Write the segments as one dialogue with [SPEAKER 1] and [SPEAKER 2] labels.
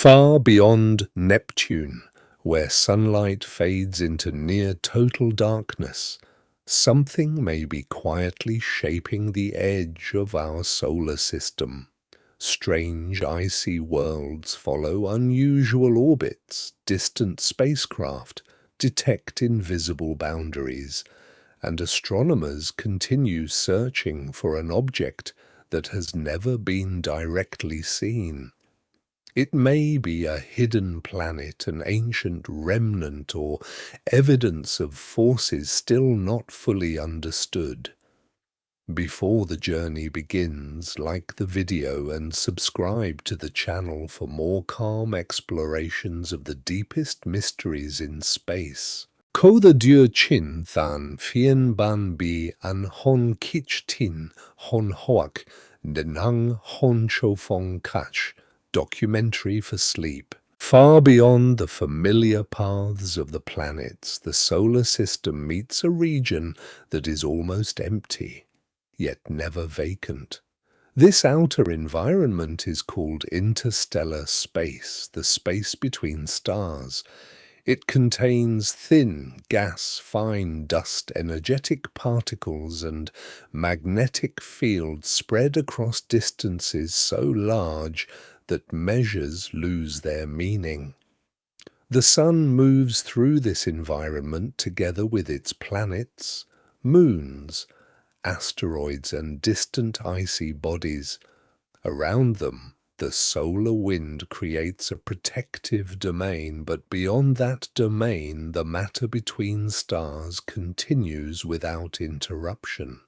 [SPEAKER 1] Far beyond Neptune, where sunlight fades into near total darkness, something may be quietly shaping the edge of our solar system. Strange icy worlds follow unusual orbits, distant spacecraft detect invisible boundaries, and astronomers continue searching for an object that has never been directly seen. It may be a hidden planet, an ancient remnant, or evidence of forces still not fully understood. Before the journey begins, like the video and subscribe to the channel for more calm explorations of the deepest mysteries in space. Ko the Dieu Chin Than Fien Ban Bi An Hon Kich Tin Hon Hoak Denang Hon Chofong Kach. Documentary for sleep. Far beyond the familiar paths of the planets, the solar system meets a region that is almost empty, yet never vacant. This outer environment is called interstellar space, the space between stars. It contains thin gas, fine dust, energetic particles, and magnetic fields spread across distances so large that measures lose their meaning. The Sun moves through this environment together with its planets, moons, asteroids, and distant icy bodies. Around them, the solar wind creates a protective domain, but beyond that domain, the matter between stars continues without interruption.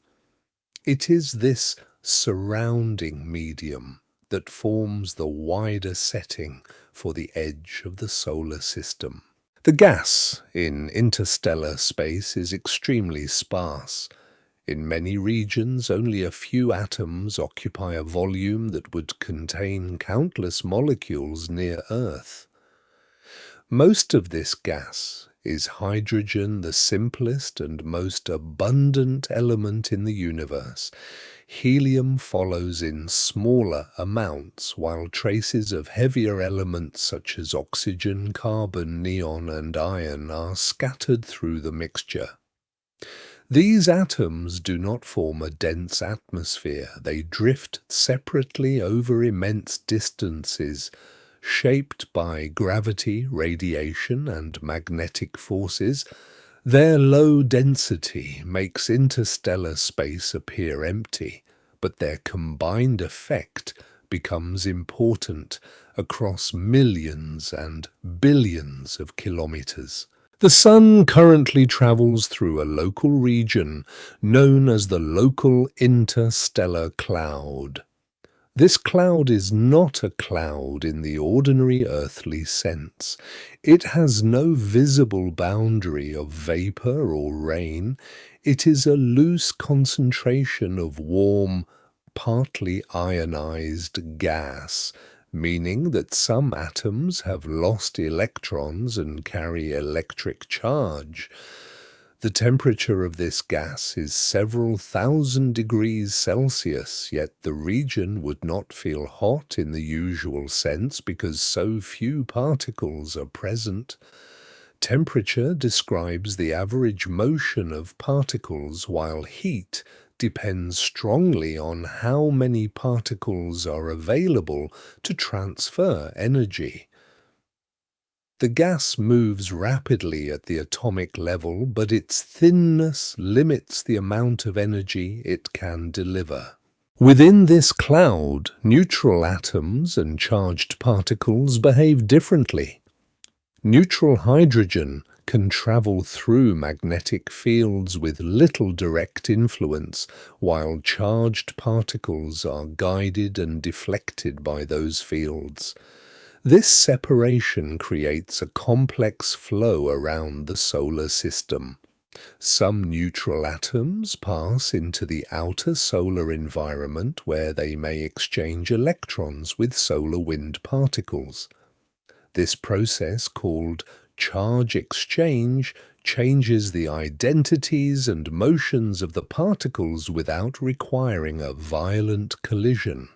[SPEAKER 1] It is this surrounding medium that forms the wider setting for the edge of the solar system. The gas in interstellar space is extremely sparse. In many regions, only a few atoms occupy a volume that would contain countless molecules near Earth. Most of this gas is hydrogen, the simplest and most abundant element in the universe. Helium follows in smaller amounts, while traces of heavier elements such as oxygen, carbon, neon, and iron are scattered through the mixture. These atoms do not form a dense atmosphere. They drift separately over immense distances, shaped by gravity, radiation, and magnetic forces. Their low density makes interstellar space appear empty, but their combined effect becomes important across millions and billions of kilometers. The Sun currently travels through a local region known as the local interstellar cloud. This cloud is not a cloud in the ordinary earthly sense. It has no visible boundary of vapor or rain. It is a loose concentration of warm, partly ionized gas, meaning that some atoms have lost electrons and carry electric charge. The temperature of this gas is several thousand degrees Celsius, yet the region would not feel hot in the usual sense because so few particles are present. Temperature describes the average motion of particles, while heat depends strongly on how many particles are available to transfer energy. The gas moves rapidly at the atomic level, but its thinness limits the amount of energy it can deliver. Within this cloud, neutral atoms and charged particles behave differently. Neutral hydrogen can travel through magnetic fields with little direct influence, while charged particles are guided and deflected by those fields. This separation creates a complex flow around the solar system. Some neutral atoms pass into the outer solar environment where they may exchange electrons with solar wind particles. This process, called charge exchange, changes the identities and motions of the particles without requiring a violent collision.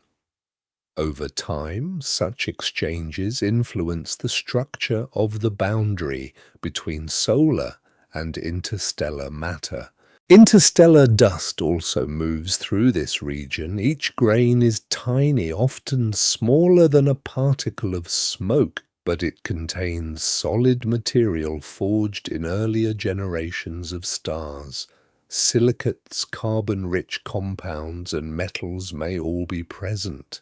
[SPEAKER 1] Over time, such exchanges influence the structure of the boundary between solar and interstellar matter. Interstellar dust also moves through this region. Each grain is tiny, often smaller than a particle of smoke, but it contains solid material forged in earlier generations of stars. Silicates, carbon-rich compounds, and metals may all be present.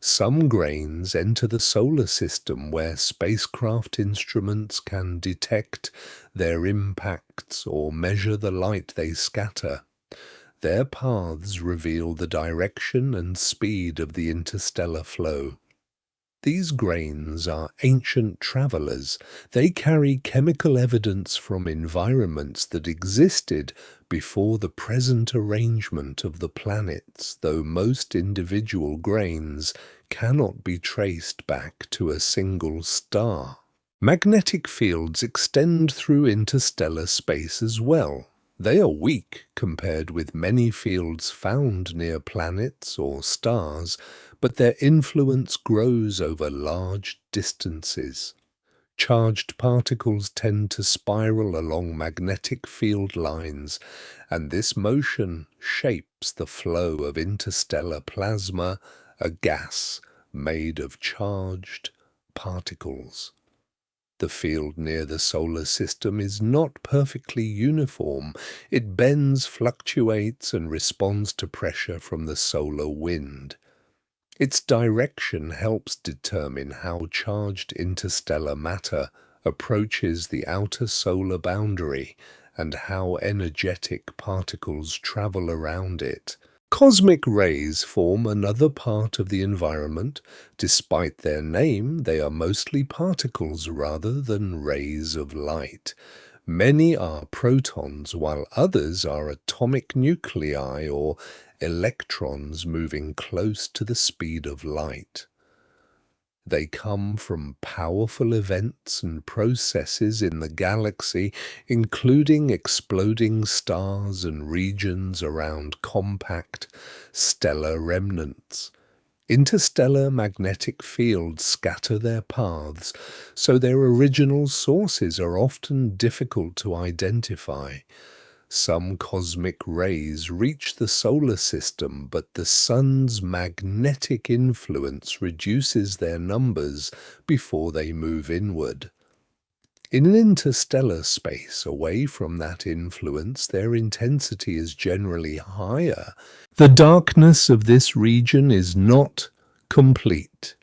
[SPEAKER 1] Some grains enter the solar system where spacecraft instruments can detect their impacts or measure the light they scatter. Their paths reveal the direction and speed of the interstellar flow. These grains are ancient travelers. They carry chemical evidence from environments that existed before the present arrangement of the planets, though most individual grains cannot be traced back to a single star. Magnetic fields extend through interstellar space as well. They are weak compared with many fields found near planets or stars, but their influence grows over large distances. Charged particles tend to spiral along magnetic field lines, and this motion shapes the flow of interstellar plasma, a gas made of charged particles. The field near the solar system is not perfectly uniform. It bends, fluctuates, and responds to pressure from the solar wind. Its direction helps determine how charged interstellar matter approaches the outer solar boundary and how energetic particles travel around it. Cosmic rays form another part of the environment. Despite their name, they are mostly particles rather than rays of light. Many are protons, while others are atomic nuclei or electrons moving close to the speed of light. They come from powerful events and processes in the galaxy, including exploding stars and regions around compact stellar remnants. Interstellar magnetic fields scatter their paths, so their original sources are often difficult to identify. Some cosmic rays reach the solar system, but the sun's magnetic influence reduces their numbers before they move inward. In interstellar space, away from that influence, their intensity is generally higher. The darkness of this region is not complete.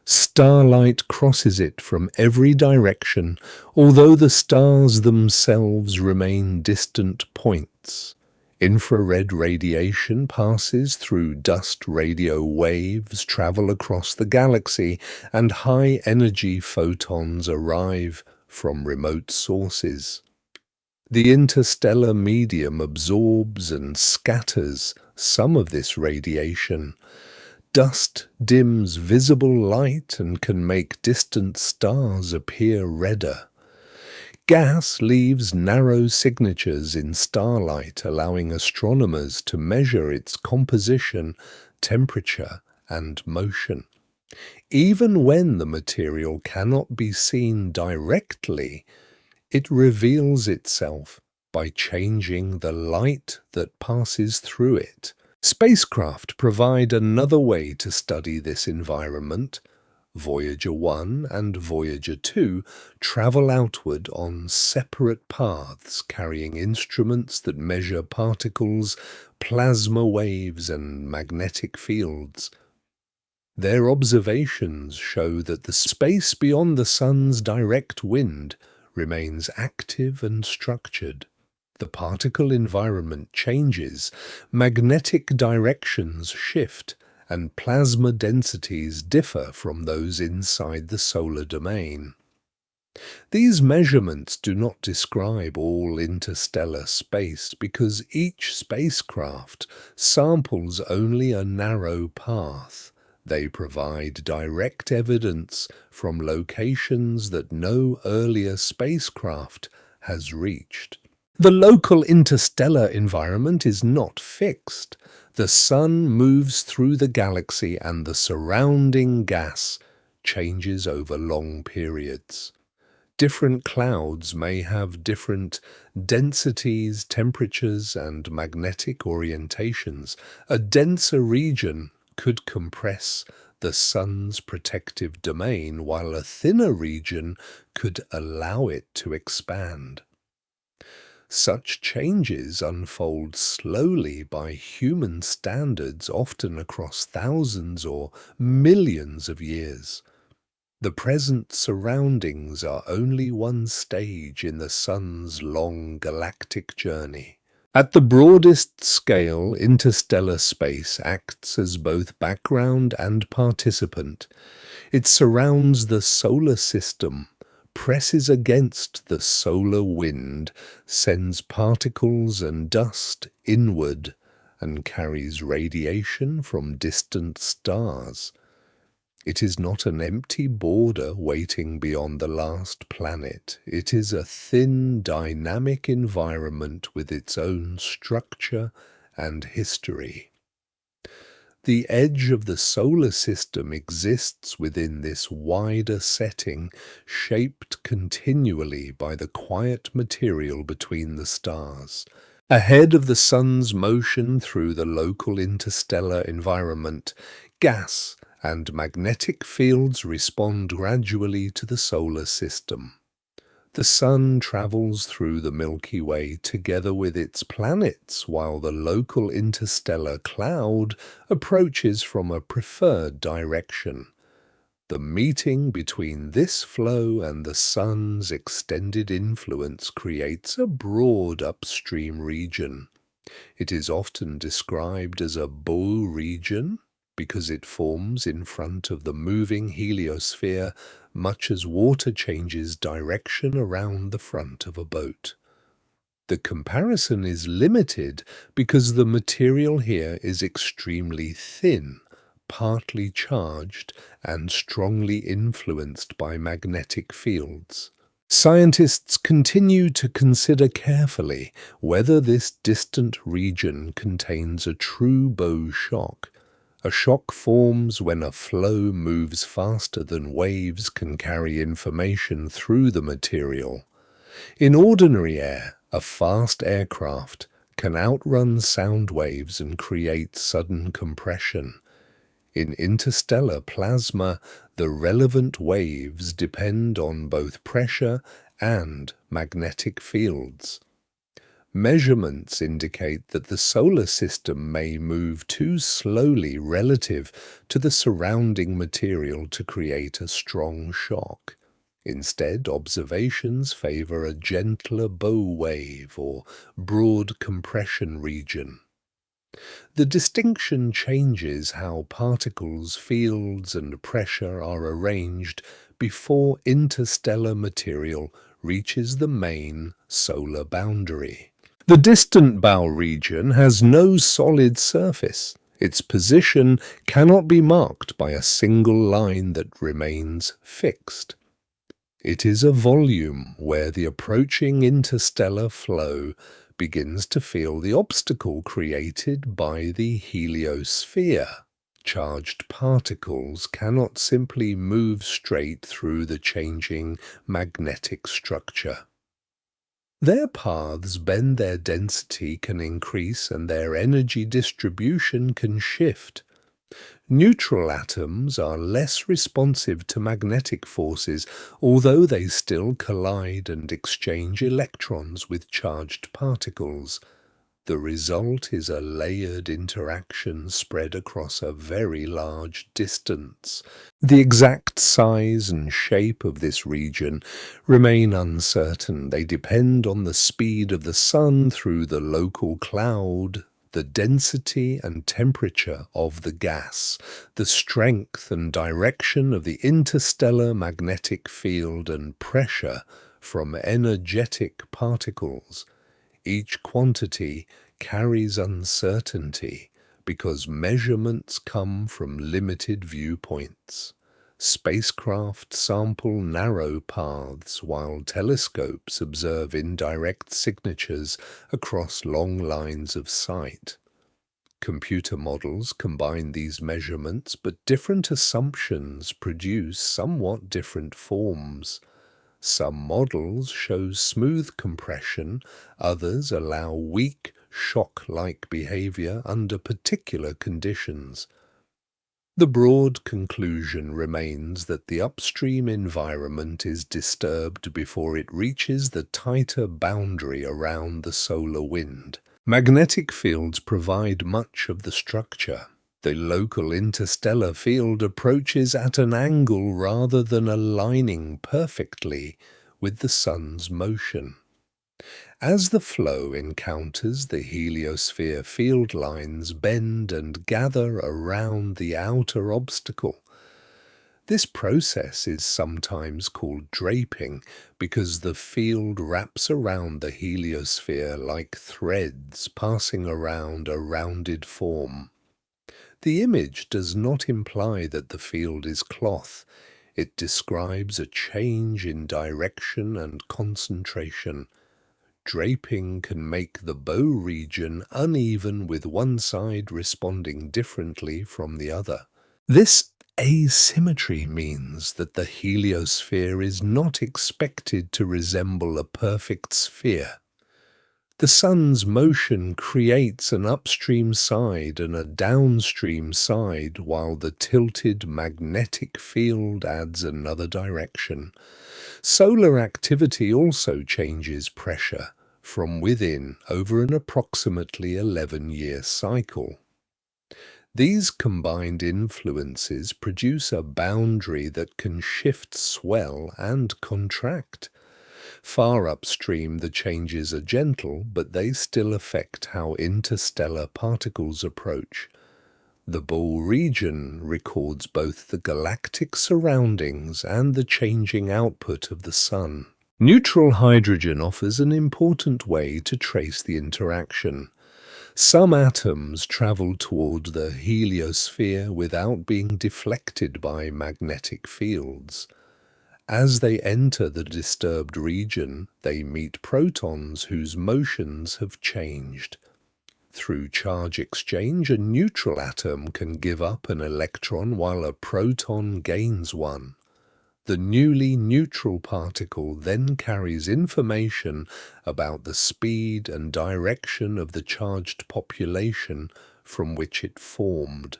[SPEAKER 1] Starlight crosses it from every direction, although the stars themselves remain distant points. Infrared radiation passes through dust. Radio waves travel across the galaxy, and high-energy photons arrive from remote sources. The interstellar medium absorbs and scatters some of this radiation. Dust dims visible light and can make distant stars appear redder. Gas leaves narrow signatures in starlight, allowing astronomers to measure its composition, temperature, and motion. Even when the material cannot be seen directly, it reveals itself by changing the light that passes through it. Spacecraft provide another way to study this environment. Voyager 1 and Voyager 2 travel outward on separate paths, carrying instruments that measure particles, plasma waves, and magnetic fields. Their observations show that the space beyond the sun's direct wind remains active and structured. The particle environment changes, magnetic directions shift, and plasma densities differ from those inside the solar domain. These measurements do not describe all interstellar space because each spacecraft samples only a narrow path. They provide direct evidence from locations that no earlier spacecraft has reached. The local interstellar environment is not fixed. The Sun moves through the galaxy and the surrounding gas changes over long periods. Different clouds may have different densities, temperatures, and magnetic orientations. A denser region could compress the Sun's protective domain, while a thinner region could allow it to expand. Such changes unfold slowly by human standards, often across thousands or millions of years. The present surroundings are only one stage in the Sun's long galactic journey. At the broadest scale, interstellar space acts as both background and participant. It surrounds the solar system, presses against the solar wind, sends particles and dust inward, and carries radiation from distant stars. It is not an empty border waiting beyond the last planet. It is a thin, dynamic environment with its own structure and history. The edge of the solar system exists within this wider setting, shaped continually by the quiet material between the stars. Ahead of the Sun's motion through the local interstellar environment, gas and magnetic fields respond gradually to the solar system. The Sun travels through the Milky Way together with its planets, while the local interstellar cloud approaches from a preferred direction. The meeting between this flow and the Sun's extended influence creates a broad upstream region. It is often described as a bow region because it forms in front of the moving heliosphere, much as water changes direction around the front of a boat. The comparison is limited because the material here is extremely thin, partly charged, and strongly influenced by magnetic fields. Scientists continue to consider carefully whether this distant region contains a true bow shock. A shock forms when a flow moves faster than waves can carry information through the material. In ordinary air, a fast aircraft can outrun sound waves and create sudden compression. In interstellar plasma, the relevant waves depend on both pressure and magnetic fields. Measurements indicate that the solar system may move too slowly relative to the surrounding material to create a strong shock. Instead, observations favor a gentler bow wave or broad compression region. The distinction changes how particles, fields, and pressure are arranged before interstellar material reaches the main solar boundary. The distant bow region has no solid surface. Its position cannot be marked by a single line that remains fixed. It is a volume where the approaching interstellar flow begins to feel the obstacle created by the heliosphere. Charged particles cannot simply move straight through the changing magnetic structure. Their paths bend, their density can increase, and their energy distribution can shift. Neutral atoms are less responsive to magnetic forces, although they still collide and exchange electrons with charged particles. The result is a layered interaction spread across a very large distance. The exact size and shape of this region remain uncertain. They depend on the speed of the Sun through the local cloud, the density and temperature of the gas, the strength and direction of the interstellar magnetic field, and pressure from energetic particles. Each quantity carries uncertainty because measurements come from limited viewpoints. Spacecraft sample narrow paths while telescopes observe indirect signatures across long lines of sight. Computer models combine these measurements, but different assumptions produce somewhat different forms. Some models show smooth compression, others allow weak, shock-like behavior under particular conditions. The broad conclusion remains that the upstream environment is disturbed before it reaches the tighter boundary around the solar wind. Magnetic fields provide much of the structure. The local interstellar field approaches at an angle rather than aligning perfectly with the Sun's motion. As the flow encounters the heliosphere, field lines bend and gather around the outer obstacle. This process is sometimes called draping because the field wraps around the heliosphere like threads passing around a rounded form. The image does not imply that the field is cloth. It describes a change in direction and concentration. Draping can make the bow region uneven, with one side responding differently from the other. This asymmetry means that the heliosphere is not expected to resemble a perfect sphere. The Sun's motion creates an upstream side and a downstream side, while the tilted magnetic field adds another direction. Solar activity also changes pressure from within over an approximately 11-year cycle. These combined influences produce a boundary that can shift, swell, and contract. Far upstream, the changes are gentle, but they still affect how interstellar particles approach. The bow region records both the galactic surroundings and the changing output of the Sun. Neutral hydrogen offers an important way to trace the interaction. Some atoms travel toward the heliosphere without being deflected by magnetic fields. As they enter the disturbed region, they meet protons whose motions have changed. Through charge exchange, a neutral atom can give up an electron while a proton gains one. The newly neutral particle then carries information about the speed and direction of the charged population from which it formed.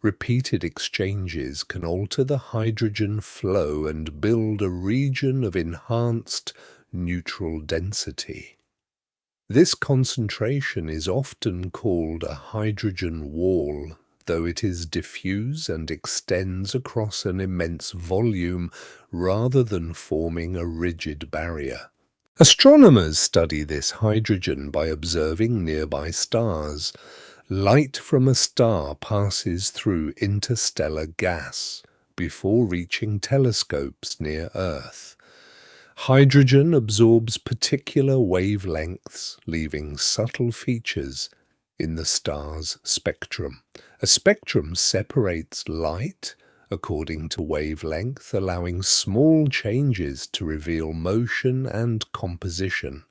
[SPEAKER 1] Repeated exchanges can alter the hydrogen flow and build a region of enhanced neutral density. This concentration is often called a hydrogen wall, though it is diffuse and extends across an immense volume rather than forming a rigid barrier. Astronomers study this hydrogen by observing nearby stars. Light from a star passes through interstellar gas before reaching telescopes near Earth. Hydrogen absorbs particular wavelengths, leaving subtle features in the star's spectrum. A spectrum separates light according to wavelength, allowing small changes to reveal motion and composition.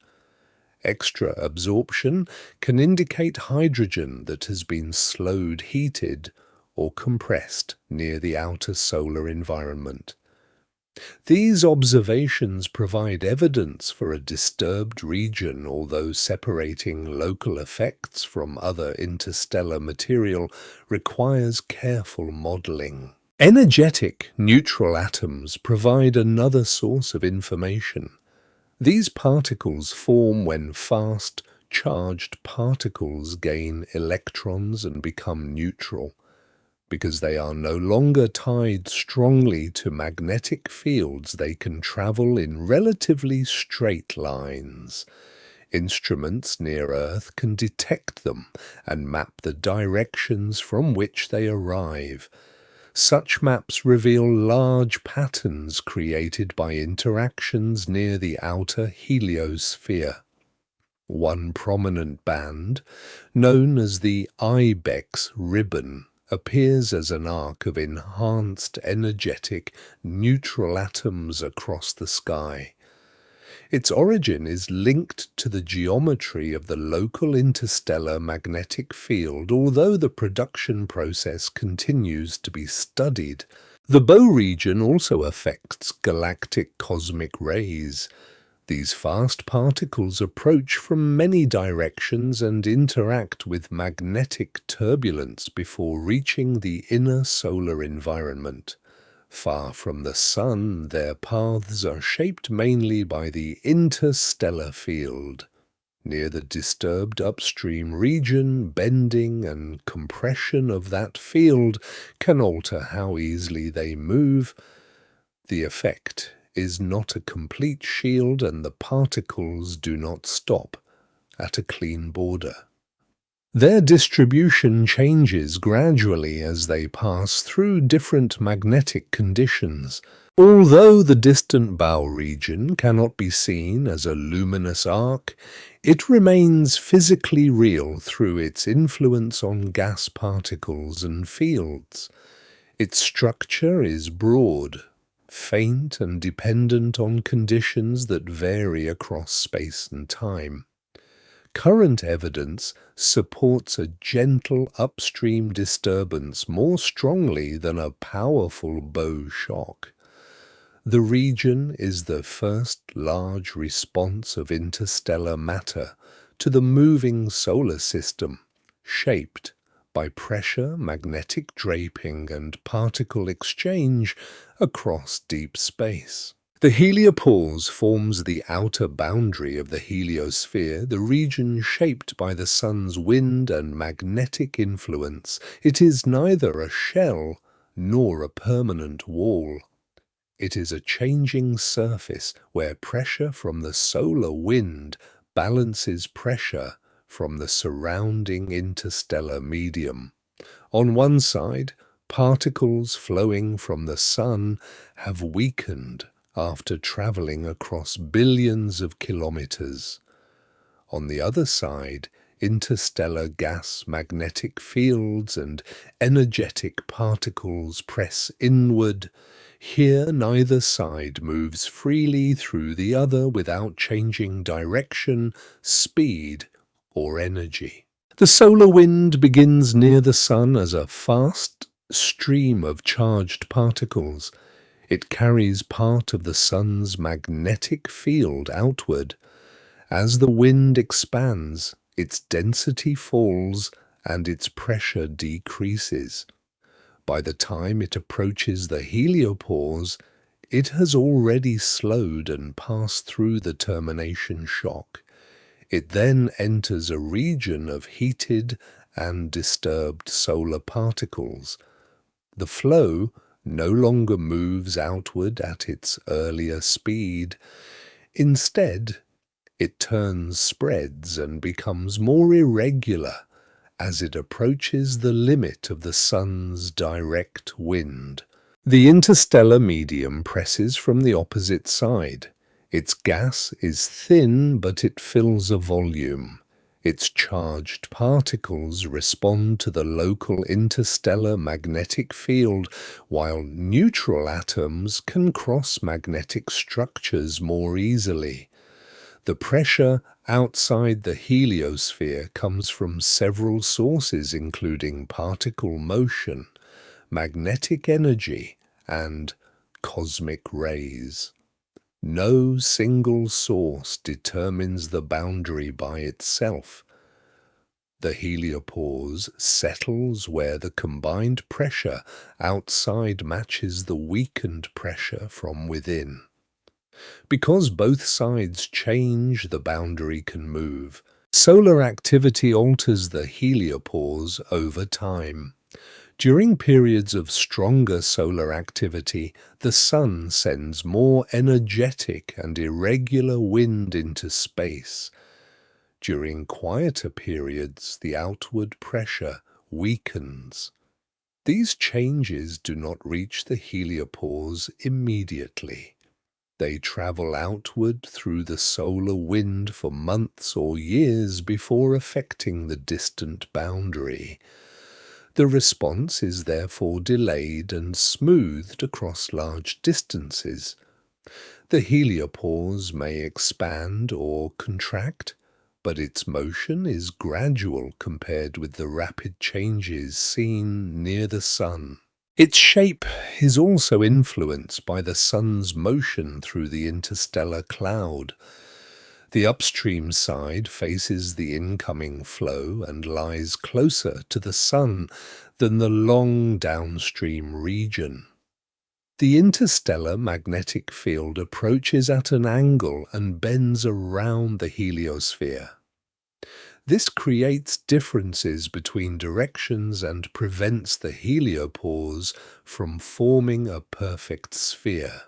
[SPEAKER 1] Extra absorption can indicate hydrogen that has been slowed, heated, or compressed near the outer solar environment. These observations provide evidence for a disturbed region, although separating local effects from other interstellar material requires careful modeling. Energetic neutral atoms provide another source of information. These particles form when fast, charged particles gain electrons and become neutral. Because they are no longer tied strongly to magnetic fields, they can travel in relatively straight lines. Instruments near Earth can detect them and map the directions from which they arrive. Such maps reveal large patterns created by interactions near the outer heliosphere. One prominent band, known as the ibex ribbon, appears as an arc of enhanced energetic neutral atoms across the sky. Its origin is linked to the geometry of the local interstellar magnetic field, although the production process continues to be studied. The bow region also affects galactic cosmic rays. These fast particles approach from many directions and interact with magnetic turbulence before reaching the inner solar environment. Far from the Sun, their paths are shaped mainly by the interstellar field. Near the disturbed upstream region, bending and compression of that field can alter how easily they move. The effect is not a complete shield, and the particles do not stop at a clean border. Their distribution changes gradually as they pass through different magnetic conditions. Although the distant bow region cannot be seen as a luminous arc, it remains physically real through its influence on gas particles and fields. Its structure is broad, faint and dependent on conditions that vary across space and time. Current evidence supports a gentle upstream disturbance more strongly than a powerful bow shock. The region is the first large response of interstellar matter to the moving solar system, shaped by pressure, magnetic draping, and particle exchange across deep space. The heliopause forms the outer boundary of the heliosphere, the region shaped by the Sun's wind and magnetic influence. It is neither a shell nor a permanent wall. It is a changing surface where pressure from the solar wind balances pressure from the surrounding interstellar medium. On one side, particles flowing from the Sun have weakened after traveling across billions of kilometers. On the other side, interstellar gas magnetic fields and energetic particles press inward. Here neither side moves freely through the other without changing direction, speed, or energy. The solar wind begins near the Sun as a fast stream of charged particles. It carries part of the Sun's magnetic field outward. As the wind expands, its density falls and its pressure decreases. By the time it approaches the heliopause, it has already slowed and passed through the termination shock. It then enters a region of heated and disturbed solar particles. The flow no longer moves outward at its earlier speed. Instead, it spreads and becomes more irregular as it approaches the limit of the Sun's direct wind. The interstellar medium presses from the opposite side. Its gas is thin, but it fills a volume. Its charged particles respond to the local interstellar magnetic field, while neutral atoms can cross magnetic structures more easily. The pressure outside the heliosphere comes from several sources, including particle motion, magnetic energy, and cosmic rays. No single source determines the boundary by itself. The heliopause settles where the combined pressure outside matches the weakened pressure from within. Because both sides change, the boundary can move. Solar activity alters the heliopause over time. During periods of stronger solar activity, the Sun sends more energetic and irregular wind into space. During quieter periods, the outward pressure weakens. These changes do not reach the heliopause immediately. They travel outward through the solar wind for months or years before affecting the distant boundary. The response is therefore delayed and smoothed across large distances. The heliopause may expand or contract, but its motion is gradual compared with the rapid changes seen near the Sun. Its shape is also influenced by the Sun's motion through the interstellar cloud. The upstream side faces the incoming flow and lies closer to the Sun than the long downstream region. The interstellar magnetic field approaches at an angle and bends around the heliosphere. This creates differences between directions and prevents the heliopause from forming a perfect sphere.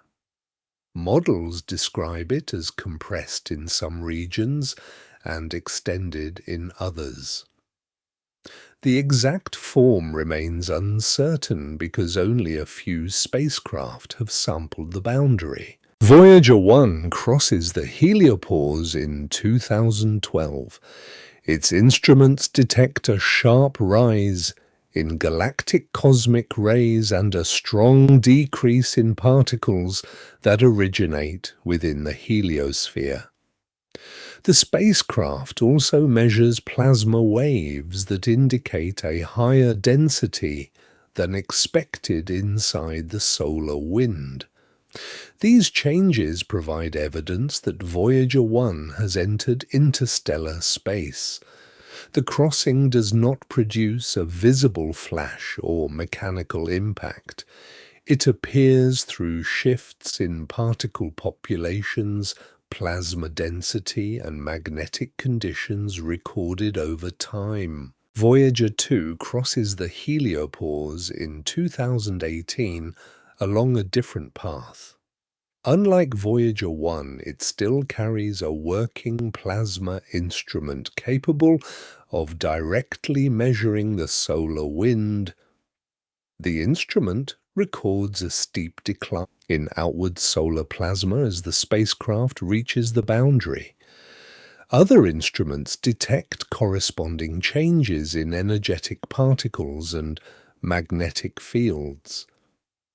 [SPEAKER 1] Models describe it as compressed in some regions and extended in others. The exact form remains uncertain because only a few spacecraft have sampled the boundary. Voyager 1 crosses the heliopause in 2012. Its instruments detect a sharp rise in galactic cosmic rays and a strong decrease in particles that originate within the heliosphere. The spacecraft also measures plasma waves that indicate a higher density than expected inside the solar wind. These changes provide evidence that Voyager 1 has entered interstellar space. The crossing does not produce a visible flash or mechanical impact. It appears through shifts in particle populations, plasma density, and magnetic conditions recorded over time. Voyager 2 crosses the heliopause in 2018 along a different path. Unlike Voyager 1, it still carries a working plasma instrument capable of directly measuring the solar wind. The instrument records a steep decline in outward solar plasma as the spacecraft reaches the boundary. Other instruments detect corresponding changes in energetic particles and magnetic fields.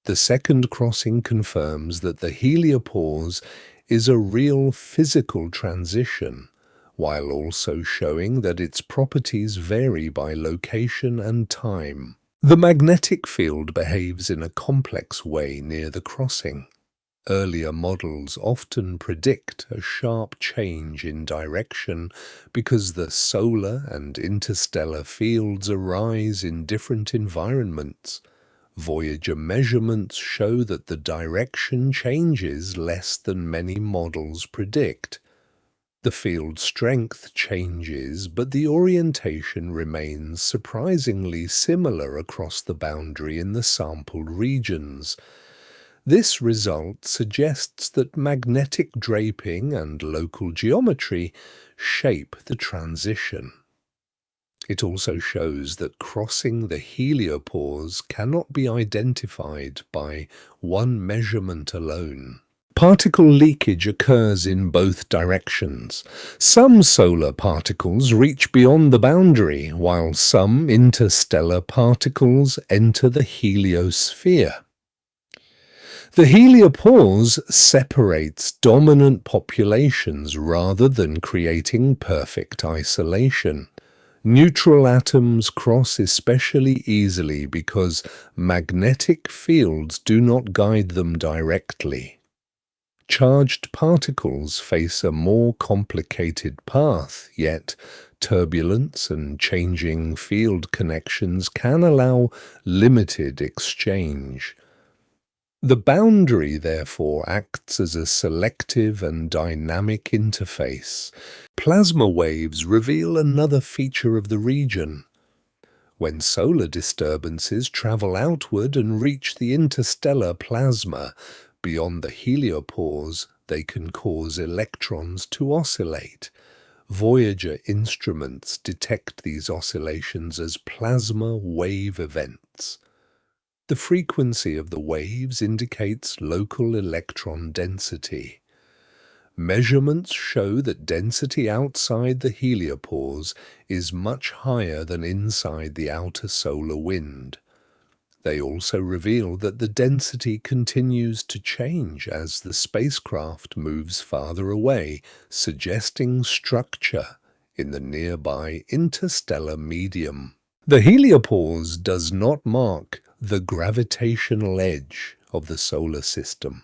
[SPEAKER 1] The second crossing confirms that the heliopause is a real physical transition, while also showing that its properties vary by location and time. The magnetic field behaves in a complex way near the crossing. Earlier models often predict a sharp change in direction because the solar and interstellar fields arise in different environments. Voyager measurements show that the direction changes less than many models predict. The field strength changes, but the orientation remains surprisingly similar across the boundary in the sampled regions. This result suggests that magnetic draping and local geometry shape the transition. It also shows that crossing the heliopause cannot be identified by one measurement alone. Particle leakage occurs in both directions. Some solar particles reach beyond the boundary, while some interstellar particles enter the heliosphere. The heliopause separates dominant populations rather than creating perfect isolation. Neutral atoms cross especially easily because magnetic fields do not guide them directly. Charged particles face a more complicated path, yet turbulence and changing field connections can allow limited exchange. The boundary, therefore, acts as a selective and dynamic interface. Plasma waves reveal another feature of the region. When solar disturbances travel outward and reach the interstellar plasma, beyond the heliopause, they can cause electrons to oscillate. Voyager instruments detect these oscillations as plasma wave events. The frequency of the waves indicates local electron density. Measurements show that density outside the heliopause is much higher than inside the outer solar wind. They also reveal that the density continues to change as the spacecraft moves farther away, suggesting structure in the nearby interstellar medium. The heliopause does not mark the gravitational edge of the solar system.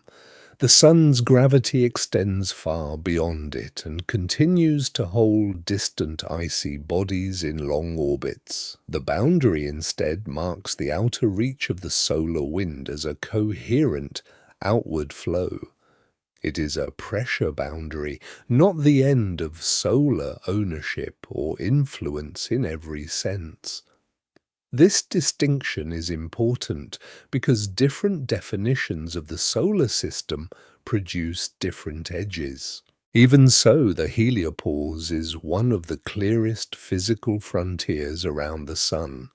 [SPEAKER 1] The Sun's gravity extends far beyond it and continues to hold distant icy bodies in long orbits. The boundary instead marks the outer reach of the solar wind as a coherent outward flow. It is a pressure boundary, not the end of solar ownership or influence in every sense. This distinction is important because different definitions of the solar system produce different edges. Even so, the heliopause is one of the clearest physical frontiers around the Sun.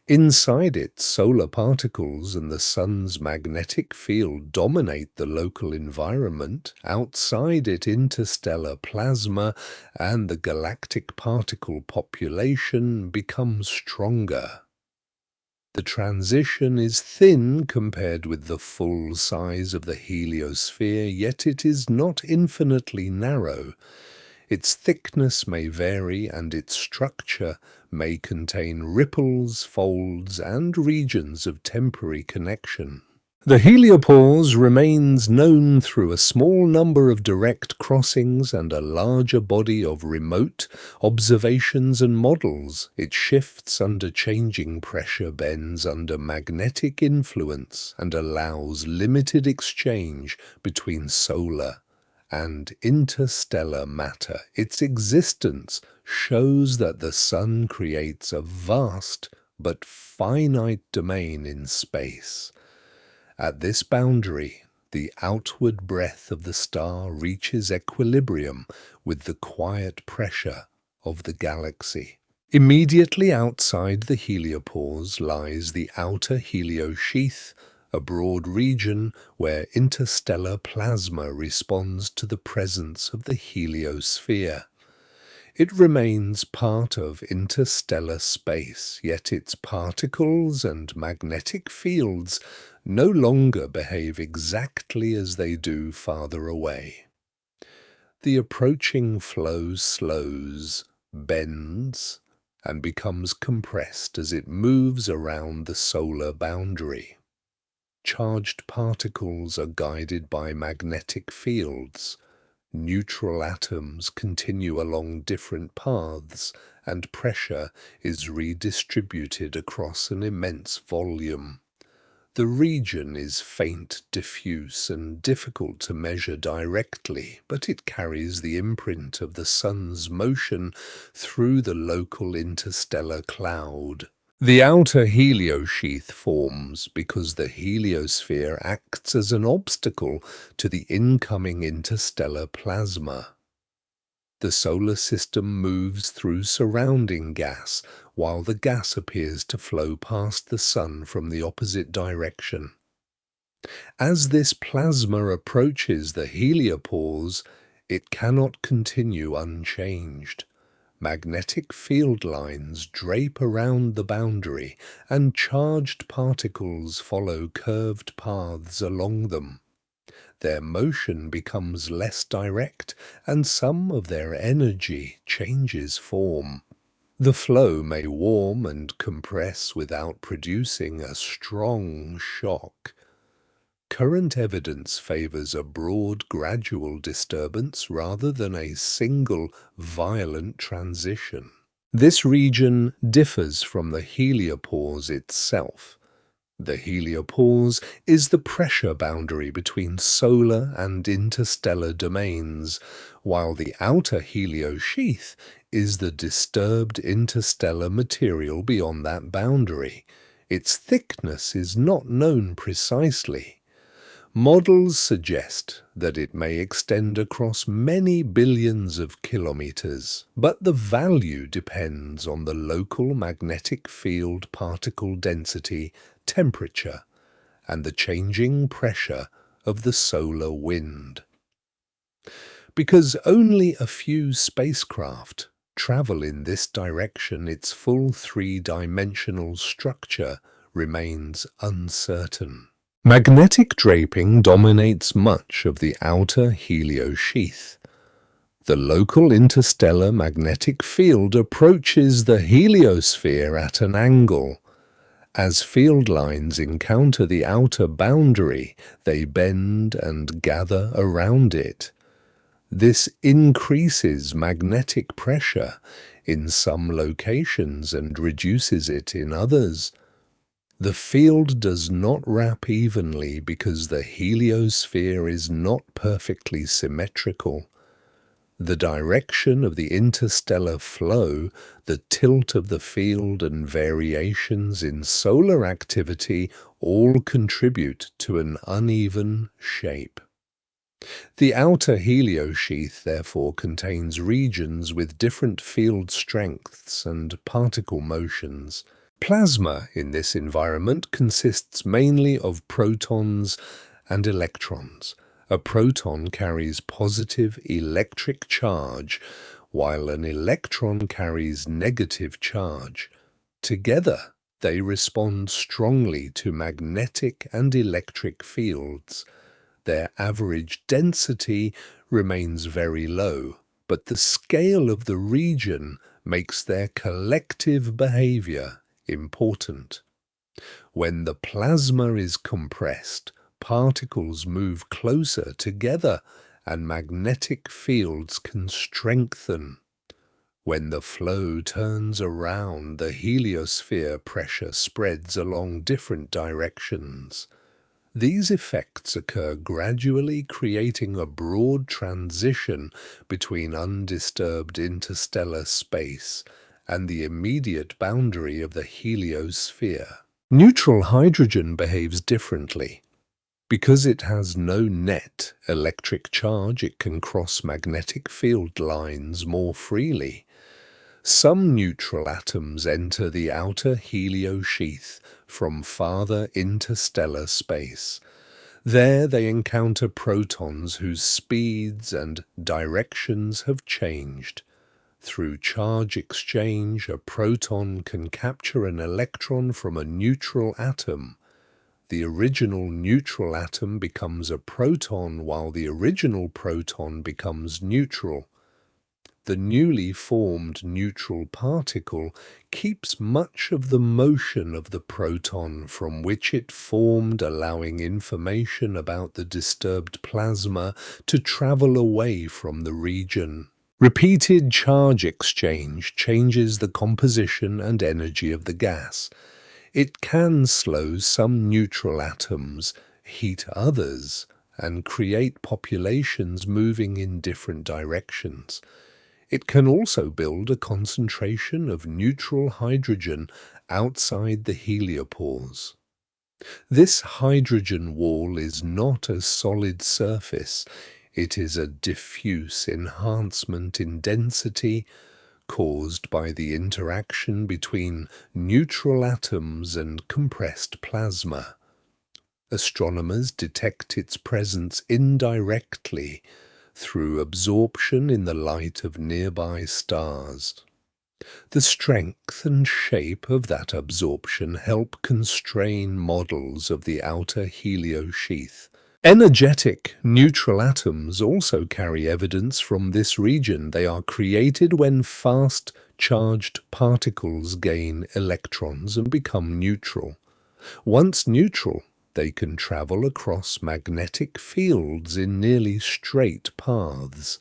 [SPEAKER 1] Inside it, solar particles and the Sun's magnetic field dominate the local environment. Outside it, interstellar plasma and the galactic particle population become stronger. The transition is thin compared with the full size of the heliosphere, yet it is not infinitely narrow. Its thickness may vary and its structure may contain ripples, folds, and regions of temporary connection. The heliopause remains known through a small number of direct crossings and a larger body of remote observations and models. It shifts under changing pressure, bends under magnetic influence, and allows limited exchange between solar and interstellar matter. Its existence shows that the Sun creates a vast but finite domain in space. At this boundary, the outward breath of the star reaches equilibrium with the quiet pressure of the galaxy. Immediately outside the heliopause lies the outer heliosheath, a broad region where interstellar plasma responds to the presence of the heliosphere. It remains part of interstellar space, yet its particles and magnetic fields no longer behave exactly as they do farther away. The approaching flow slows, bends, and becomes compressed as it moves around the solar boundary. Charged particles are guided by magnetic fields. Neutral atoms continue along different paths, and pressure is redistributed across an immense volume. The region is faint, diffuse, and difficult to measure directly, but it carries the imprint of the Sun's motion through the local interstellar cloud. The outer heliosheath forms because the heliosphere acts as an obstacle to the incoming interstellar plasma. The solar system moves through surrounding gas, while the gas appears to flow past the Sun from the opposite direction. As this plasma approaches the heliopause, it cannot continue unchanged. Magnetic field lines drape around the boundary, and charged particles follow curved paths along them. Their motion becomes less direct, and some of their energy changes form. The flow may warm and compress without producing a strong shock. Current evidence favors a broad, gradual disturbance rather than a single, violent transition. This region differs from the heliopause itself. The heliopause is the pressure boundary between solar and interstellar domains, while the outer heliosheath is the disturbed interstellar material beyond that boundary. Its thickness is not known precisely. Models suggest that it may extend across many billions of kilometers, but the value depends on the local magnetic field particle density, temperature, and the changing pressure of the solar wind. Because only a few spacecraft travel in this direction, its full three-dimensional structure remains uncertain. Magnetic draping dominates much of the outer heliosheath. The local interstellar magnetic field approaches the heliosphere at an angle. As field lines encounter the outer boundary, they bend and gather around it. This increases magnetic pressure in some locations and reduces it in others. The field does not wrap evenly because the heliosphere is not perfectly symmetrical. The direction of the interstellar flow, the tilt of the field, and variations in solar activity all contribute to an uneven shape. The outer heliosheath therefore contains regions with different field strengths and particle motions. Plasma in this environment consists mainly of protons and electrons. A proton carries positive electric charge, while an electron carries negative charge. Together, they respond strongly to magnetic and electric fields. Their average density remains very low, but the scale of the region makes their collective behavior important. When the plasma is compressed, particles move closer together and magnetic fields can strengthen. When the flow turns around, the heliosphere pressure spreads along different directions. These effects occur gradually, creating a broad transition between undisturbed interstellar space and the immediate boundary of the heliosphere. Neutral hydrogen behaves differently. Because it has no net electric charge, it can cross magnetic field lines more freely. Some neutral atoms enter the outer heliosheath from farther interstellar space. There they encounter protons whose speeds and directions have changed. Through charge exchange, a proton can capture an electron from a neutral atom. The original neutral atom becomes a proton, while the original proton becomes neutral. The newly formed neutral particle keeps much of the motion of the proton from which it formed, allowing information about the disturbed plasma to travel away from the region. Repeated charge exchange changes the composition and energy of the gas. It can slow some neutral atoms, heat others, and create populations moving in different directions. It can also build a concentration of neutral hydrogen outside the heliopause. This hydrogen wall is not a solid surface. It is a diffuse enhancement in density caused by the interaction between neutral atoms and compressed plasma. Astronomers detect its presence indirectly through absorption in the light of nearby stars. The strength and shape of that absorption help constrain models of the outer heliosheath. Energetic neutral atoms also carry evidence from this region. They are created when fast charged particles gain electrons and become neutral. Once neutral, they can travel across magnetic fields in nearly straight paths.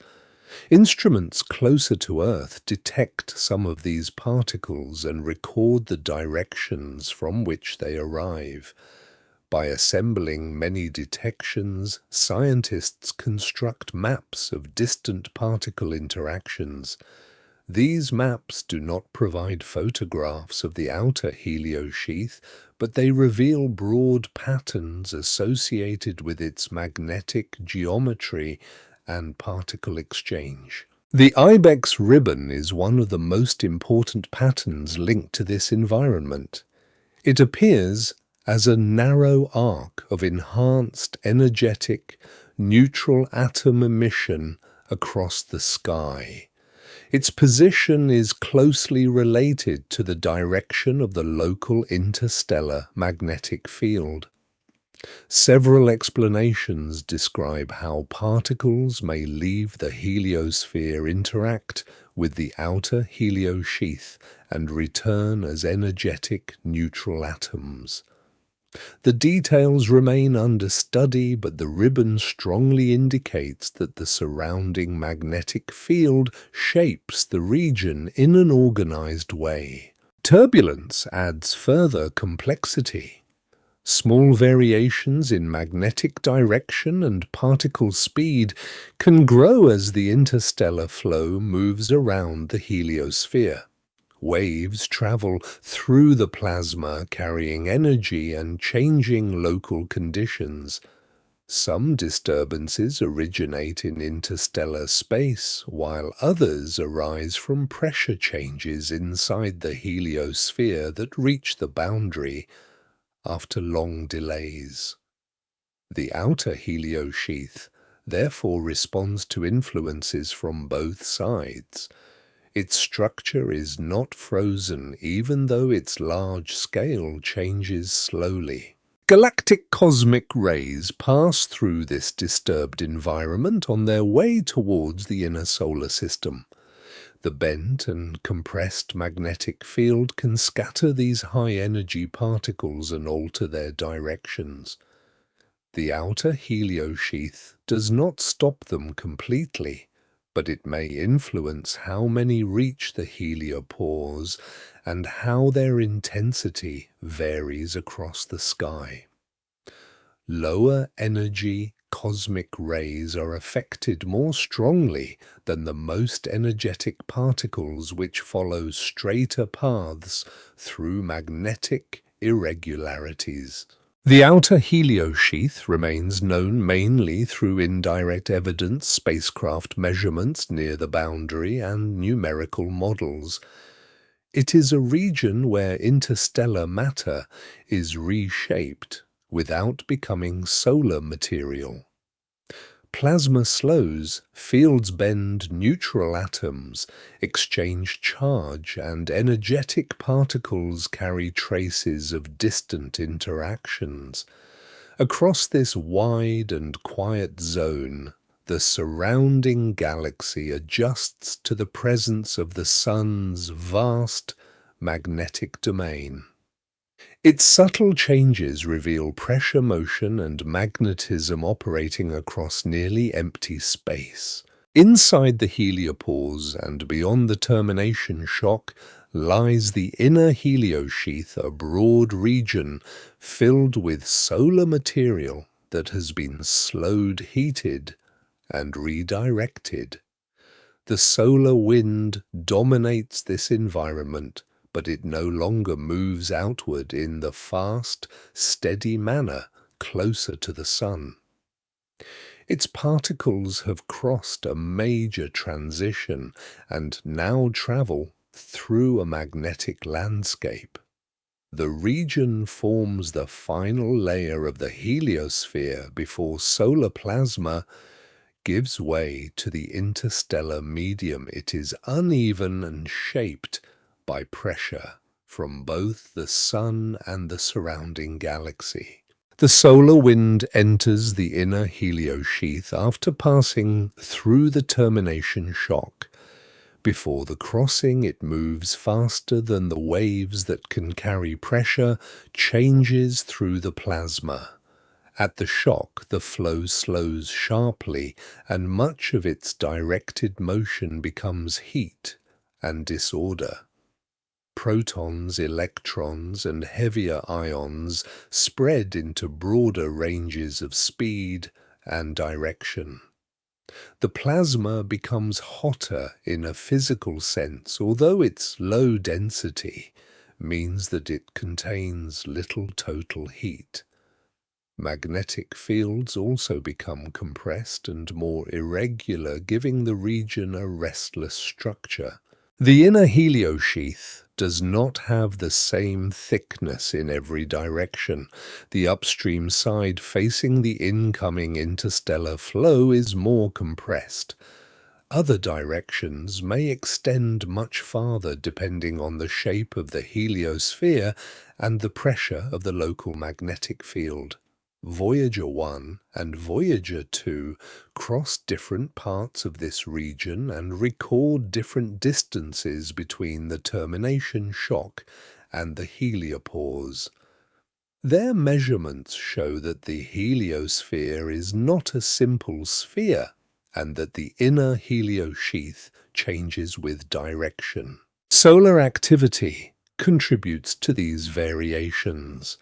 [SPEAKER 1] Instruments closer to Earth detect some of these particles and record the directions from which they arrive. By assembling many detections, scientists construct maps of distant particle interactions. These maps do not provide photographs of the outer heliosheath, but they reveal broad patterns associated with its magnetic geometry and particle exchange. The ibex ribbon is one of the most important patterns linked to this environment. It appears as a narrow arc of enhanced energetic neutral atom emission across the sky. Its position is closely related to the direction of the local interstellar magnetic field. Several explanations describe how particles may leave the heliosphere, interact with the outer heliosheath, and return as energetic neutral atoms. The details remain under study, but the ribbon strongly indicates that the surrounding magnetic field shapes the region in an organized way. Turbulence adds further complexity. Small variations in magnetic direction and particle speed can grow as the interstellar flow moves around the heliosphere. Waves travel through the plasma, carrying energy and changing local conditions. Some disturbances originate in interstellar space, while others arise from pressure changes inside the heliosphere that reach the boundary after long delays. The outer heliosheath therefore responds to influences from both sides. Its structure is not frozen, even though its large scale changes slowly. Galactic cosmic rays pass through this disturbed environment on their way towards the inner solar system. The bent and compressed magnetic field can scatter these high-energy particles and alter their directions. The outer heliosheath does not stop them completely, but it may influence how many reach the heliopause and how their intensity varies across the sky. Lower energy cosmic rays are affected more strongly than the most energetic particles, which follow straighter paths through magnetic irregularities. The outer heliosheath remains known mainly through indirect evidence, spacecraft measurements near the boundary, and numerical models. It is a region where interstellar matter is reshaped without becoming solar material. Plasma slows, fields bend neutral atoms, exchange charge, and energetic particles carry traces of distant interactions. Across this wide and quiet zone, the surrounding galaxy adjusts to the presence of the Sun's vast magnetic domain. Its subtle changes reveal pressure, motion, and magnetism operating across nearly empty space. Inside the heliopause and beyond the termination shock lies the inner heliosheath, a broad region filled with solar material that has been slowed, heated, and redirected. The solar wind dominates this environment, but it no longer moves outward in the fast, steady manner closer to the Sun. Its particles have crossed a major transition and now travel through a magnetic landscape. The region forms the final layer of the heliosphere before solar plasma gives way to the interstellar medium. It is uneven and shaped by pressure from both the Sun and the surrounding galaxy. The solar wind enters the inner heliosheath after passing through the termination shock. Before the crossing, it moves faster than the waves that can carry pressure, changes through the plasma. At the shock, the flow slows sharply, and much of its directed motion becomes heat and disorder. Protons, electrons, and heavier ions spread into broader ranges of speed and direction. The plasma becomes hotter in a physical sense, although its low density means that it contains little total heat. Magnetic fields also become compressed and more irregular, giving the region a restless structure. The inner heliosheath does not have the same thickness in every direction. The upstream side facing the incoming interstellar flow is more compressed. Other directions may extend much farther depending on the shape of the heliosphere and the pressure of the local magnetic field. Voyager 1 and Voyager 2 cross different parts of this region and record different distances between the termination shock and the heliopause. Their measurements show that the heliosphere is not a simple sphere, and that the inner heliosheath changes with direction. Solar activity contributes to these variations.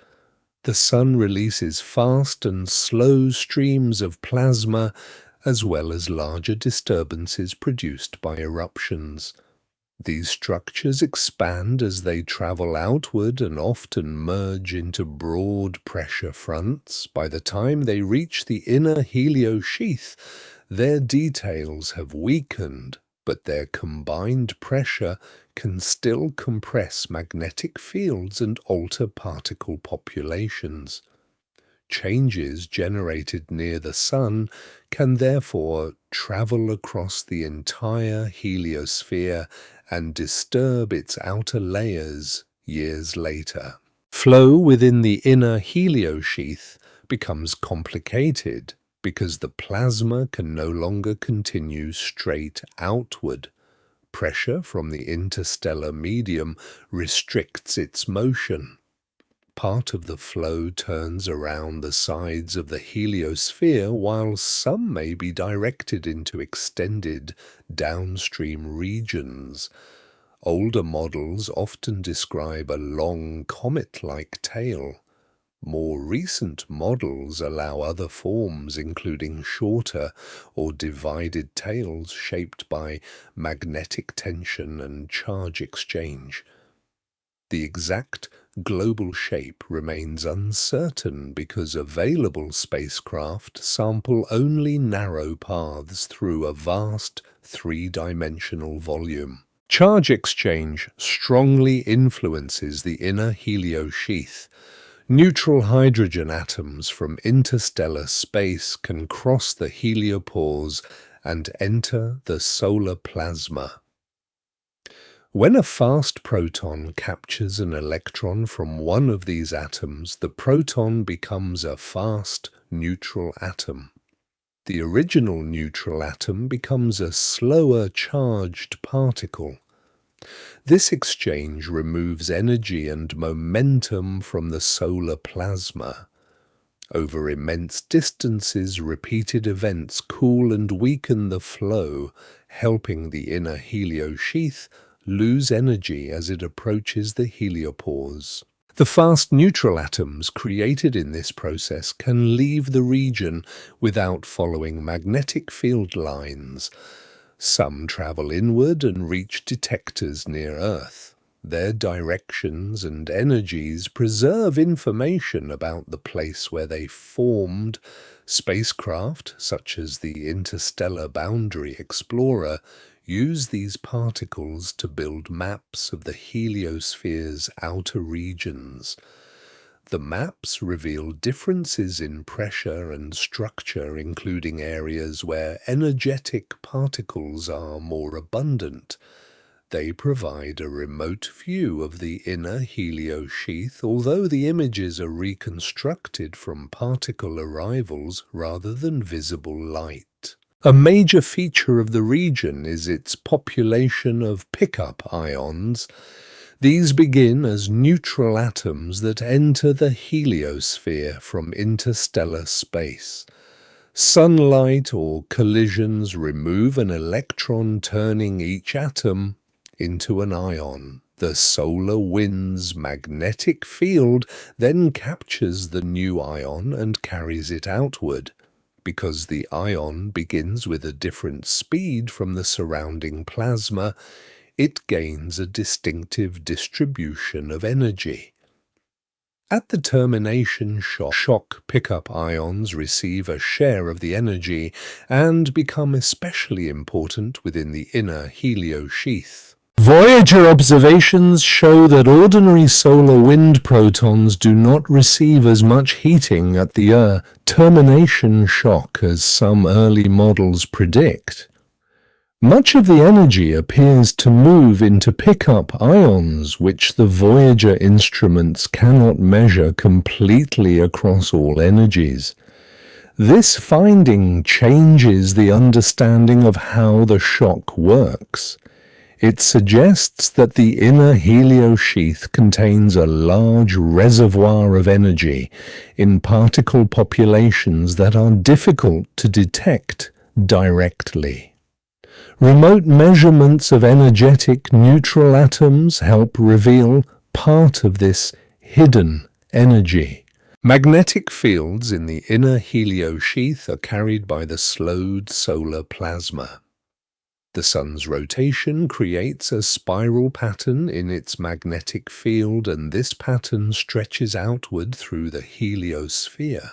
[SPEAKER 1] The Sun releases fast and slow streams of plasma, as well as larger disturbances produced by eruptions. These structures expand as they travel outward and often merge into broad pressure fronts. By the time they reach the inner heliosheath, their details have weakened, but their combined pressure can still compress magnetic fields and alter particle populations. Changes generated near the Sun can therefore travel across the entire heliosphere and disturb its outer layers years later. Flow within the inner heliosheath becomes complicated because the plasma can no longer continue straight outward. Pressure from the interstellar medium restricts its motion. Part of the flow turns around the sides of the heliosphere, while some may be directed into extended downstream regions. Older models often describe a long comet-like tail. More recent models allow other forms, including shorter or divided tails shaped by magnetic tension and charge exchange. The exact global shape remains uncertain because available spacecraft sample only narrow paths through a vast three-dimensional volume. Charge exchange strongly influences the inner heliosheath. Neutral hydrogen atoms from interstellar space can cross the heliopause and enter the solar plasma. When a fast proton captures an electron from one of these atoms, the proton becomes a fast neutral atom. The original neutral atom becomes a slower charged particle. This exchange removes energy and momentum from the solar plasma. Over immense distances, repeated events cool and weaken the flow, helping the inner heliosheath lose energy as it approaches the heliopause. The fast neutral atoms created in this process can leave the region without following magnetic field lines. Some travel inward and reach detectors near Earth. Their directions and energies preserve information about the place where they formed. Spacecraft, such as the Interstellar Boundary Explorer, use these particles to build maps of the heliosphere's outer regions. The maps reveal differences in pressure and structure, including areas where energetic particles are more abundant. They provide a remote view of the inner heliosheath, although the images are reconstructed from particle arrivals rather than visible light. A major feature of the region is its population of pickup ions. These begin as neutral atoms that enter the heliosphere from interstellar space. Sunlight or collisions remove an electron, turning each atom into an ion. The solar wind's magnetic field then captures the new ion and carries it outward. Because the ion begins with a different speed from the surrounding plasma, it gains a distinctive distribution of energy. At the termination shock, pickup ions receive a share of the energy and become especially important within the inner heliosheath. Voyager observations show that ordinary solar wind protons do not receive as much heating at the termination shock as some early models predict. Much of the energy appears to move into pickup ions, which the Voyager instruments cannot measure completely across all energies. This finding changes the understanding of how the shock works. It suggests that the inner heliosheath contains a large reservoir of energy in particle populations that are difficult to detect directly. Remote measurements of energetic neutral atoms help reveal part of this hidden energy. Magnetic fields in the inner heliosheath are carried by the slowed solar plasma. The Sun's rotation creates a spiral pattern in its magnetic field, and this pattern stretches outward through the heliosphere.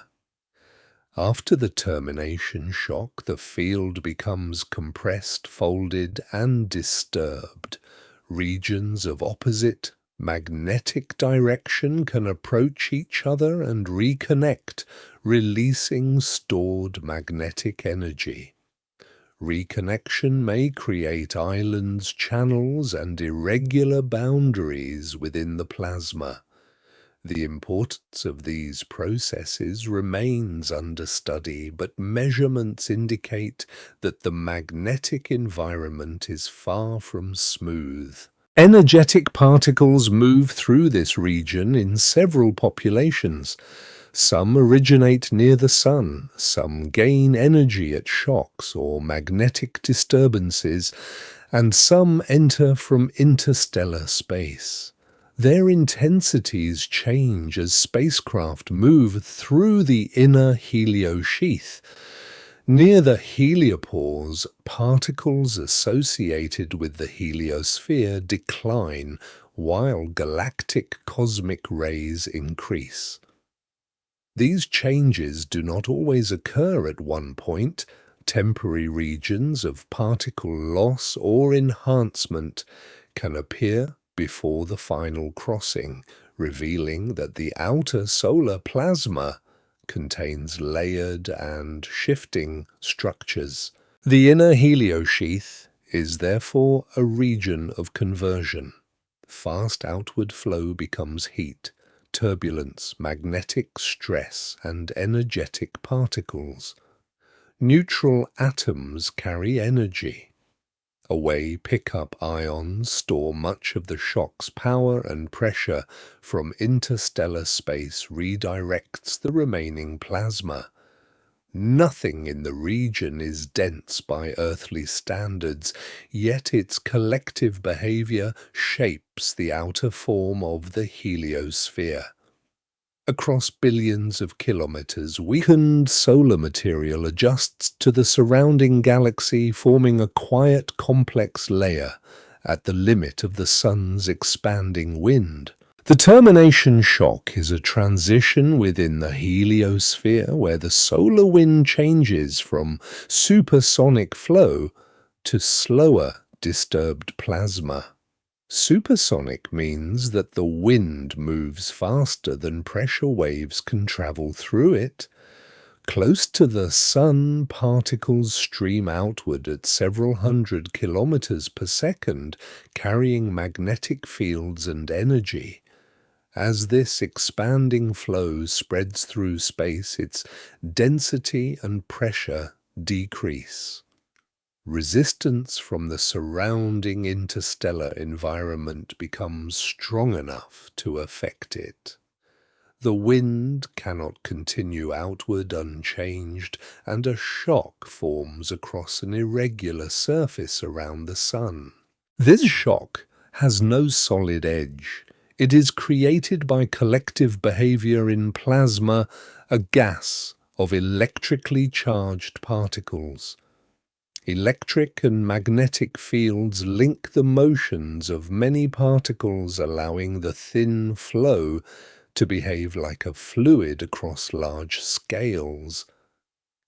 [SPEAKER 1] After the termination shock, the field becomes compressed, folded, and disturbed. Regions of opposite magnetic direction can approach each other and reconnect, releasing stored magnetic energy. Reconnection may create islands, channels, and irregular boundaries within the plasma. The importance of these processes remains under study, but measurements indicate that the magnetic environment is far from smooth. Energetic particles move through this region in several populations. Some originate near the Sun, some gain energy at shocks or magnetic disturbances, and some enter from interstellar space. Their intensities change as spacecraft move through the inner heliosheath. Near the heliopause, particles associated with the heliosphere decline while galactic cosmic rays increase. These changes do not always occur at one point. Temporary regions of particle loss or enhancement can appear before the final crossing, revealing that the outer solar plasma contains layered and shifting structures. The inner heliosheath is therefore a region of conversion. Fast outward flow becomes heat, turbulence, magnetic stress, and energetic particles. Neutral atoms carry energy. Away pickup ions store much of the shock's power, and pressure from interstellar space redirects the remaining plasma. Nothing in the region is dense by earthly standards, yet its collective behavior shapes the outer form of the heliosphere. Across billions of kilometers, weakened solar material adjusts to the surrounding galaxy, forming a quiet, complex layer at the limit of the Sun's expanding wind. The termination shock is a transition within the heliosphere where the solar wind changes from supersonic flow to slower, disturbed plasma. Supersonic means that the wind moves faster than pressure waves can travel through it. Close to the Sun, particles stream outward at several hundred kilometers per second, carrying magnetic fields and energy. As this expanding flow spreads through space, its density and pressure decrease. Resistance from the surrounding interstellar environment becomes strong enough to affect it. The wind cannot continue outward unchanged, and a shock forms across an irregular surface around the Sun. This shock has no solid edge. It is created by collective behavior in plasma, a gas of electrically charged particles. Electric and magnetic fields link the motions of many particles, allowing the thin flow to behave like a fluid across large scales.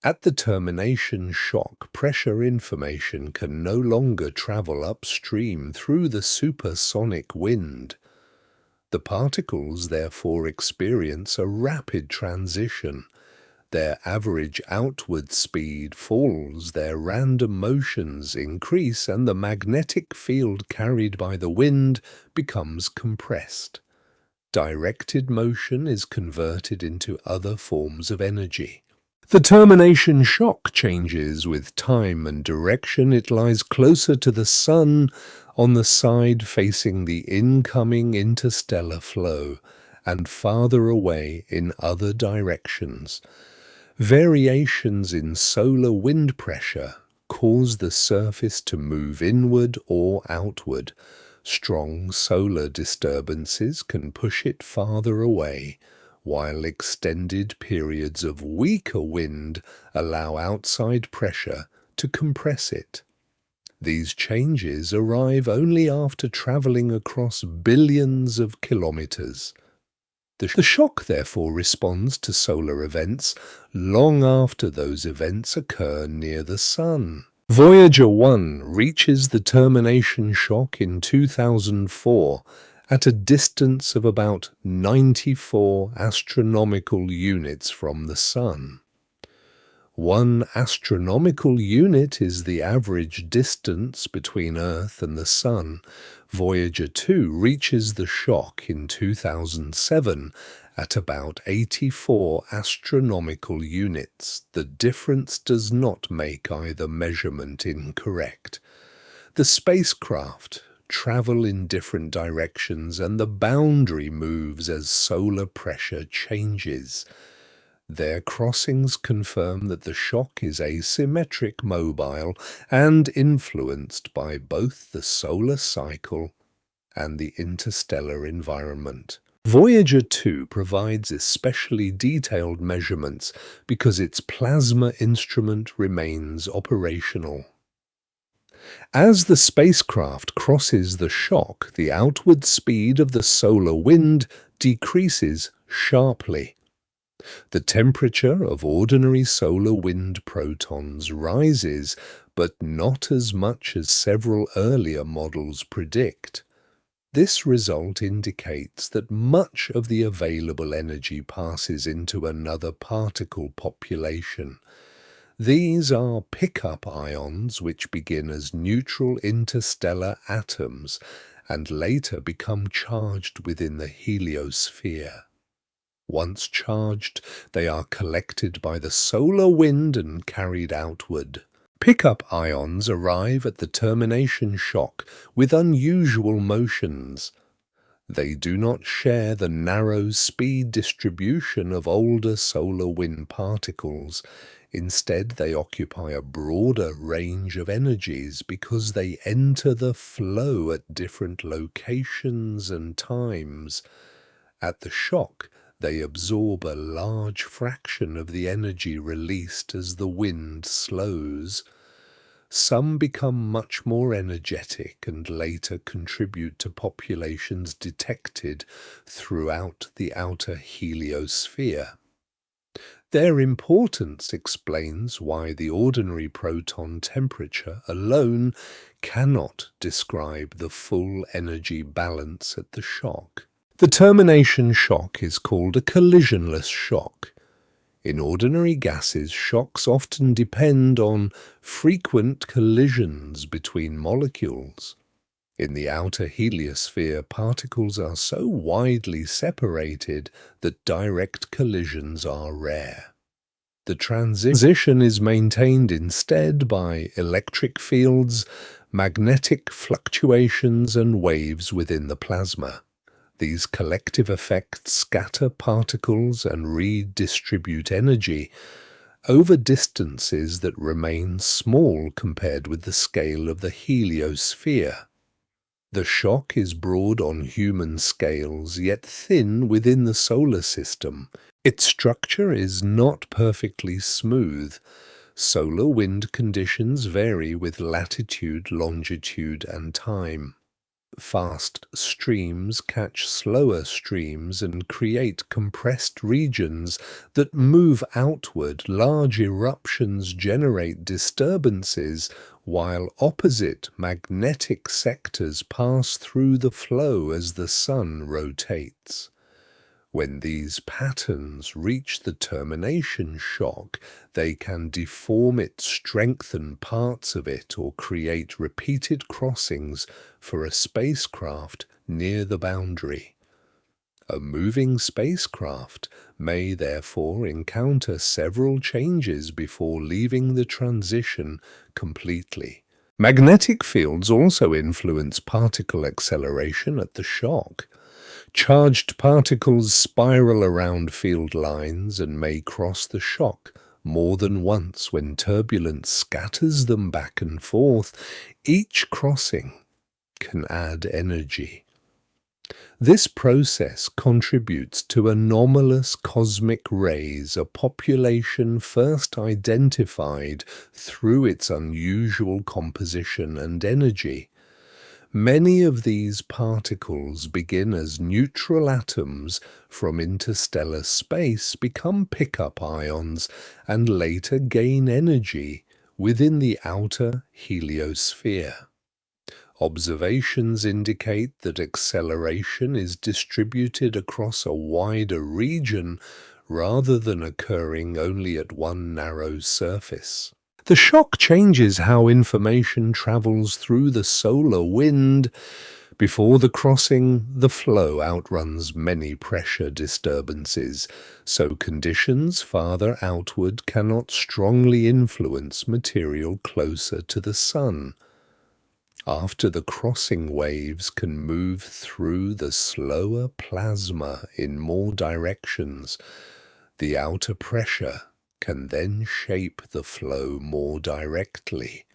[SPEAKER 1] At the termination shock, pressure information can no longer travel upstream through the supersonic wind. The particles therefore experience a rapid transition. Their average outward speed falls, their random motions increase, and the magnetic field carried by the wind becomes compressed. Directed motion is converted into other forms of energy. The termination shock changes with time and direction. It lies closer to the Sun on the side facing the incoming interstellar flow and farther away in other directions. Variations in solar wind pressure cause the surface to move inward or outward. Strong solar disturbances can push it farther away, while extended periods of weaker wind allow outside pressure to compress it. These changes arrive only after traveling across billions of kilometers. The shock therefore responds to solar events long after those events occur near the Sun. Voyager 1 reaches the termination shock in 2004 at a distance of about 94 astronomical units from the Sun. 1 astronomical unit is the average distance between Earth and the Sun. Voyager 2 reaches the shock in 2007 at about 84 astronomical units. The difference does not make either measurement incorrect. The spacecraft travel in different directions and the boundary moves as solar pressure changes. Their crossings confirm that the shock is asymmetric, mobile, and influenced by both the solar cycle and the interstellar environment. Voyager 2 provides especially detailed measurements because its plasma instrument remains operational. As the spacecraft crosses the shock, the outward speed of the solar wind decreases sharply. The temperature of ordinary solar wind protons rises, but not as much as several earlier models predict. This result indicates that much of the available energy passes into another particle population. These are pickup ions which begin as neutral interstellar atoms and later become charged within the heliosphere. Once charged, they are collected by the solar wind and carried outward. Pickup ions arrive at the termination shock with unusual motions. They do not share the narrow speed distribution of older solar wind particles. Instead, they occupy a broader range of energies because they enter the flow at different locations and times. At the shock, they absorb a large fraction of the energy released as the wind slows. Some become much more energetic and later contribute to populations detected throughout the outer heliosphere. Their importance explains why the ordinary proton temperature alone cannot describe the full energy balance at the shock. The termination shock is called a collisionless shock. In ordinary gases, shocks often depend on frequent collisions between molecules. In the outer heliosphere, particles are so widely separated that direct collisions are rare. The transition is maintained instead by electric fields, magnetic fluctuations, and waves within the plasma. These collective effects scatter particles and redistribute energy over distances that remain small compared with the scale of the heliosphere. The shock is broad on human scales, yet thin within the solar system. Its structure is not perfectly smooth. Solar wind conditions vary with latitude, longitude, and time. Fast streams catch slower streams and create compressed regions that move outward. Large eruptions generate disturbances, while opposite magnetic sectors pass through the flow as the Sun rotates. When these patterns reach the termination shock, they can deform it, strengthen parts of it, or create repeated crossings for a spacecraft near the boundary. A moving spacecraft may therefore encounter several changes before leaving the transition completely. Magnetic fields also influence particle acceleration at the shock. Charged particles spiral around field lines and may cross the shock more than once when turbulence scatters them back and forth. Each crossing can add energy. This process contributes to anomalous cosmic rays, a population first identified through its unusual composition and energy. Many of these particles begin as neutral atoms from interstellar space, become pickup ions, and later gain energy within the outer heliosphere. Observations indicate that acceleration is distributed across a wider region rather than occurring only at one narrow surface. The shock changes how information travels through the solar wind. Before the crossing, the flow outruns many pressure disturbances, so conditions farther outward cannot strongly influence material closer to the Sun. After the crossing, waves can move through the slower plasma in more directions. The outer pressure can then shape the flow more directly.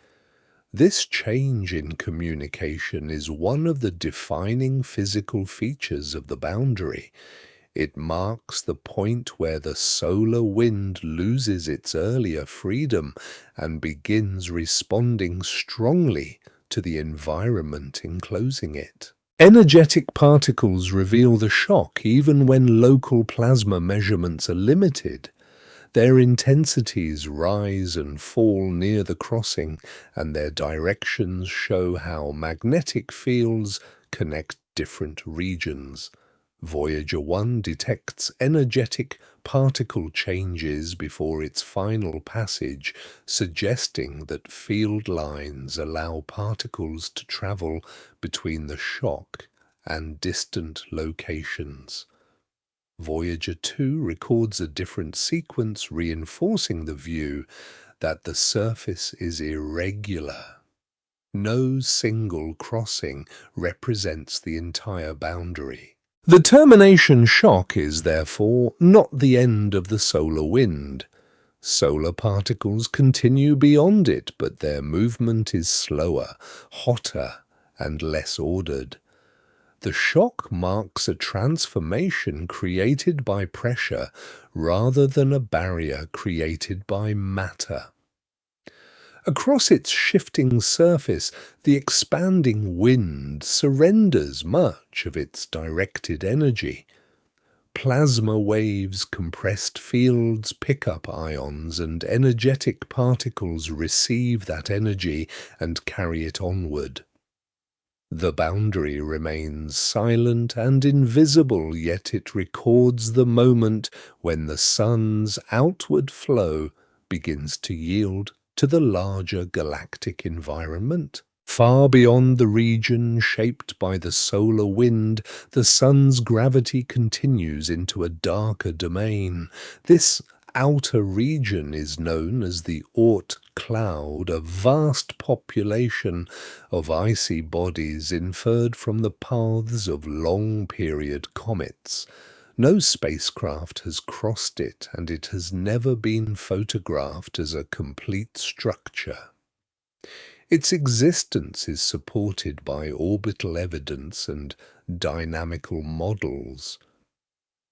[SPEAKER 1] This change in communication is one of the defining physical features of the boundary. It marks the point where the solar wind loses its earlier freedom and begins responding strongly to the environment enclosing it. Energetic particles reveal the shock even when local plasma measurements are limited. Their intensities rise and fall near the crossing, and their directions show how magnetic fields connect different regions. Voyager 1 detects energetic particle changes before its final passage, suggesting that field lines allow particles to travel between the shock and distant locations. Voyager 2 records a different sequence, reinforcing the view that the surface is irregular. No single crossing represents the entire boundary. The termination shock is therefore not the end of the solar wind. Solar particles continue beyond it, but their movement is slower, hotter, and less ordered. The shock marks a transformation created by pressure rather than a barrier created by matter. Across its shifting surface, the expanding wind surrenders much of its directed energy. Plasma waves, compressed fields, pickup ions, and energetic particles receive that energy and carry it onward. The boundary remains silent and invisible, yet it records the moment when the Sun's outward flow begins to yield to the larger galactic environment. Far beyond the region shaped by the solar wind, the Sun's gravity continues into a darker domain. This outer region is known as the Oort Cloud, a vast population of icy bodies inferred from the paths of long-period comets. No spacecraft has crossed it, and it has never been photographed as a complete structure. Its existence is supported by orbital evidence and dynamical models.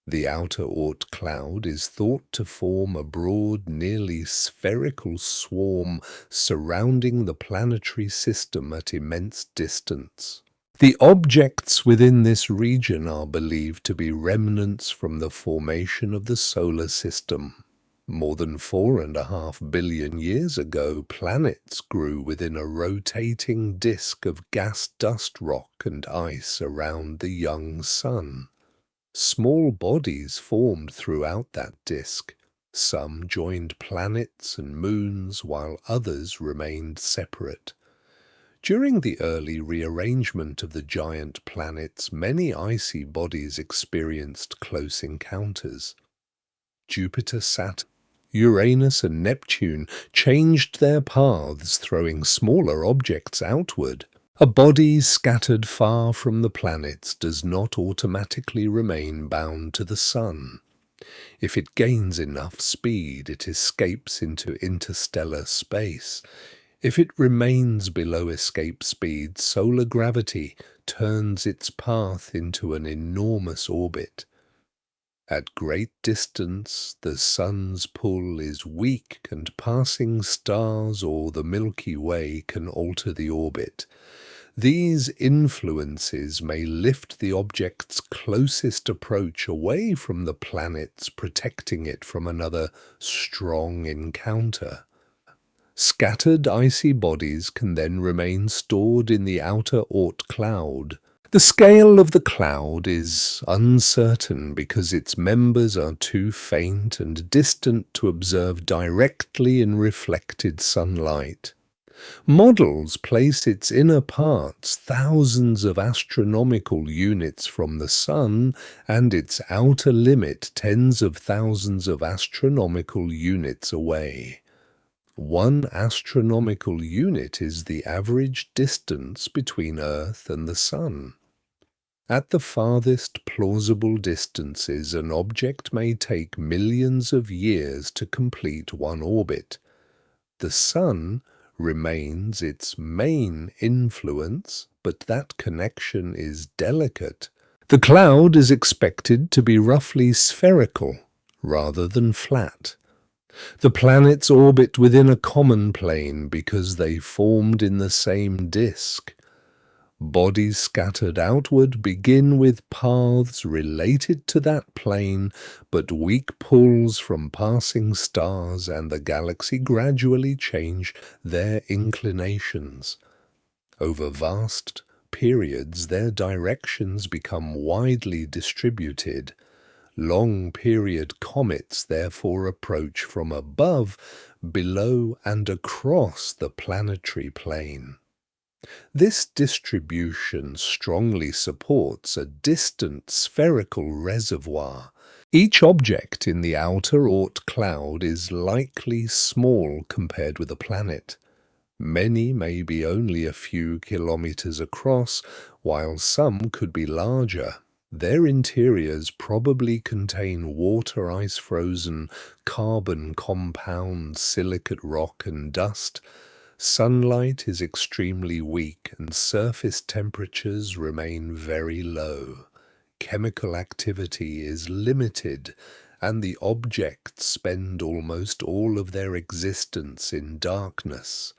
[SPEAKER 1] The outer Oort cloud is thought to form a broad, nearly spherical swarm surrounding the planetary system at immense distance. The objects within this region are believed to be remnants from the formation of the solar system. More than 4.5 billion years ago, planets grew within a rotating disk of gas dust rock and ice around the young Sun. Small bodies formed throughout that disk. Some joined planets and moons, while others remained separate. During the early rearrangement of the giant planets, many icy bodies experienced close encounters. Jupiter, Saturn, Uranus, and Neptune changed their paths, throwing smaller objects outward. A body scattered far from the planets does not automatically remain bound to the Sun. If it gains enough speed, it escapes into interstellar space. If it remains below escape speed, solar gravity turns its path into an enormous orbit. At great distance, the Sun's pull is weak, and passing stars or the Milky Way can alter the orbit. These influences may lift the object's closest approach away from the planets, protecting it from another strong encounter. Scattered icy bodies can then remain stored in the outer Oort Cloud. The scale of the cloud is uncertain because its members are too faint and distant to observe directly in reflected sunlight. Models place its inner parts thousands of astronomical units from the Sun and its outer limit tens of thousands of astronomical units away. 1 astronomical unit is the average distance between Earth and the Sun. At the farthest plausible distances, an object may take millions of years to complete one orbit. The Sun remains its main influence, but that connection is delicate. The cloud is expected to be roughly spherical rather than flat. The planets orbit within a common plane because they formed in the same disk. Bodies scattered outward begin with paths related to that plane, but weak pulls from passing stars and the galaxy gradually change their inclinations. Over vast periods, their directions become widely distributed. Long-period comets therefore approach from above, below, and across the planetary plane. This distribution strongly supports a distant spherical reservoir. Each object in the outer Oort cloud is likely small compared with a planet. Many may be only a few kilometers across, while some could be larger. Their interiors probably contain water ice-frozen, carbon compound, silicate rock and dust. Sunlight is extremely weak and surface temperatures remain very low. Chemical activity is limited, and the objects spend almost all of their existence in darkness.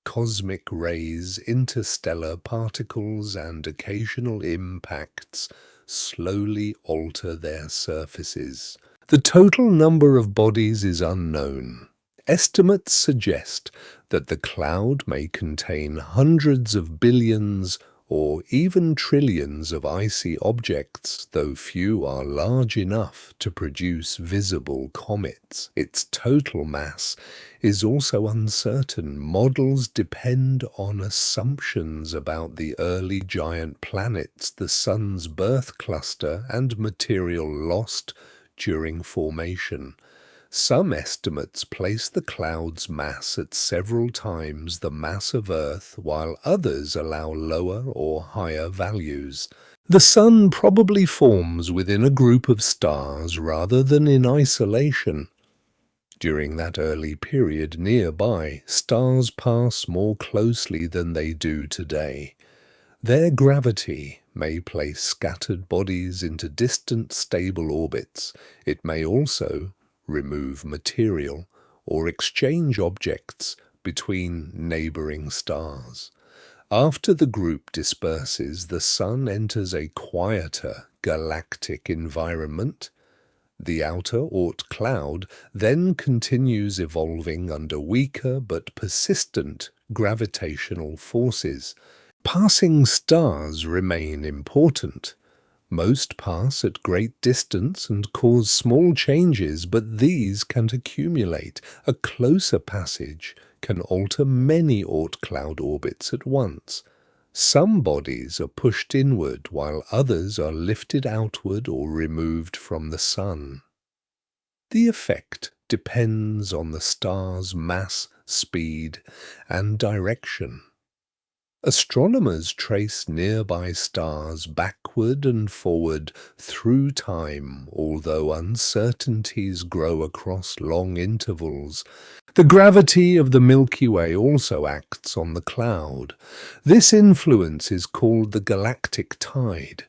[SPEAKER 1] Cosmic rays, interstellar particles, and occasional impacts slowly alter their surfaces. The total number of bodies is unknown. Estimates suggest that the cloud may contain hundreds of billions or even trillions of icy objects, though few are large enough to produce visible comets. Its total mass is also uncertain. Models depend on assumptions about the early giant planets, the Sun's birth cluster, and material lost during formation. Some estimates place the cloud's mass at several times the mass of Earth, while others allow lower or higher values. The Sun probably forms within a group of stars rather than in isolation. During that early period nearby, stars pass more closely than they do today. Their gravity may place scattered bodies into distant stable orbits. It may also remove material or exchange objects between neighboring stars. After the group disperses, the Sun enters a quieter galactic environment. The outer Oort cloud then continues evolving under weaker but persistent gravitational forces. Passing stars remain important, Most pass at great distance and cause small changes, but these can accumulate. A closer passage can alter many Oort cloud orbits at once. Some bodies are pushed inward while others are lifted outward or removed from the Sun. The effect depends on the star's mass, speed, and direction. Astronomers trace nearby stars backward and forward through time, although uncertainties grow across long intervals. The gravity of the Milky Way also acts on the cloud. This influence is called the galactic tide.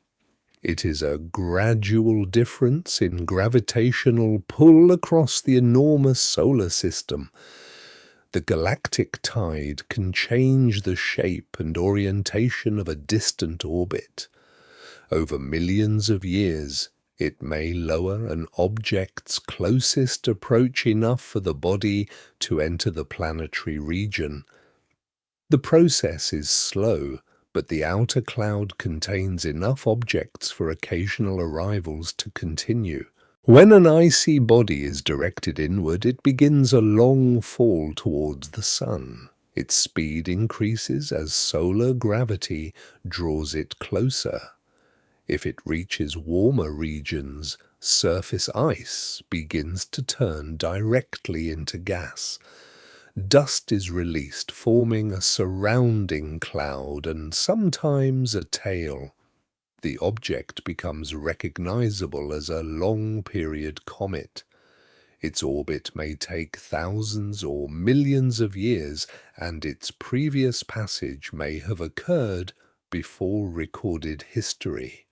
[SPEAKER 1] It is a gradual difference in gravitational pull across the enormous solar system. The galactic tide can change the shape and orientation of a distant orbit. Over millions of years, it may lower an object's closest approach enough for the body to enter the planetary region. The process is slow, but the outer cloud contains enough objects for occasional arrivals to continue. When an icy body is directed inward, it begins a long fall towards the Sun. Its speed increases as solar gravity draws it closer. If it reaches warmer regions, surface ice begins to turn directly into gas. Dust is released, forming a surrounding cloud and sometimes a tail. The object becomes recognizable as a long-period comet. Its orbit may take thousands or millions of years, and its previous passage may have occurred before recorded history.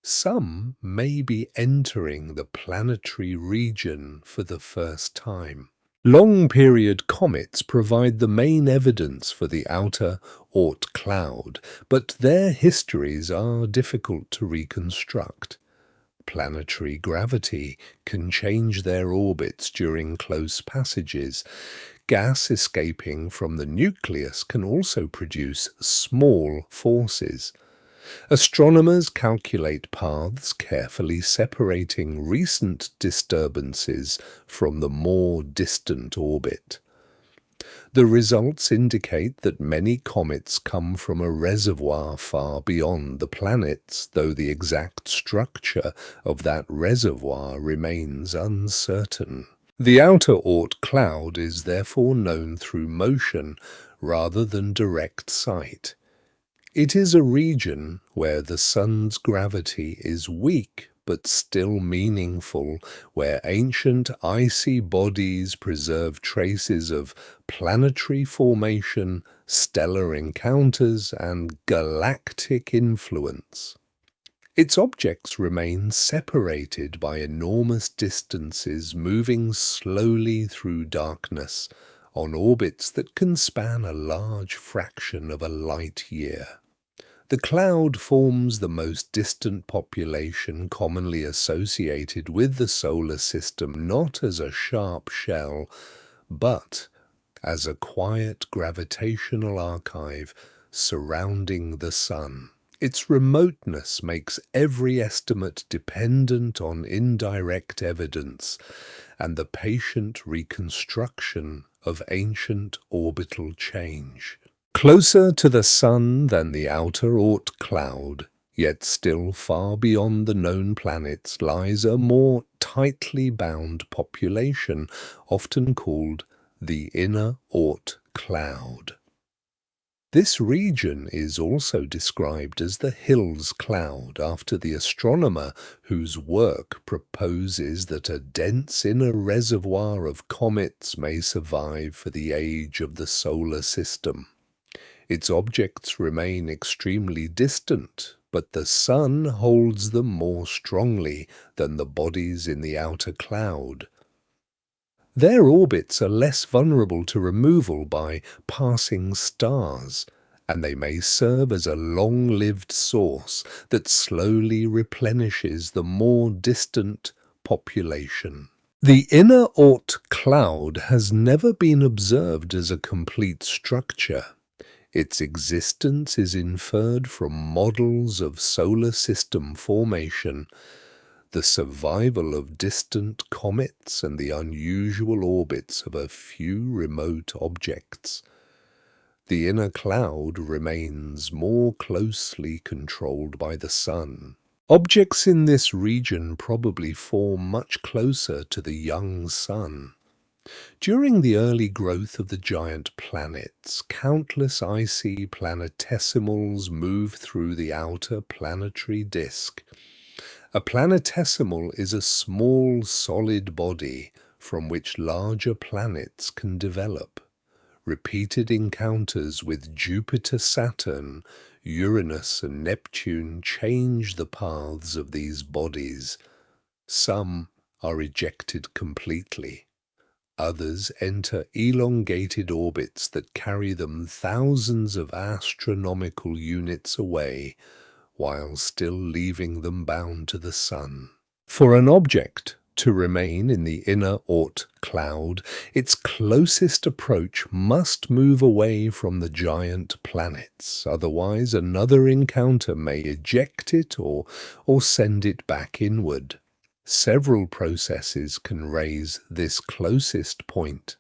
[SPEAKER 1] Some may be entering the planetary region for the first time. Long-period comets provide the main evidence for the outer Oort cloud, but their histories are difficult to reconstruct. Planetary gravity can change their orbits during close passages. Gas escaping from the nucleus can also produce small forces. Astronomers calculate paths, carefully separating recent disturbances from the more distant orbit. The results indicate that many comets come from a reservoir far beyond the planets, though the exact structure of that reservoir remains uncertain. The outer Oort cloud is therefore known through motion rather than direct sight. It is a region where the Sun's gravity is weak but still meaningful, where ancient icy bodies preserve traces of planetary formation, stellar encounters, and galactic influence. Its objects remain separated by enormous distances, moving slowly through darkness on orbits that can span a large fraction of a light year. The cloud forms the most distant population commonly associated with the solar system, not as a sharp shell, but as a quiet gravitational archive surrounding the Sun. Its remoteness makes every estimate dependent on indirect evidence and the patient reconstruction of ancient orbital change. Closer to the Sun than the outer Oort cloud, yet still far beyond the known planets, lies a more tightly bound population, often called the inner Oort cloud. This region is also described as the Hills cloud, after the astronomer whose work proposes that a dense inner reservoir of comets may survive for the age of the solar system. Its objects remain extremely distant, but the Sun holds them more strongly than the bodies in the outer cloud. Their orbits are less vulnerable to removal by passing stars, and they may serve as a long-lived source that slowly replenishes the more distant population. The inner Oort cloud has never been observed as a complete structure. Its existence is inferred from models of solar system formation, the survival of distant comets, and the unusual orbits of a few remote objects. The inner cloud remains more closely controlled by the Sun. Objects in this region probably form much closer to the young Sun. During the early growth of the giant planets, countless icy planetesimals move through the outer planetary disk. A planetesimal is a small solid body from which larger planets can develop. Repeated encounters with Jupiter, Saturn, Uranus, and Neptune change the paths of these bodies. Some are ejected completely. Others enter elongated orbits that carry them thousands of astronomical units away, while still leaving them bound to the Sun. For an object to remain in the inner Oort cloud, its closest approach must move away from the giant planets, otherwise another encounter may eject it or send it back inward. Several processes can raise this closest point.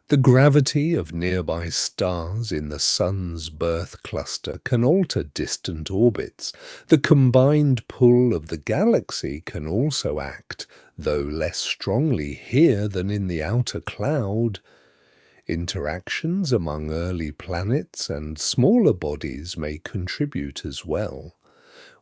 [SPEAKER 1] The gravity of nearby stars in the Sun's birth cluster can alter distant orbits. The combined pull of the galaxy can also act, though less strongly here than in the outer cloud. Interactions among early planets and smaller bodies may contribute as well.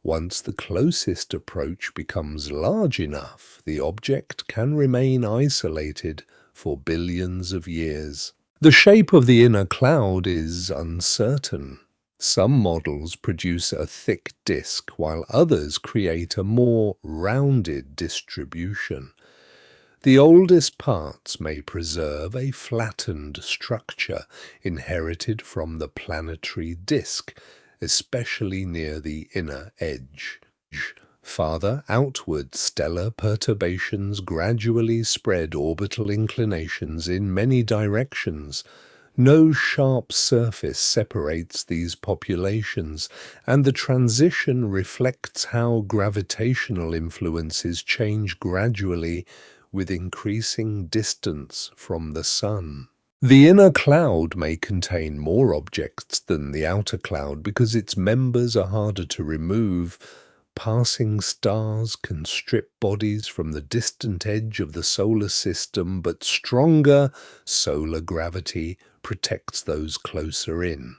[SPEAKER 1] Once the closest approach becomes large enough, the object can remain isolated for billions of years. The shape of the inner cloud is uncertain. Some models produce a thick disk, while others create a more rounded distribution. The oldest parts may preserve a flattened structure inherited from the planetary disk, especially near the inner edge. Farther outward, stellar perturbations gradually spread orbital inclinations in many directions. No sharp surface separates these populations, and the transition reflects how gravitational influences change gradually with increasing distance from the Sun. The inner cloud may contain more objects than the outer cloud because its members are harder to remove. Passing stars can strip bodies from the distant edge of the solar system, but stronger solar gravity protects those closer in.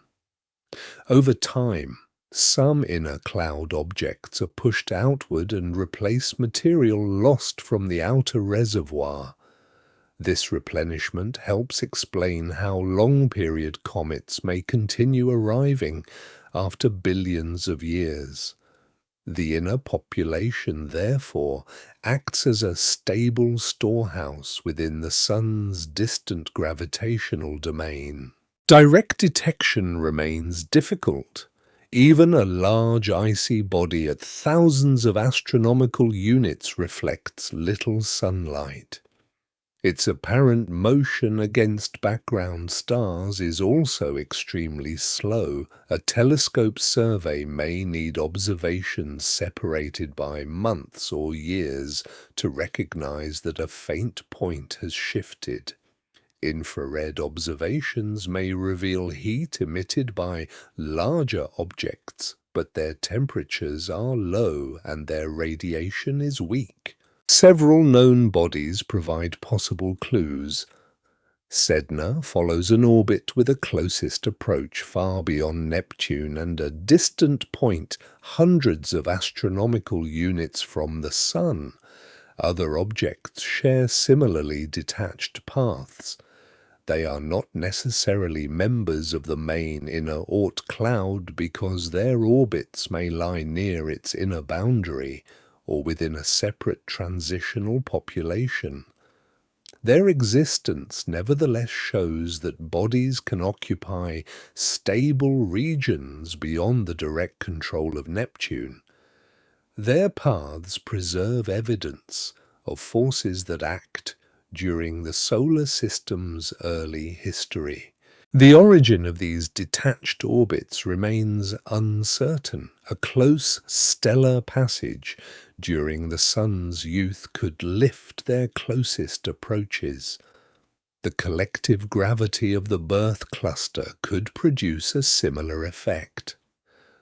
[SPEAKER 1] Over time, some inner cloud objects are pushed outward and replace material lost from the outer reservoir. This replenishment helps explain how long-period comets may continue arriving after billions of years. The inner population, therefore, acts as a stable storehouse within the Sun's distant gravitational domain. Direct detection remains difficult. Even a large icy body at thousands of astronomical units reflects little sunlight. Its apparent motion against background stars is also extremely slow. A telescope survey may need observations separated by months or years to recognize that a faint point has shifted. Infrared observations may reveal heat emitted by larger objects, but their temperatures are low and their radiation is weak. Several known bodies provide possible clues. Sedna follows an orbit with a closest approach far beyond Neptune and a distant point hundreds of astronomical units from the Sun. Other objects share similarly detached paths. They are not necessarily members of the main inner Oort cloud because their orbits may lie near its inner boundary or within a separate transitional population. Their existence nevertheless shows that bodies can occupy stable regions beyond the direct control of Neptune. Their paths preserve evidence of forces that act during the solar system's early history. The origin of these detached orbits remains uncertain. A close stellar passage during the Sun's youth could lift their closest approaches. The collective gravity of the birth cluster could produce a similar effect.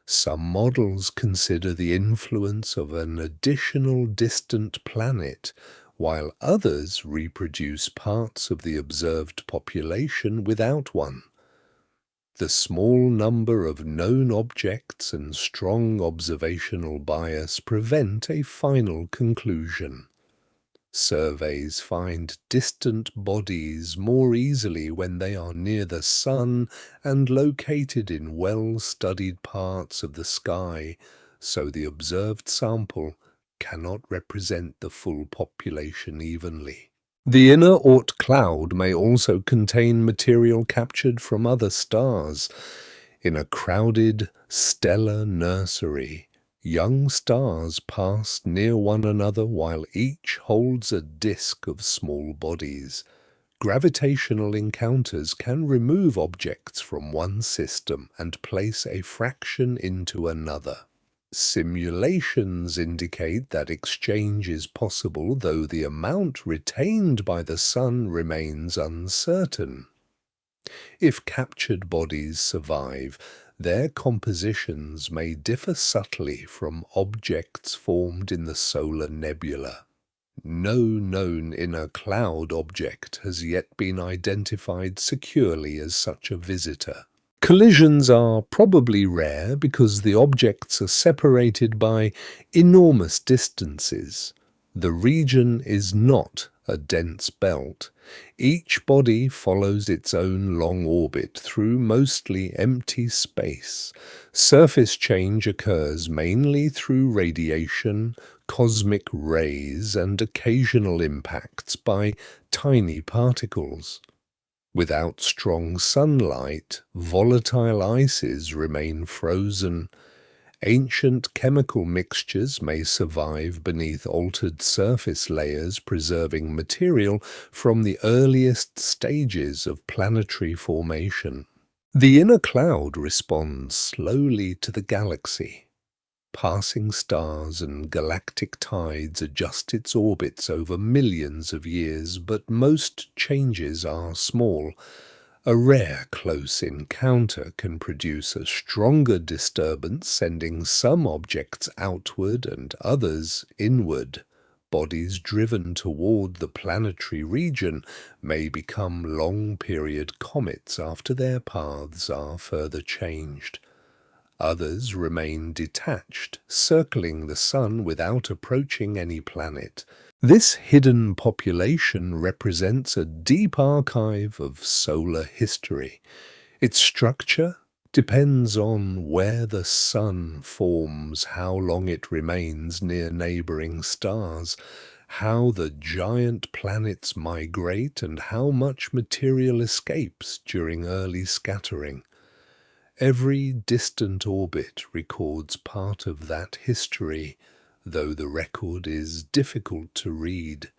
[SPEAKER 1] Some models consider the influence of an additional distant planet, while others reproduce parts of the observed population without one. The small number of known objects and strong observational bias prevent a final conclusion. Surveys find distant bodies more easily when they are near the Sun and located in well-studied parts of the sky, so the observed sample cannot represent the full population evenly. The inner Oort cloud may also contain material captured from other stars. In a crowded stellar nursery, young stars pass near one another while each holds a disk of small bodies. Gravitational encounters can remove objects from one system and place a fraction into another. Simulations indicate that exchange is possible, though the amount retained by the Sun remains uncertain. If captured bodies survive, their compositions may differ subtly from objects formed in the solar nebula. No known inner cloud object has yet been identified securely as such a visitor. Collisions are probably rare because the objects are separated by enormous distances. The region is not a dense belt. Each body follows its own long orbit through mostly empty space. Surface change occurs mainly through radiation, cosmic rays, and occasional impacts by tiny particles. Without strong sunlight, volatile ices remain frozen. Ancient chemical mixtures may survive beneath altered surface layers, preserving material from the earliest stages of planetary formation. The inner cloud responds slowly to the galaxy. Passing stars and galactic tides adjust its orbits over millions of years, but most changes are small. A rare close encounter can produce a stronger disturbance, sending some objects outward and others inward. Bodies driven toward the planetary region may become long-period comets after their paths are further changed. Others remain detached, circling the Sun without approaching any planet. This hidden population represents a deep archive of solar history. Its structure depends on where the Sun forms, how long it remains near neighboring stars, how the giant planets migrate, and how much material escapes during early scattering. Every distant orbit records part of that history, though the record is difficult to read.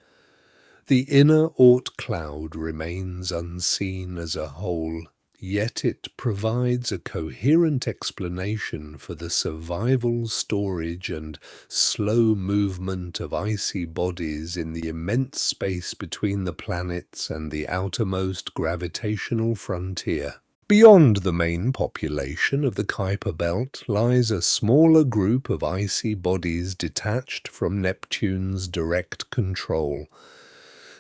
[SPEAKER 1] The inner Oort cloud remains unseen as a whole, yet it provides a coherent explanation for the survival, storage, and slow movement of icy bodies in the immense space between the planets and the outermost gravitational frontier. Beyond the main population of the Kuiper Belt lies a smaller group of icy bodies detached from Neptune's direct control.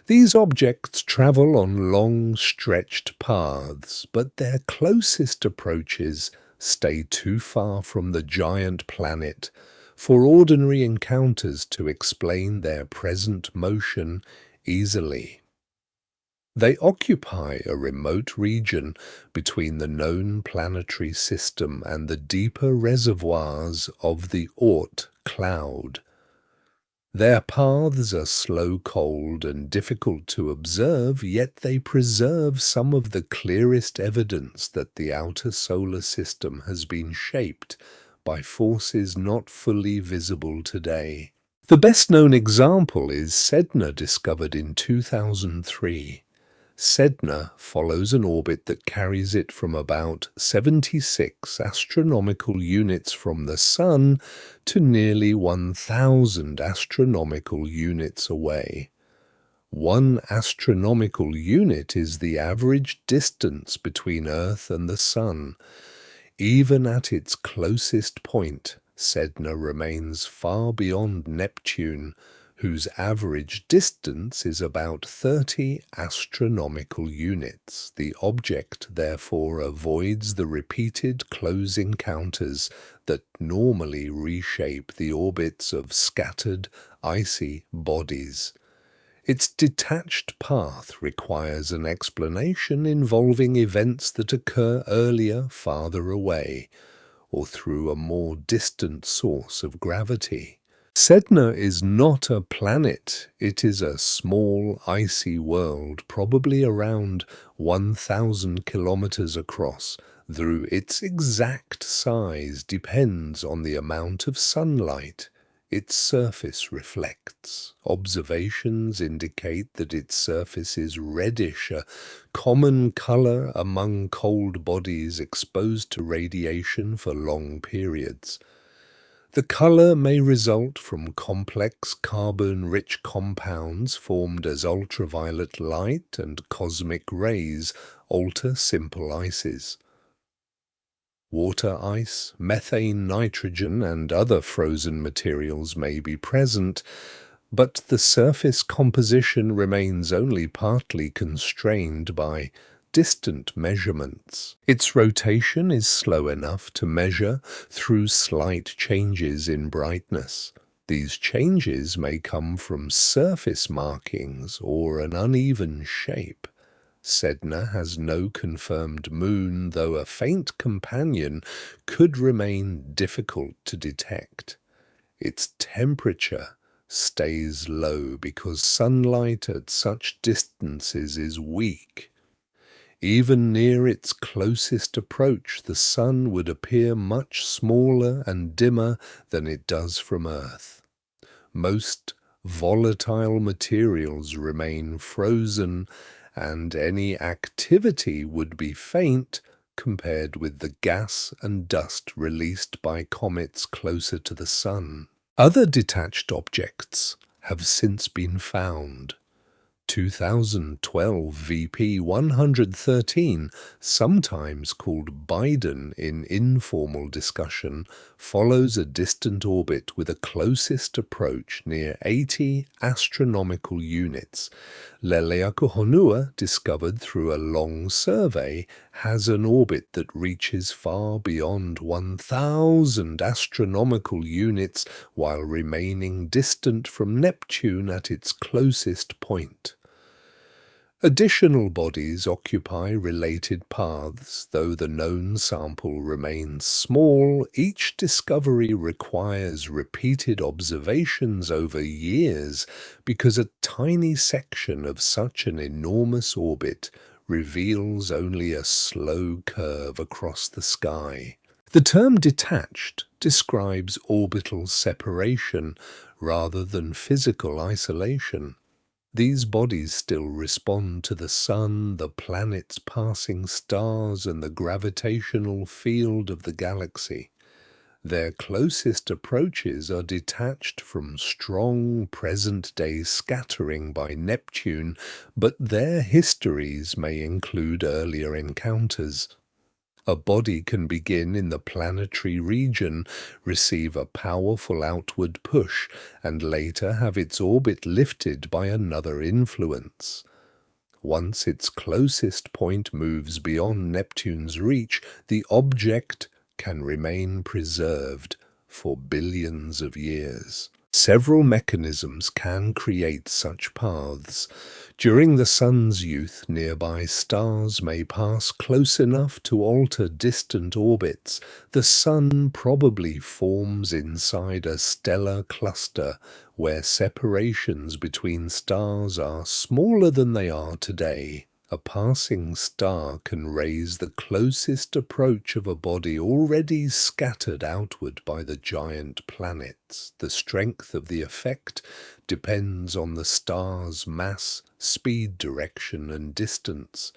[SPEAKER 1] These objects travel on long stretched paths, but their closest approaches stay too far from the giant planet for ordinary encounters to explain their present motion easily. They occupy a remote region between the known planetary system and the deeper reservoirs of the Oort Cloud. Their paths are slow, cold, and difficult to observe, yet they preserve some of the clearest evidence that the outer solar system has been shaped by forces not fully visible today. The best-known example is Sedna, discovered in 2003. Sedna follows an orbit that carries it from about 76 astronomical units from the Sun to nearly 1,000 astronomical units away. 1 astronomical unit is the average distance between Earth and the Sun. Even at its closest point, Sedna remains far beyond Neptune, whose average distance is about 30 astronomical units. The object therefore avoids the repeated close encounters that normally reshape the orbits of scattered, icy bodies. Its detached path requires an explanation involving events that occur earlier, farther away, or through a more distant source of gravity. Sedna is not a planet. It is a small, icy world, probably around 1,000 kilometers across, though its exact size depends on the amount of sunlight its surface reflects. Observations indicate that its surface is reddish, a common color among cold bodies exposed to radiation for long periods. The color may result from complex carbon-rich compounds formed as ultraviolet light and cosmic rays alter simple ices. Water ice, methane, nitrogen, and other frozen materials may be present, but the surface composition remains only partly constrained by distant measurements. Its rotation is slow enough to measure through slight changes in brightness. These changes may come from surface markings or an uneven shape. Sedna has no confirmed moon, though a faint companion could remain difficult to detect. Its temperature stays low because sunlight at such distances is weak. Even near its closest approach, the Sun would appear much smaller and dimmer than it does from Earth. Most volatile materials remain frozen, and any activity would be faint compared with the gas and dust released by comets closer to the Sun. Other detached objects have since been found. 2012 VP 113, sometimes called Biden in informal discussion, follows a distant orbit with a closest approach near 80 astronomical units. Leleakuhonua, discovered through a long survey, has an orbit that reaches far beyond 1,000 astronomical units while remaining distant from Neptune at its closest point. Additional bodies occupy related paths. Though the known sample remains small, each discovery requires repeated observations over years because a tiny section of such an enormous orbit reveals only a slow curve across the sky. The term detached describes orbital separation rather than physical isolation. These bodies still respond to the Sun, the planets, passing stars, and the gravitational field of the galaxy. Their closest approaches are detached from strong present-day scattering by Neptune, but their histories may include earlier encounters. A body can begin in the planetary region, receive a powerful outward push, and later have its orbit lifted by another influence. Once its closest point moves beyond Neptune's reach, the object can remain preserved for billions of years. Several mechanisms can create such paths. During the Sun's youth, nearby stars may pass close enough to alter distant orbits. The Sun probably forms inside a stellar cluster where separations between stars are smaller than they are today. A passing star can raise the closest approach of a body already scattered outward by the giant planets. The strength of the effect depends on the star's mass, speed, direction, and distance.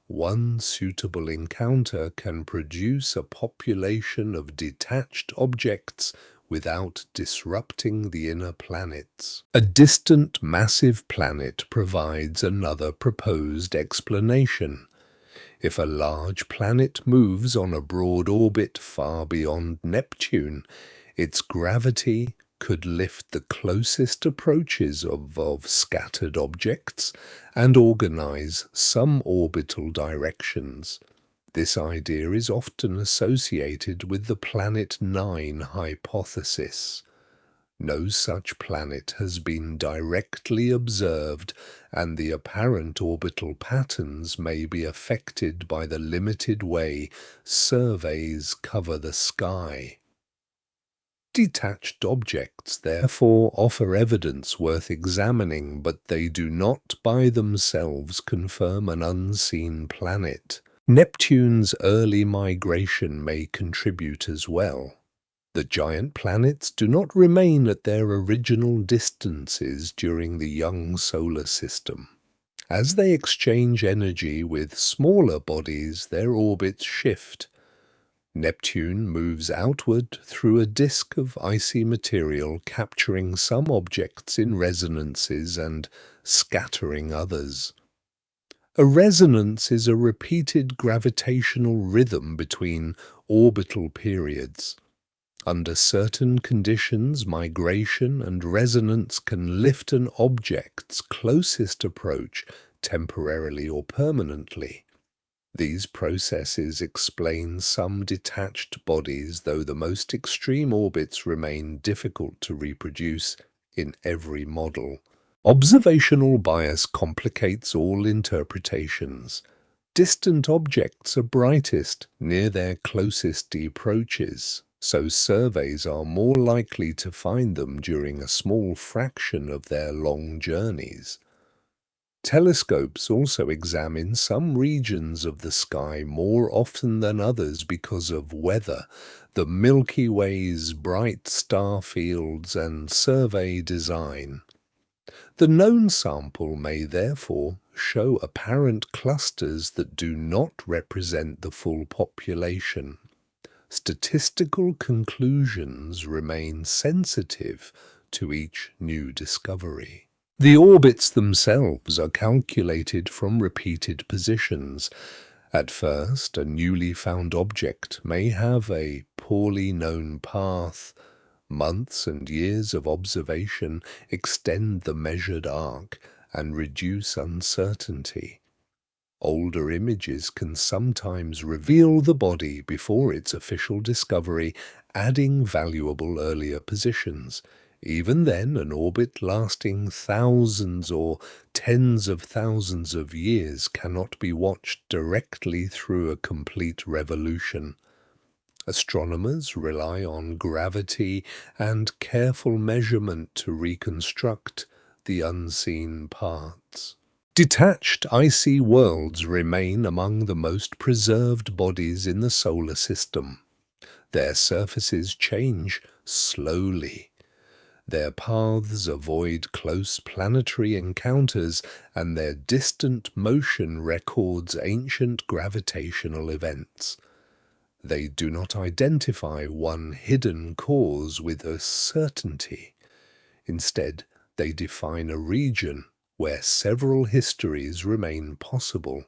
[SPEAKER 1] One suitable encounter can produce a population of detached objects without disrupting the inner planets. A distant massive planet provides another proposed explanation. If a large planet moves on a broad orbit far beyond Neptune, its gravity could lift the closest approaches of scattered objects and organize some orbital directions. This idea is often associated with the Planet 9 hypothesis. No such planet has been directly observed, and the apparent orbital patterns may be affected by the limited way surveys cover the sky. Detached objects, therefore, offer evidence worth examining, but they do not by themselves confirm an unseen planet. Neptune's early migration may contribute as well. The giant planets do not remain at their original distances during the young solar system. As they exchange energy with smaller bodies, their orbits shift. Neptune moves outward through a disk of icy material, capturing some objects in resonances and scattering others. A resonance is a repeated gravitational rhythm between orbital periods. Under certain conditions, migration and resonance can lift an object's closest approach temporarily or permanently. These processes explain some detached bodies, though the most extreme orbits remain difficult to reproduce in every model. Observational bias complicates all interpretations. Distant objects are brightest near their closest approaches, so surveys are more likely to find them during a small fraction of their long journeys. Telescopes also examine some regions of the sky more often than others because of weather, the Milky Way's bright star fields, and survey design. The known sample may therefore show apparent clusters that do not represent the full population. Statistical conclusions remain sensitive to each new discovery. The orbits themselves are calculated from repeated positions. At first, a newly found object may have a poorly known path. Months and years of observation extend the measured arc and reduce uncertainty. Older images can sometimes reveal the body before its official discovery, adding valuable earlier positions. Even then, an orbit lasting thousands or tens of thousands of years cannot be watched directly through a complete revolution. Astronomers rely on gravity and careful measurement to reconstruct the unseen parts. Detached icy worlds remain among the most preserved bodies in the solar system. Their surfaces change slowly. Their paths avoid close planetary encounters, and their distant motion records ancient gravitational events. They do not identify one hidden cause with a certainty. Instead, they define a region where several histories remain possible.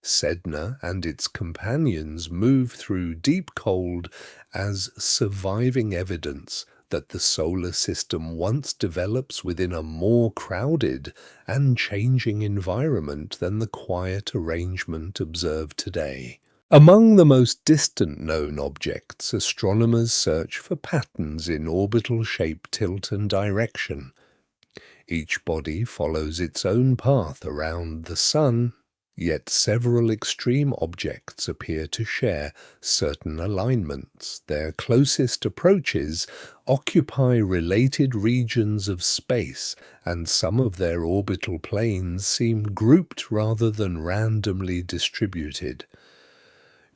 [SPEAKER 1] Sedna and its companions move through deep cold as surviving evidence that the solar system once develops within a more crowded and changing environment than the quiet arrangement observed today. Among the most distant known objects, astronomers search for patterns in orbital shape, tilt, and direction. Each body follows its own path around the Sun, Yet several extreme objects appear to share certain alignments. Their closest approaches occupy related regions of space, and some of their orbital planes seem grouped rather than randomly distributed.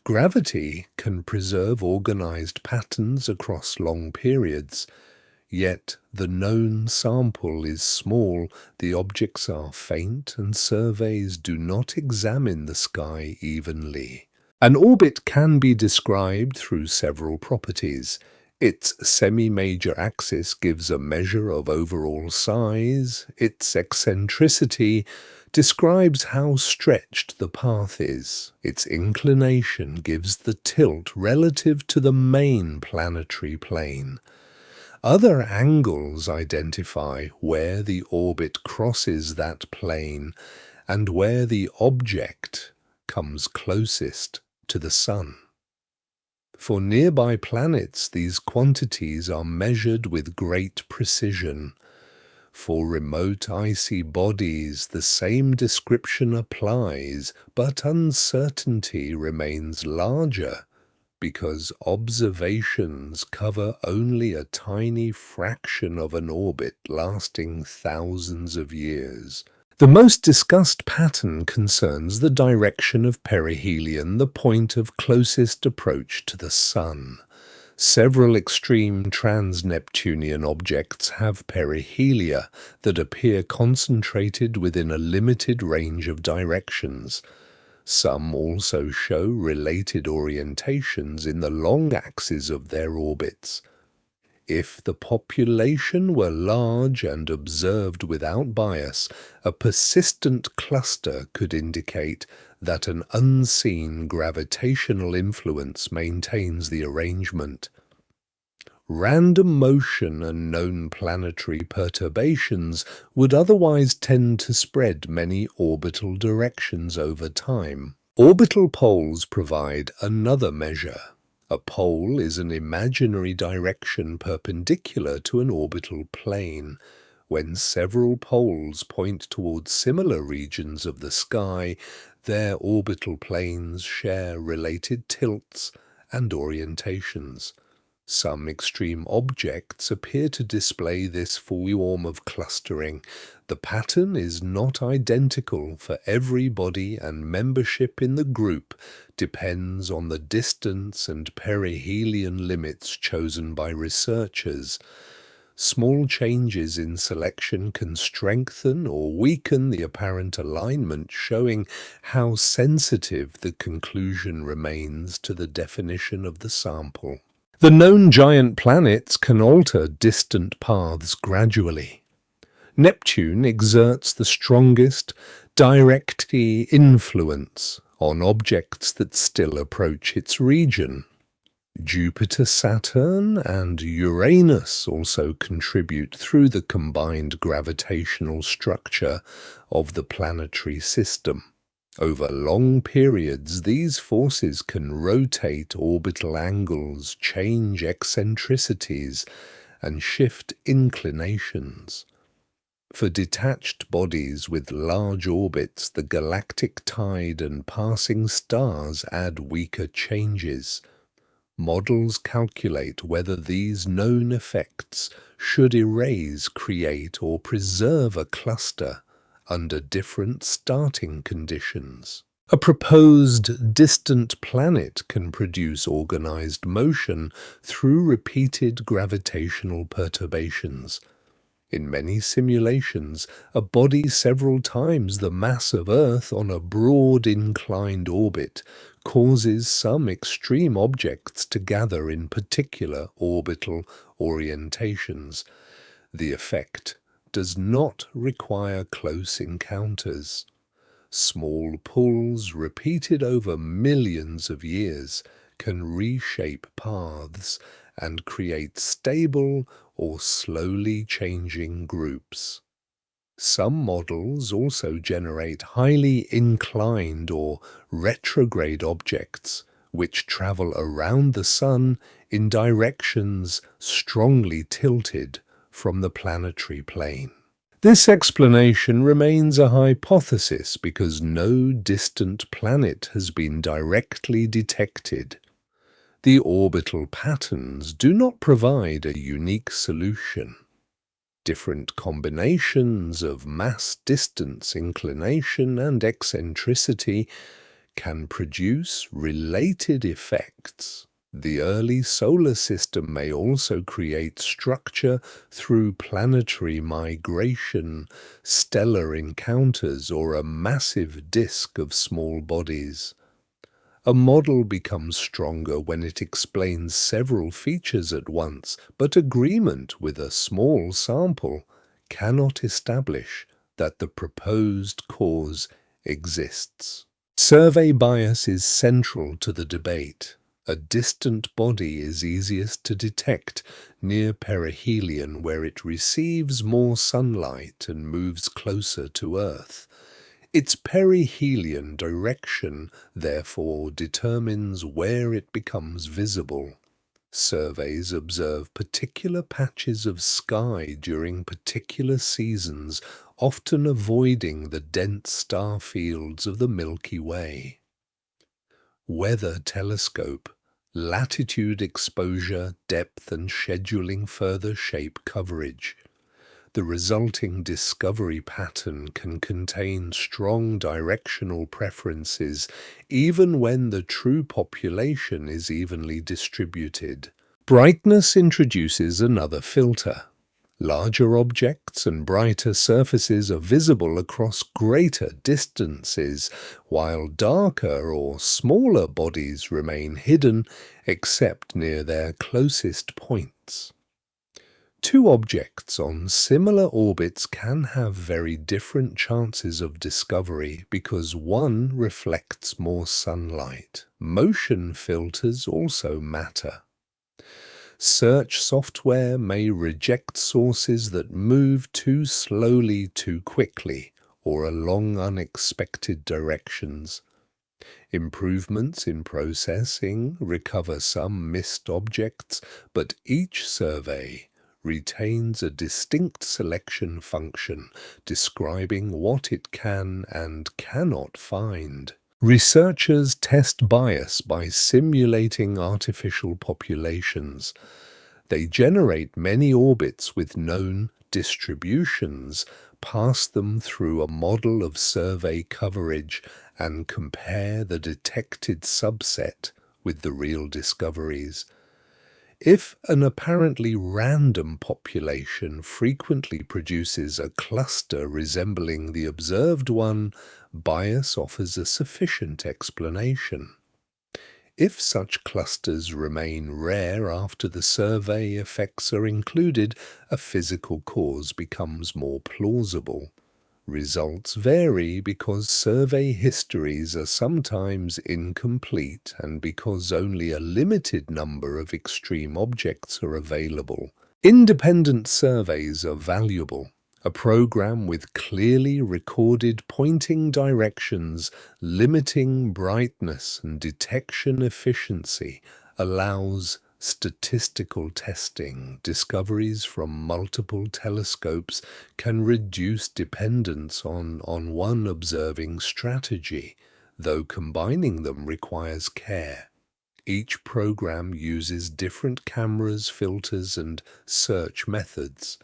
[SPEAKER 1] Gravity can preserve organized patterns across long periods, yet the known sample is small, the objects are faint, and surveys do not examine the sky evenly. An orbit can be described through several properties. Its semi-major axis gives a measure of overall size. Its eccentricity describes how stretched the path is. Its inclination gives the tilt relative to the main planetary plane. Other angles identify where the orbit crosses that plane and where the object comes closest to the Sun. For nearby planets, these quantities are measured with great precision. For remote icy bodies, the same description applies, but uncertainty remains larger because observations cover only a tiny fraction of an orbit lasting thousands of years. The most discussed pattern concerns the direction of perihelion, the point of closest approach to the Sun. Several extreme trans-Neptunian objects have perihelia that appear concentrated within a limited range of directions. Some also show related orientations in the long axes of their orbits. If the population were large and observed without bias, a persistent cluster could indicate that an unseen gravitational influence maintains the arrangement. Random motion and known planetary perturbations would otherwise tend to spread many orbital directions over time. Orbital poles provide another measure. A pole is an imaginary direction perpendicular to an orbital plane. When several poles point towards similar regions of the sky, their orbital planes share related tilts and orientations. Some extreme objects appear to display this form of clustering. The pattern is not identical for every body, and membership in the group depends on the distance and perihelion limits chosen by researchers. Small changes in selection can strengthen or weaken the apparent alignment, showing how sensitive the conclusion remains to the definition of the sample. The known giant planets can alter distant paths gradually. Neptune exerts the strongest direct influence on objects that still approach its region. Jupiter, Saturn, and Uranus also contribute through the combined gravitational structure of the planetary system. Over long periods, these forces can rotate orbital angles, change eccentricities, and shift inclinations. For detached bodies with large orbits, the galactic tide and passing stars add weaker changes. Models calculate whether these known effects should erase, create, or preserve a cluster under different starting conditions. A proposed distant planet can produce organized motion through repeated gravitational perturbations. In many simulations, a body several times the mass of Earth on a broad inclined orbit causes some extreme objects to gather in particular orbital orientations. The effect does not require close encounters. Small pulls repeated over millions of years can reshape paths and create stable or slowly changing groups. Some models also generate highly inclined or retrograde objects which travel around the Sun in directions strongly tilted from the planetary plane. This explanation remains a hypothesis because no distant planet has been directly detected. The orbital patterns do not provide a unique solution. Different combinations of mass, distance, inclination, and eccentricity can produce related effects. The early solar system may also create structure through planetary migration, stellar encounters, or a massive disk of small bodies. A model becomes stronger when it explains several features at once, but agreement with a small sample cannot establish that the proposed cause exists. Survey bias is central to the debate. A distant body is easiest to detect near perihelion, where it receives more sunlight and moves closer to Earth. Its perihelion direction, therefore, determines where it becomes visible. Surveys observe particular patches of sky during particular seasons, often avoiding the dense star fields of the Milky Way. Weather telescope, latitude exposure, depth, and scheduling further shape coverage. The resulting discovery pattern can contain strong directional preferences even when the true population is evenly distributed. Brightness introduces another filter. Larger objects and brighter surfaces are visible across greater distances, while darker or smaller bodies remain hidden except near their closest points. Two objects on similar orbits can have very different chances of discovery because one reflects more sunlight. Motion filters also matter. Search software may reject sources that move too slowly too quickly or along unexpected directions. Improvements in processing recover some missed objects, but each survey retains a distinct selection function describing what it can and cannot find. Researchers test bias by simulating artificial populations. They generate many orbits with known distributions, pass them through a model of survey coverage, and compare the detected subset with the real discoveries. If an apparently random population frequently produces a cluster resembling the observed one, bias offers a sufficient explanation. If such clusters remain rare after the survey effects are included, a physical cause becomes more plausible. Results vary because survey histories are sometimes incomplete and because only a limited number of extreme objects are available. Independent surveys are valuable. A program with clearly recorded pointing directions, limiting brightness, and detection efficiency allows statistical testing. Discoveries from multiple telescopes can reduce dependence on one observing strategy, though combining them requires care. Each program uses different cameras, filters, and search methods.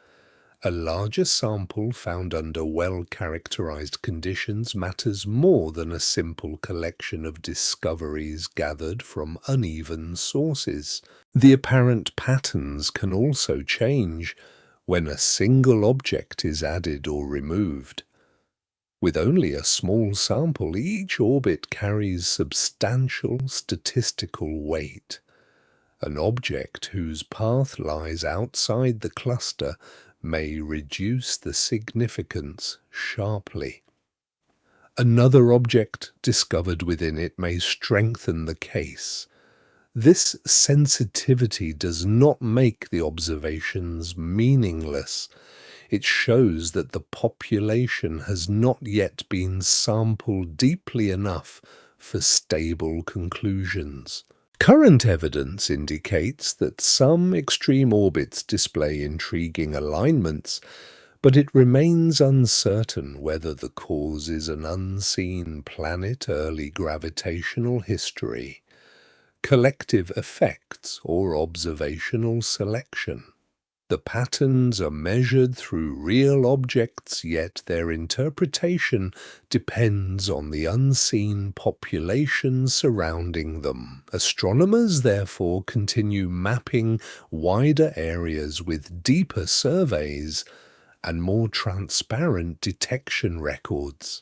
[SPEAKER 1] A larger sample found under well-characterized conditions matters more than a simple collection of discoveries gathered from uneven sources. The apparent patterns can also change when a single object is added or removed. With only a small sample, each orbit carries substantial statistical weight. An object whose path lies outside the cluster may reduce the significance sharply. Another object discovered within it may strengthen the case. This sensitivity does not make the observations meaningless. It shows that the population has not yet been sampled deeply enough for stable conclusions. Current evidence indicates that some extreme orbits display intriguing alignments, but it remains uncertain whether the cause is an unseen planet-early gravitational history, collective effects, or observational selection. The patterns are measured through real objects, yet their interpretation depends on the unseen population surrounding them. Astronomers therefore continue mapping wider areas with deeper surveys and more transparent detection records.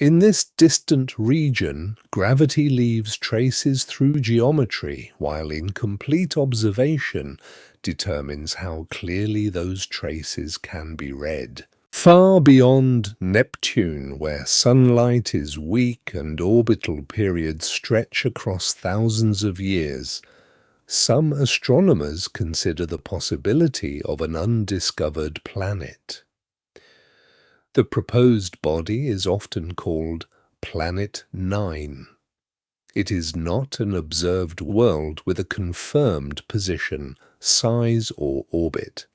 [SPEAKER 1] In this distant region, gravity leaves traces through geometry, while incomplete observation determines how clearly those traces can be read. Far beyond Neptune, where sunlight is weak and orbital periods stretch across thousands of years, some astronomers consider the possibility of an undiscovered planet. The proposed body is often called Planet 9. It is not an observed world with a confirmed position, size, or orbit.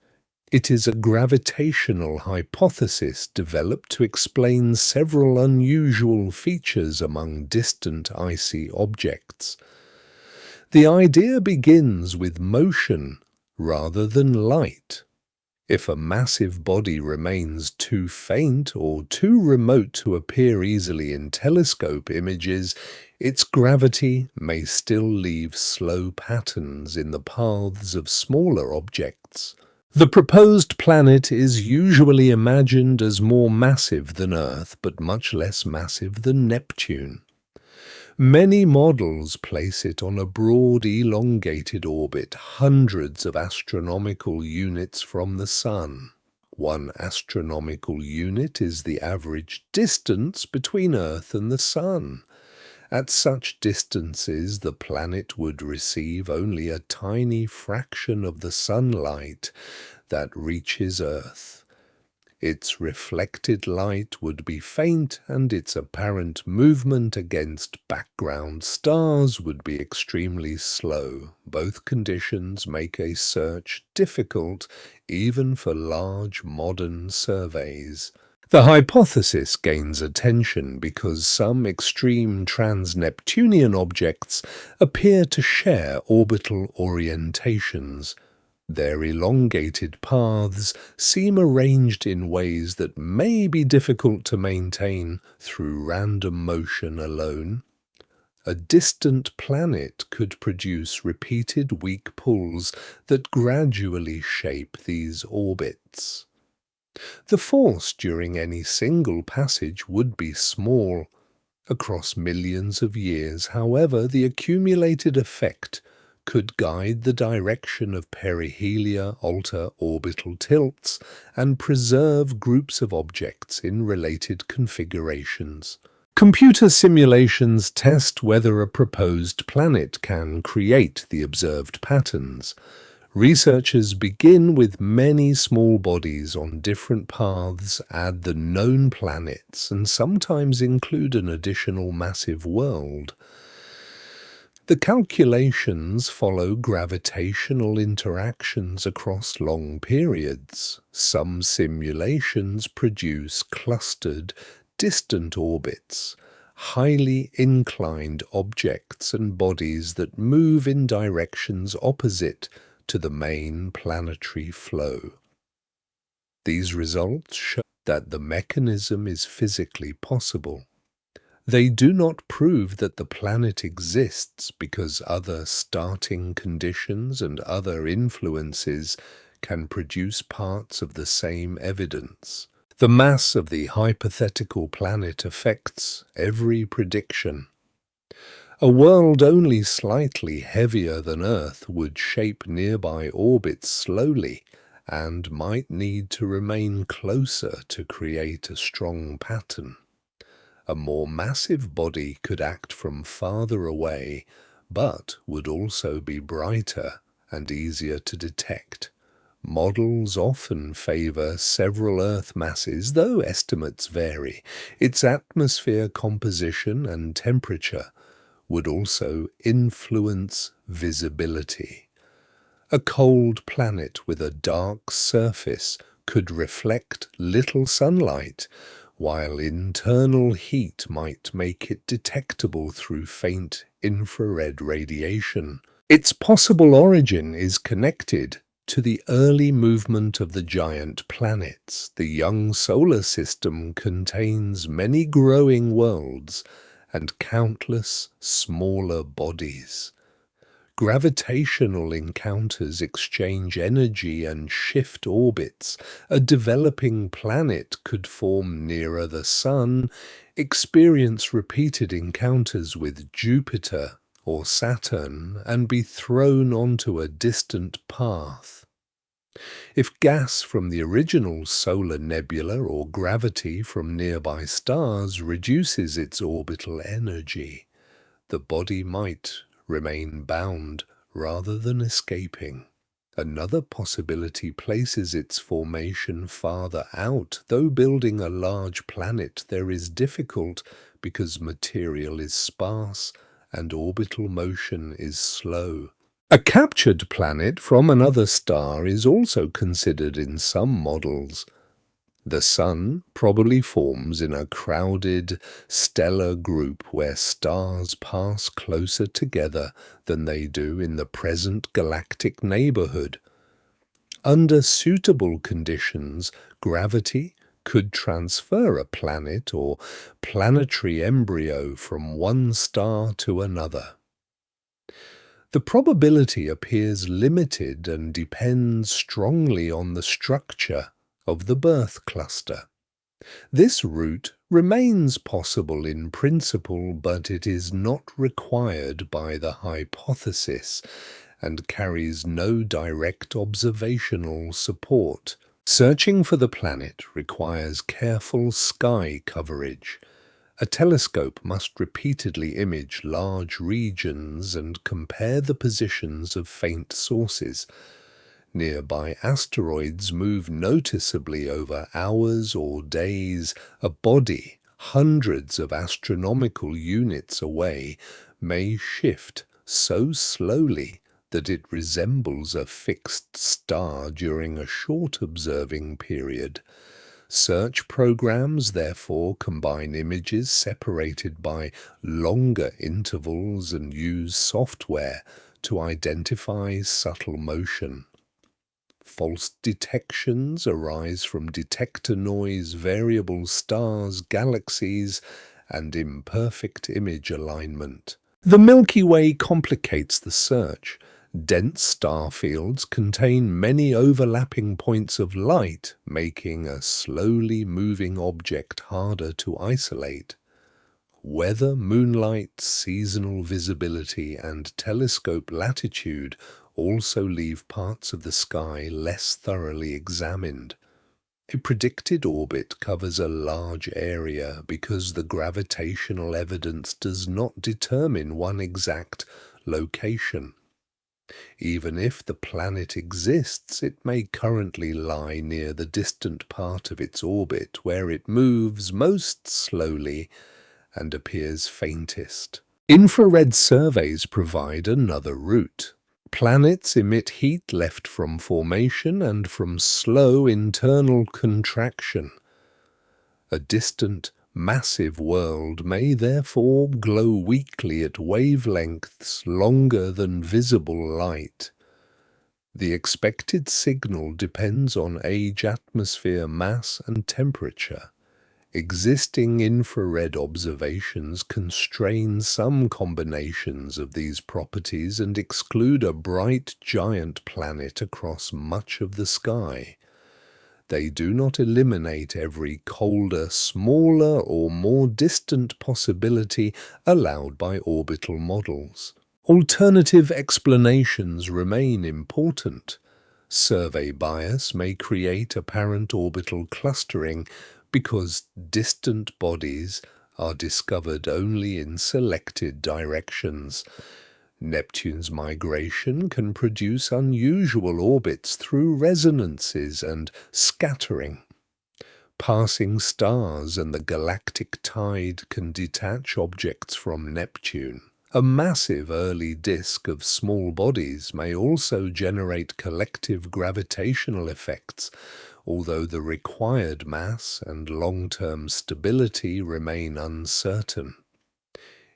[SPEAKER 1] It is a gravitational hypothesis developed to explain several unusual features among distant icy objects. The idea begins with motion rather than light. If a massive body remains too faint or too remote to appear easily in telescope images, its gravity may still leave slow patterns in the paths of smaller objects. The proposed planet is usually imagined as more massive than Earth, but much less massive than Neptune. Many models place it on a broad, elongated orbit, hundreds of astronomical units from the Sun. 1 astronomical unit is the average distance between Earth and the Sun. At such distances, the planet would receive only a tiny fraction of the sunlight that reaches Earth. Its reflected light would be faint, and its apparent movement against background stars would be extremely slow. Both conditions make a search difficult, even for large modern surveys. The hypothesis gains attention because some extreme trans-Neptunian objects appear to share orbital orientations. Their elongated paths seem arranged in ways that may be difficult to maintain through random motion alone. A distant planet could produce repeated weak pulls that gradually shape these orbits. The force during any single passage would be small. Across millions of years, however, the accumulated effect could guide the direction of perihelia, alter orbital tilts, and preserve groups of objects in related configurations. Computer simulations test whether a proposed planet can create the observed patterns. Researchers begin with many small bodies on different paths, add the known planets, and sometimes include an additional massive world. The calculations follow gravitational interactions across long periods. Some simulations produce clustered, distant orbits, highly inclined objects and bodies that move in directions opposite to the main planetary flow. These results show that the mechanism is physically possible. They do not prove that the planet exists because other starting conditions and other influences can produce parts of the same evidence. The mass of the hypothetical planet affects every prediction. A world only slightly heavier than Earth would shape nearby orbits slowly and might need to remain closer to create a strong pattern. A more massive body could act from farther away, but would also be brighter and easier to detect. Models often favor several Earth masses, though estimates vary. Its atmosphere composition and temperature would also influence visibility. A cold planet with a dark surface could reflect little sunlight, while internal heat might make it detectable through faint infrared radiation. Its possible origin is connected to the early movement of the giant planets. The young solar system contains many growing worlds and countless smaller bodies. Gravitational encounters exchange energy and shift orbits. A developing planet could form nearer the Sun, experience repeated encounters with Jupiter or Saturn, and be thrown onto a distant path. If gas from the original solar nebula or gravity from nearby stars reduces its orbital energy, the body might remain bound rather than escaping. Another possibility places its formation farther out. Though building a large planet there is difficult because material is sparse and orbital motion is slow. A captured planet from another star is also considered in some models. The Sun probably forms in a crowded stellar group where stars pass closer together than they do in the present galactic neighborhood. Under suitable conditions, gravity could transfer a planet or planetary embryo from one star to another. The probability appears limited and depends strongly on the structure of the birth cluster. This route remains possible in principle, but it is not required by the hypothesis and carries no direct observational support. Searching for the planet requires careful sky coverage. A telescope must repeatedly image large regions and compare the positions of faint sources. Nearby asteroids move noticeably over hours or days. A body hundreds of astronomical units away may shift so slowly that it resembles a fixed star during a short observing period. Search programs therefore combine images separated by longer intervals and use software to identify subtle motion. False detections arise from detector noise, variable stars, galaxies, and imperfect image alignment. The Milky Way complicates the search. Dense star fields contain many overlapping points of light, making a slowly moving object harder to isolate. Weather, moonlight, seasonal visibility, and telescope latitude also leave parts of the sky less thoroughly examined. A predicted orbit covers a large area because the gravitational evidence does not determine one exact location. Even if the planet exists, it may currently lie near the distant part of its orbit where it moves most slowly and appears faintest. Infrared surveys provide another route. Planets emit heat left from formation and from slow internal contraction. A distant, massive world may therefore glow weakly at wavelengths longer than visible light. The expected signal depends on age, atmosphere, mass, and temperature. Existing infrared observations constrain some combinations of these properties and exclude a bright giant planet across much of the sky. They do not eliminate every colder, smaller, or more distant possibility allowed by orbital models. Alternative explanations remain important. Survey bias may create apparent orbital clustering because distant bodies are discovered only in selected directions. Neptune's migration can produce unusual orbits through resonances and scattering. Passing stars and the galactic tide can detach objects from Neptune. A massive early disk of small bodies may also generate collective gravitational effects, although the required mass and long-term stability remain uncertain.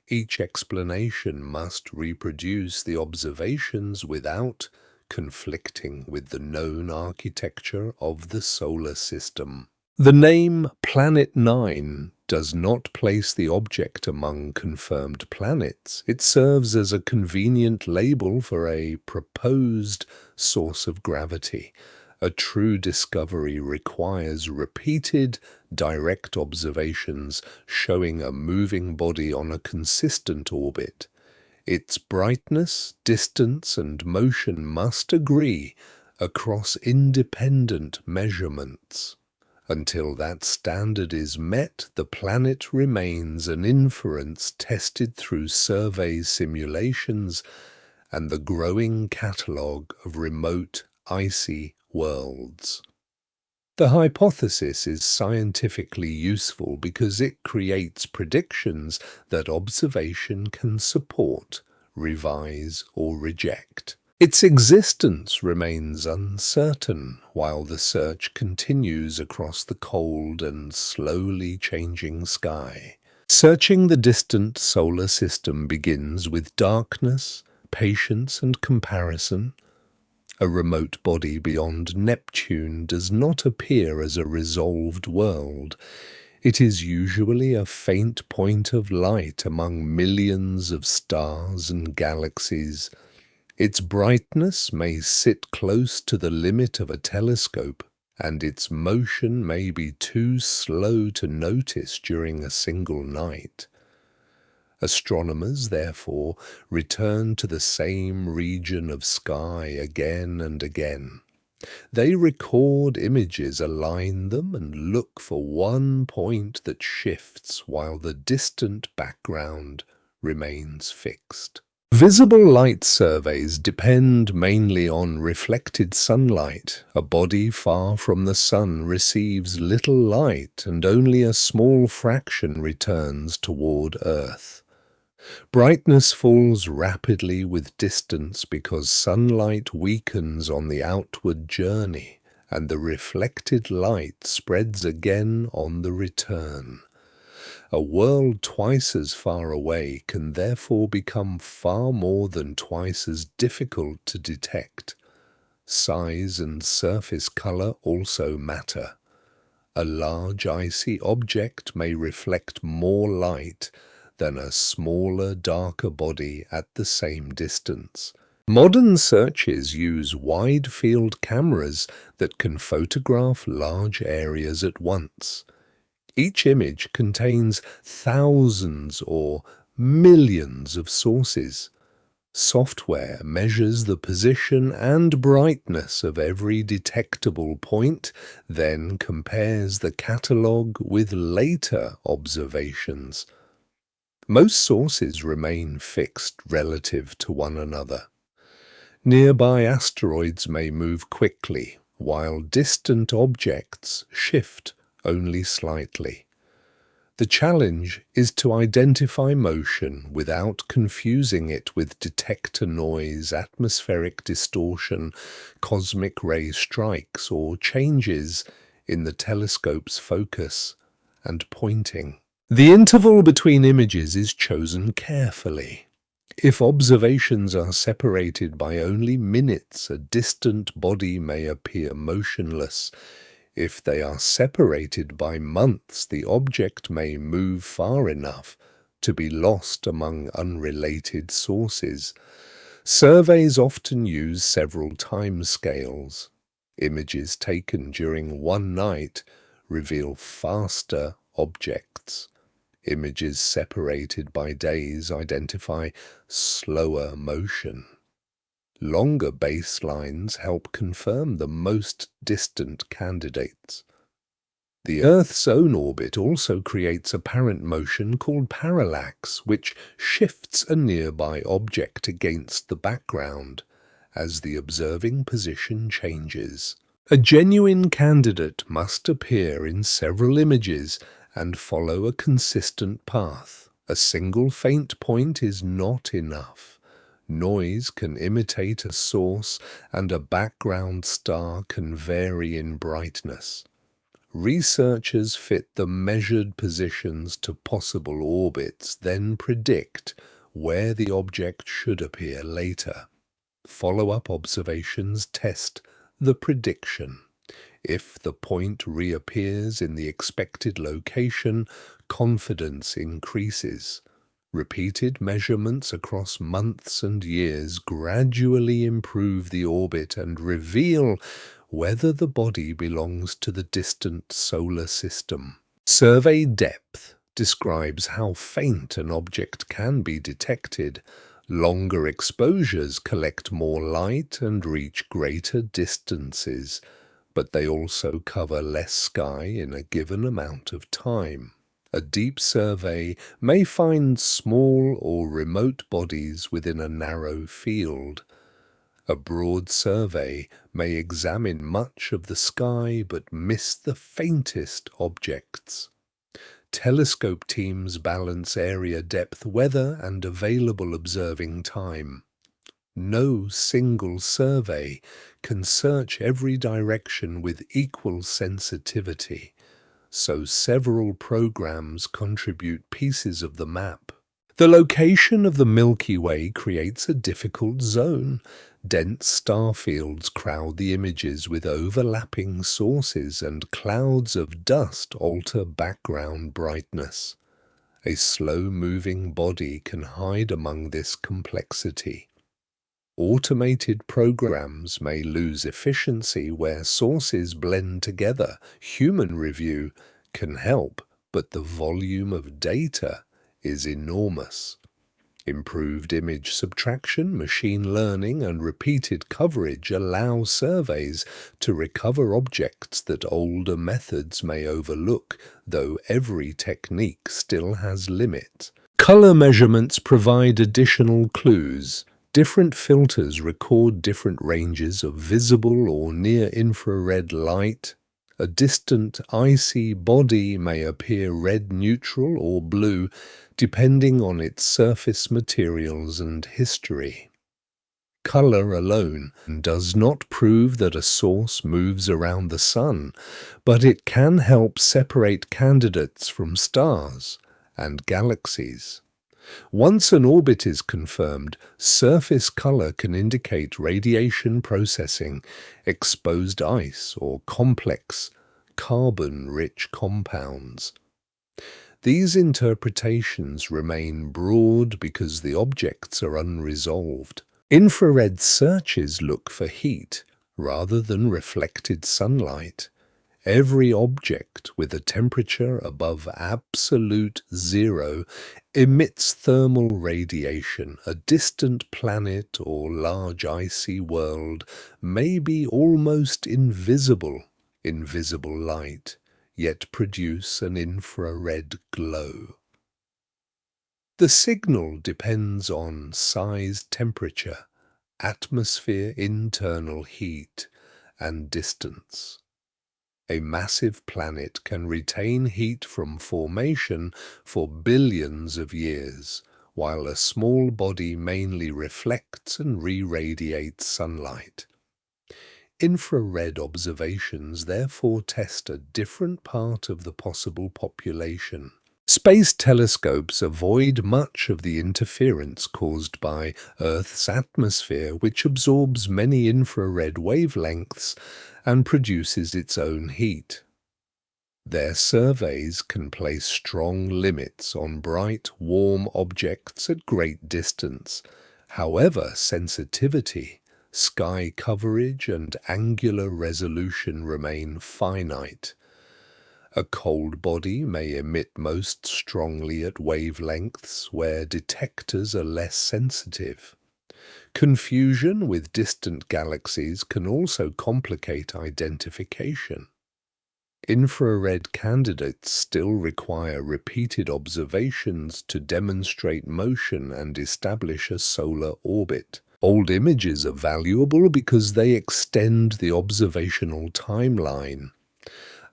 [SPEAKER 1] Each explanation must reproduce the observations without conflicting with the known architecture of the solar system. The name Planet 9 does not place the object among confirmed planets. It serves as a convenient label for a proposed source of gravity. A true discovery requires repeated, direct observations showing a moving body on a consistent orbit. Its brightness, distance, and motion must agree across independent measurements. Until that standard is met, the planet remains an inference tested through survey simulations and the growing catalogue of remote, icy worlds. The hypothesis is scientifically useful because it creates predictions that observation can support, revise, or reject. Its existence remains uncertain while the search continues across the cold and slowly changing sky. Searching the distant solar system begins with darkness, patience, and comparison. A remote body beyond Neptune does not appear as a resolved world. It is usually a faint point of light among millions of stars and galaxies. Its brightness may sit close to the limit of a telescope, and its motion may be too slow to notice during a single night. Astronomers, therefore, return to the same region of sky again and again. They record images, align them, and look for one point that shifts while the distant background remains fixed. Visible light surveys depend mainly on reflected sunlight. A body far from the sun receives little light and only a small fraction returns toward Earth. Brightness falls rapidly with distance because sunlight weakens on the outward journey, and the reflected light spreads again on the return. A world twice as far away can therefore become far more than twice as difficult to detect. Size and surface color also matter. A large icy object may reflect more light than a smaller, darker body at the same distance. Modern searches use wide-field cameras that can photograph large areas at once. Each image contains thousands or millions of sources. Software measures the position and brightness of every detectable point, then compares the catalogue with later observations. Most sources remain fixed relative to one another. Nearby asteroids may move quickly, while distant objects shift only slightly. The challenge is to identify motion without confusing it with detector noise, atmospheric distortion, cosmic ray strikes, or changes in the telescope's focus and pointing. The interval between images is chosen carefully. If observations are separated by only minutes, a distant body may appear motionless. If they are separated by months, the object may move far enough to be lost among unrelated sources. Surveys often use several timescales. Images taken during one night reveal faster objects. Images separated by days identify slower motion. Longer baselines help confirm the most distant candidates. The Earth's own orbit also creates apparent motion called parallax, which shifts a nearby object against the background as the observing position changes. A genuine candidate must appear in several images and follow a consistent path. A single faint point is not enough. Noise can imitate a source, and a background star can vary in brightness. Researchers fit the measured positions to possible orbits, then predict where the object should appear later. Follow-up observations test the prediction. If the point reappears in the expected location, confidence increases. Repeated measurements across months and years gradually improve the orbit and reveal whether the body belongs to the distant solar system. Survey depth describes how faint an object can be detected. Longer exposures collect more light and reach greater distances, but they also cover less sky in a given amount of time. A deep survey may find small or remote bodies within a narrow field. A broad survey may examine much of the sky but miss the faintest objects. Telescope teams balance area depth, weather, and available observing time. No single survey can search every direction with equal sensitivity, so several programs contribute pieces of the map. The location of the Milky Way creates a difficult zone. Dense star fields crowd the images with overlapping sources, and clouds of dust alter background brightness. A slow-moving body can hide among this complexity. Automated programs may lose efficiency where sources blend together. Human review can help, but the volume of data is enormous. Improved image subtraction, machine learning, and repeated coverage allow surveys to recover objects that older methods may overlook, though every technique still has limits. Color measurements provide additional clues. Different filters record different ranges of visible or near-infrared light. A distant, icy body may appear red neutral or blue, depending on its surface materials and history. Color alone does not prove that a source moves around the Sun, but it can help separate candidates from stars and galaxies. Once an orbit is confirmed, surface color can indicate radiation processing, exposed ice, or complex carbon-rich compounds. These interpretations remain broad because the objects are unresolved. Infrared searches look for heat rather than reflected sunlight. Every object with a temperature above absolute zero emits thermal radiation. A distant planet or large icy world may be almost invisible light, yet produce an infrared glow. The signal depends on size, temperature, atmosphere, internal heat, and distance. A massive planet can retain heat from formation for billions of years, while a small body mainly reflects and re-radiates sunlight. Infrared observations therefore test a different part of the possible population. Space telescopes avoid much of the interference caused by Earth's atmosphere, which absorbs many infrared wavelengths and produces its own heat. Their surveys can place strong limits on bright, warm objects at great distance. However, sensitivity, sky coverage, and angular resolution remain finite. A cold body may emit most strongly at wavelengths where detectors are less sensitive. Confusion with distant galaxies can also complicate identification. Infrared candidates still require repeated observations to demonstrate motion and establish a solar orbit. Old images are valuable because they extend the observational timeline.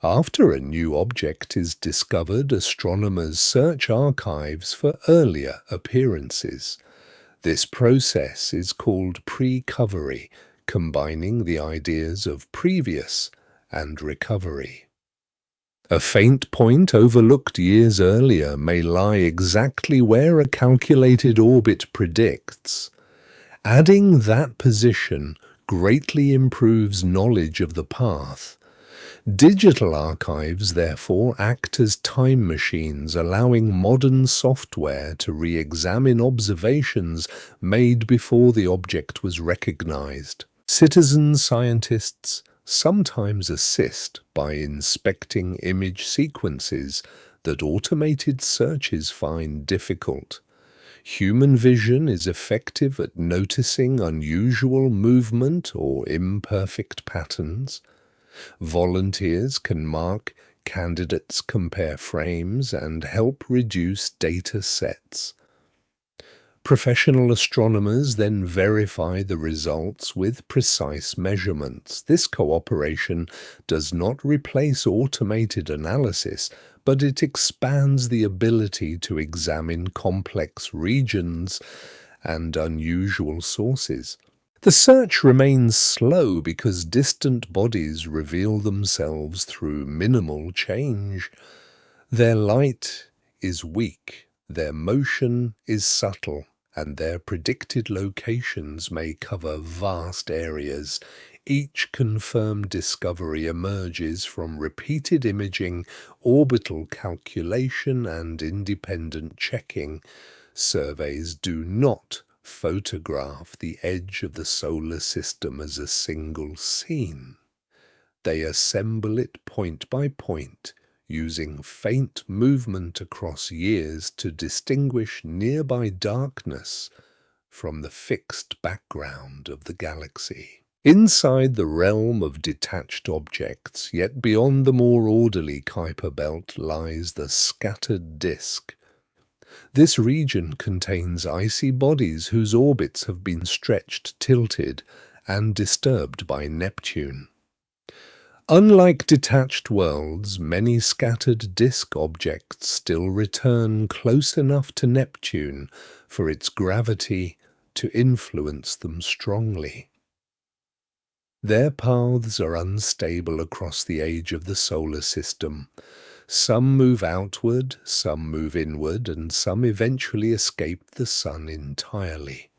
[SPEAKER 1] After a new object is discovered, astronomers search archives for earlier appearances. This process is called pre-covery, combining the ideas of previous and recovery. A faint point overlooked years earlier may lie exactly where a calculated orbit predicts. Adding that position greatly improves knowledge of the path. Digital archives, therefore, act as time machines, allowing modern software to re-examine observations made before the object was recognized. Citizen scientists sometimes assist by inspecting image sequences that automated searches find difficult. Human vision is effective at noticing unusual movement or imperfect patterns. Volunteers can mark candidates, compare frames, and help reduce data sets. Professional astronomers then verify the results with precise measurements. This cooperation does not replace automated analysis, but it expands the ability to examine complex regions and unusual sources. The search remains slow because distant bodies reveal themselves through minimal change. Their light is weak, their motion is subtle, and their predicted locations may cover vast areas. Each confirmed discovery emerges from repeated imaging, orbital calculation, and independent checking. Surveys do not photograph the edge of the solar system as a single scene. They assemble it point by point, using faint movement across years to distinguish nearby darkness from the fixed background of the galaxy. Inside the realm of detached objects, yet beyond the more orderly Kuiper Belt, lies the scattered disk. This region contains icy bodies whose orbits have been stretched, tilted, and disturbed by Neptune. Unlike detached worlds, many scattered disk objects still return close enough to Neptune for its gravity to influence them strongly. Their paths are unstable across the age of the solar system. Some move outward, some move inward, and some eventually escape the sun entirely.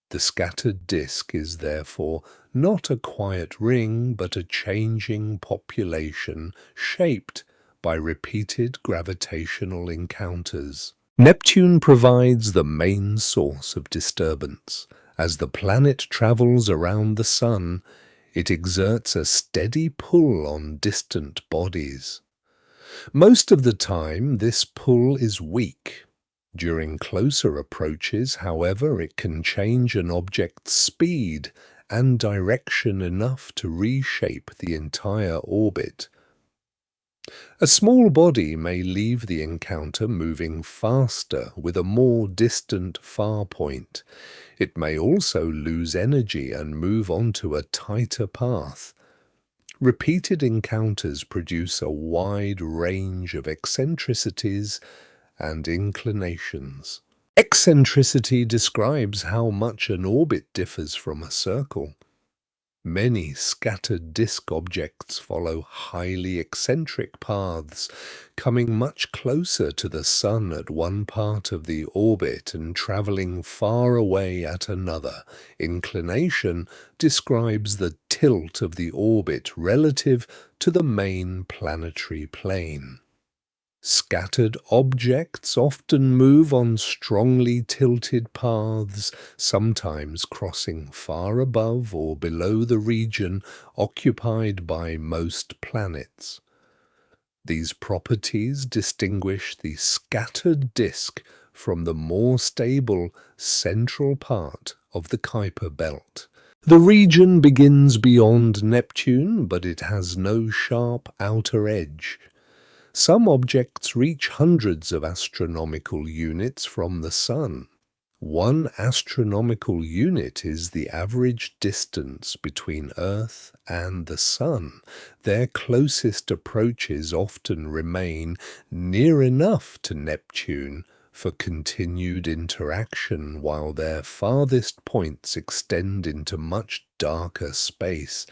[SPEAKER 1] The scattered disk is therefore not a quiet ring, but a changing population shaped by repeated gravitational encounters. Neptune provides the main source of disturbance. As the planet travels around the sun, it exerts a steady pull on distant bodies. Most of the time, this pull is weak. During closer approaches, however, it can change an object's speed and direction enough to reshape the entire orbit. A small body may leave the encounter moving faster with a more distant far point. It may also lose energy and move onto a tighter path. Repeated encounters produce a wide range of eccentricities and inclinations. Eccentricity describes how much an orbit differs from a circle. Many scattered disk objects follow highly eccentric paths, coming much closer to the Sun at one part of the orbit and traveling far away at another. Inclination describes the tilt of the orbit relative to the main planetary plane. Scattered objects often move on strongly tilted paths, sometimes crossing far above or below the region occupied by most planets. These properties distinguish the scattered disk from the more stable central part of the Kuiper Belt. The region begins beyond Neptune, but it has no sharp outer edge. Some objects reach hundreds of astronomical units from the Sun. 1 astronomical unit is the average distance between Earth and the Sun. Their closest approaches often remain near enough to Neptune for continued interaction while their farthest points extend into much darker space.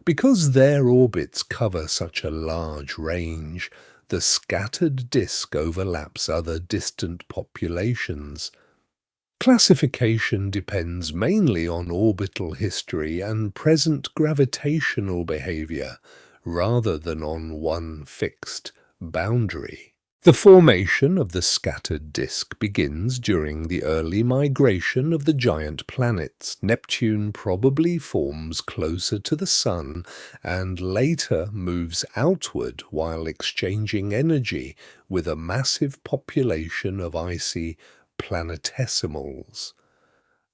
[SPEAKER 1] Because their orbits cover such a large range, the scattered disk overlaps other distant populations. Classification depends mainly on orbital history and present gravitational behavior, rather than on one fixed boundary. The formation of the scattered disk begins during the early migration of the giant planets. Neptune probably forms closer to the Sun and later moves outward while exchanging energy with a massive population of icy planetesimals.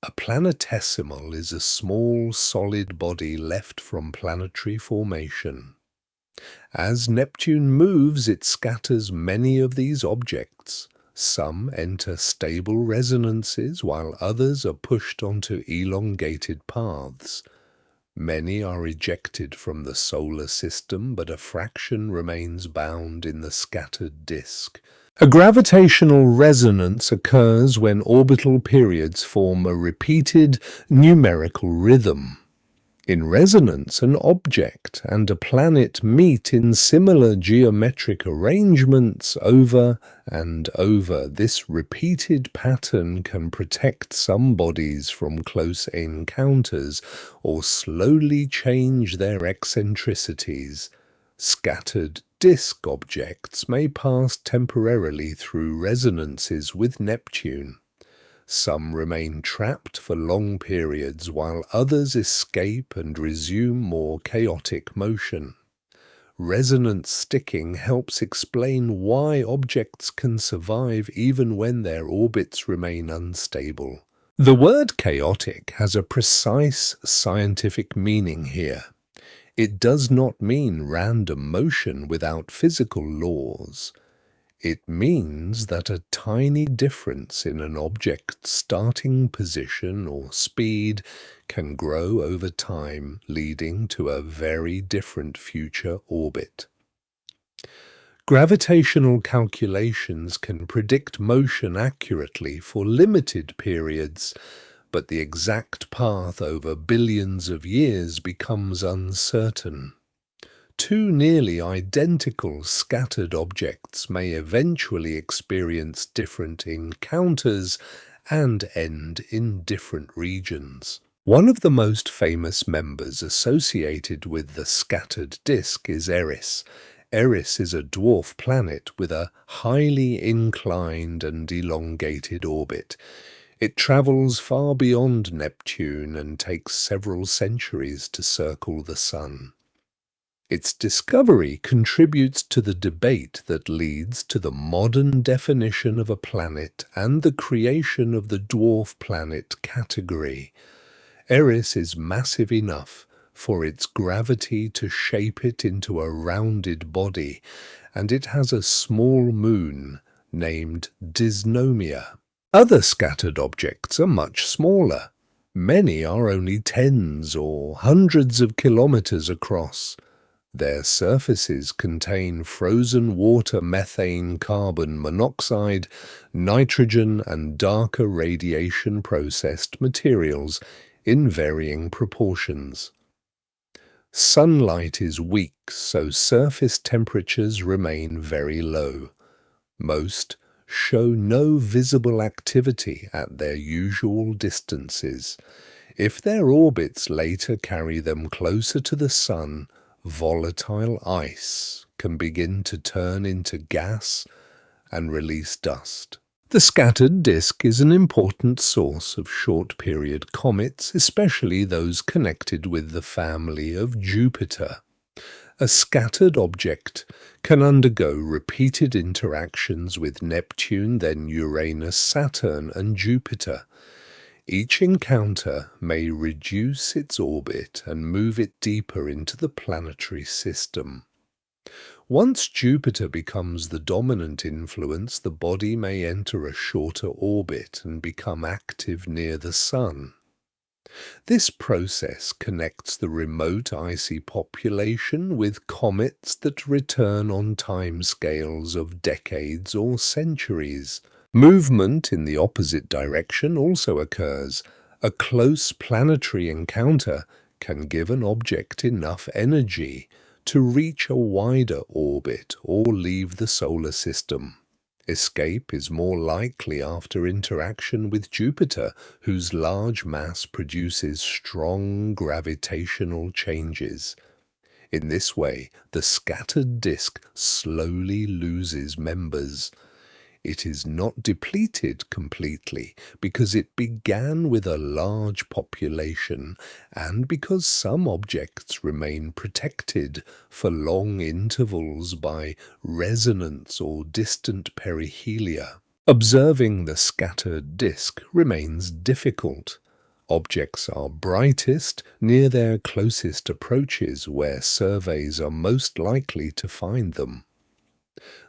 [SPEAKER 1] A planetesimal is a small solid body left from planetary formation. As Neptune moves, it scatters many of these objects. Some enter stable resonances, while others are pushed onto elongated paths. Many are ejected from the solar system, but a fraction remains bound in the scattered disk. A gravitational resonance occurs when orbital periods form a repeated numerical rhythm. In resonance, an object and a planet meet in similar geometric arrangements over and over. This repeated pattern can protect some bodies from close encounters or slowly change their eccentricities. Scattered disk objects may pass temporarily through resonances with Neptune. Some remain trapped for long periods, while others escape and resume more chaotic motion. Resonance sticking helps explain why objects can survive even when their orbits remain unstable. The word chaotic has a precise scientific meaning here. It does not mean random motion without physical laws. It means that a tiny difference in an object's starting position or speed can grow over time, leading to a very different future orbit. Gravitational calculations can predict motion accurately for limited periods, but the exact path over billions of years becomes uncertain. Two nearly identical scattered objects may eventually experience different encounters and end in different regions. One of the most famous members associated with the scattered disk is Eris. Eris is a dwarf planet with a highly inclined and elongated orbit. It travels far beyond Neptune and takes several centuries to circle the Sun. Its discovery contributes to the debate that leads to the modern definition of a planet and the creation of the dwarf planet category. Eris is massive enough for its gravity to shape it into a rounded body, and it has a small moon named Dysnomia. Other scattered objects are much smaller. Many are only tens or hundreds of kilometers across. Their surfaces contain frozen water, methane, carbon monoxide, nitrogen, and darker radiation-processed materials in varying proportions. Sunlight is weak, so surface temperatures remain very low. Most show no visible activity at their usual distances. If their orbits later carry them closer to the Sun, volatile ice can begin to turn into gas and release dust. The scattered disk is an important source of short-period comets, especially those connected with the family of Jupiter. A scattered object can undergo repeated interactions with Neptune, then Uranus, Saturn, and Jupiter. Each encounter may reduce its orbit and move it deeper into the planetary system. Once Jupiter becomes the dominant influence, the body may enter a shorter orbit and become active near the Sun. This process connects the remote icy population with comets that return on timescales of decades or centuries. Movement in the opposite direction also occurs. A close planetary encounter can give an object enough energy to reach a wider orbit or leave the solar system. Escape is more likely after interaction with Jupiter, whose large mass produces strong gravitational changes. In this way, the scattered disk slowly loses members. It is not depleted completely because it began with a large population and because some objects remain protected for long intervals by resonance or distant perihelia. Observing the scattered disk remains difficult. Objects are brightest near their closest approaches where surveys are most likely to find them.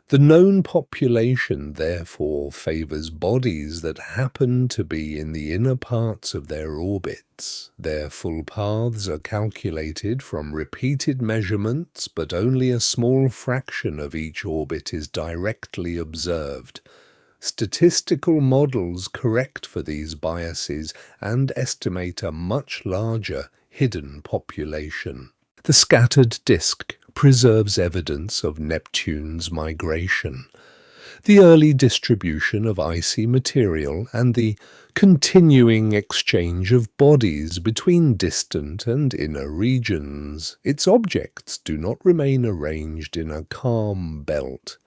[SPEAKER 1] The known population therefore favors bodies that happen to be in the inner parts of their orbits. Their full paths are calculated from repeated measurements, but only a small fraction of each orbit is directly observed. Statistical models correct for these biases and estimate a much larger hidden population. The scattered disk preserves evidence of Neptune's migration, the early distribution of icy material, and the continuing exchange of bodies between distant and inner regions. Its objects do not remain arranged in a calm belt.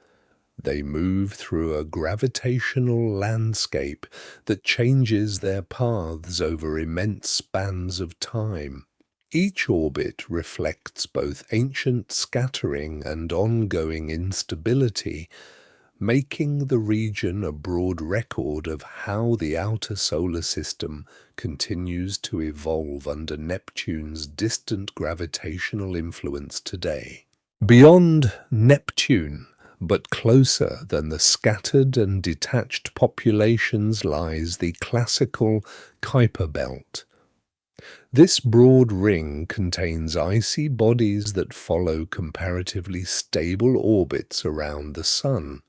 [SPEAKER 1] They move through a gravitational landscape that changes their paths over immense spans of time. Each orbit reflects both ancient scattering and ongoing instability, making the region a broad record of how the outer solar system continues to evolve under Neptune's distant gravitational influence today. Beyond Neptune, but closer than the scattered and detached populations, lies the classical Kuiper Belt. This broad ring contains icy bodies that follow comparatively stable orbits around the Sun.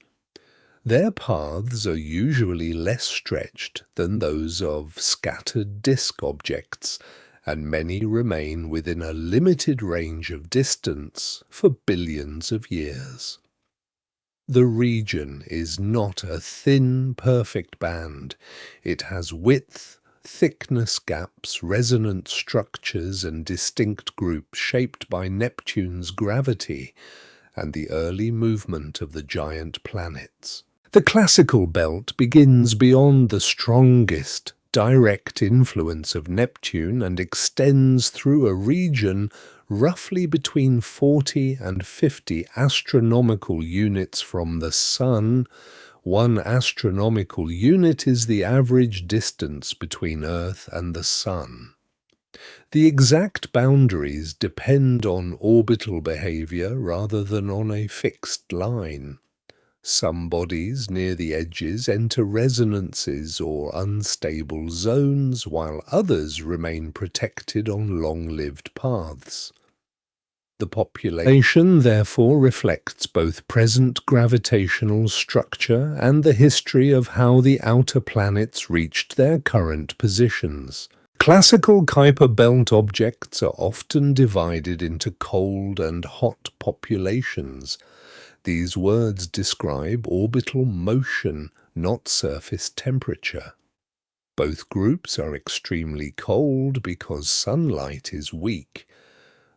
[SPEAKER 1] Their paths are usually less stretched than those of scattered disk objects, and many remain within a limited range of distance for billions of years. The region is not a thin, perfect band. It has width, thickness gaps, resonant structures, and distinct groups shaped by Neptune's gravity and the early movement of the giant planets. The classical belt begins beyond the strongest direct influence of Neptune and extends through a region roughly between 40 and 50 astronomical units from the Sun. 1 astronomical unit is the average distance between Earth and the Sun. The exact boundaries depend on orbital behavior rather than on a fixed line. Some bodies near the edges enter resonances or unstable zones, while others remain protected on long-lived paths. The population therefore reflects both present gravitational structure and the history of how the outer planets reached their current positions. Classical Kuiper Belt objects are often divided into cold and hot populations. These words describe orbital motion, not surface temperature. Both groups are extremely cold because sunlight is weak.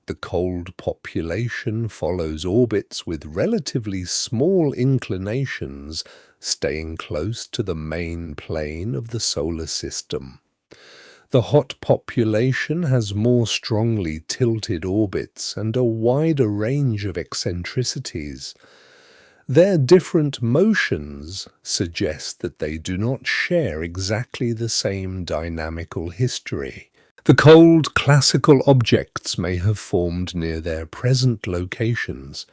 [SPEAKER 1] The cold population follows orbits with relatively small inclinations, staying close to the main plane of the solar system. The hot population has more strongly tilted orbits and a wider range of eccentricities. Their different motions suggest that they do not share exactly the same dynamical history. The cold classical objects may have formed near their present locations.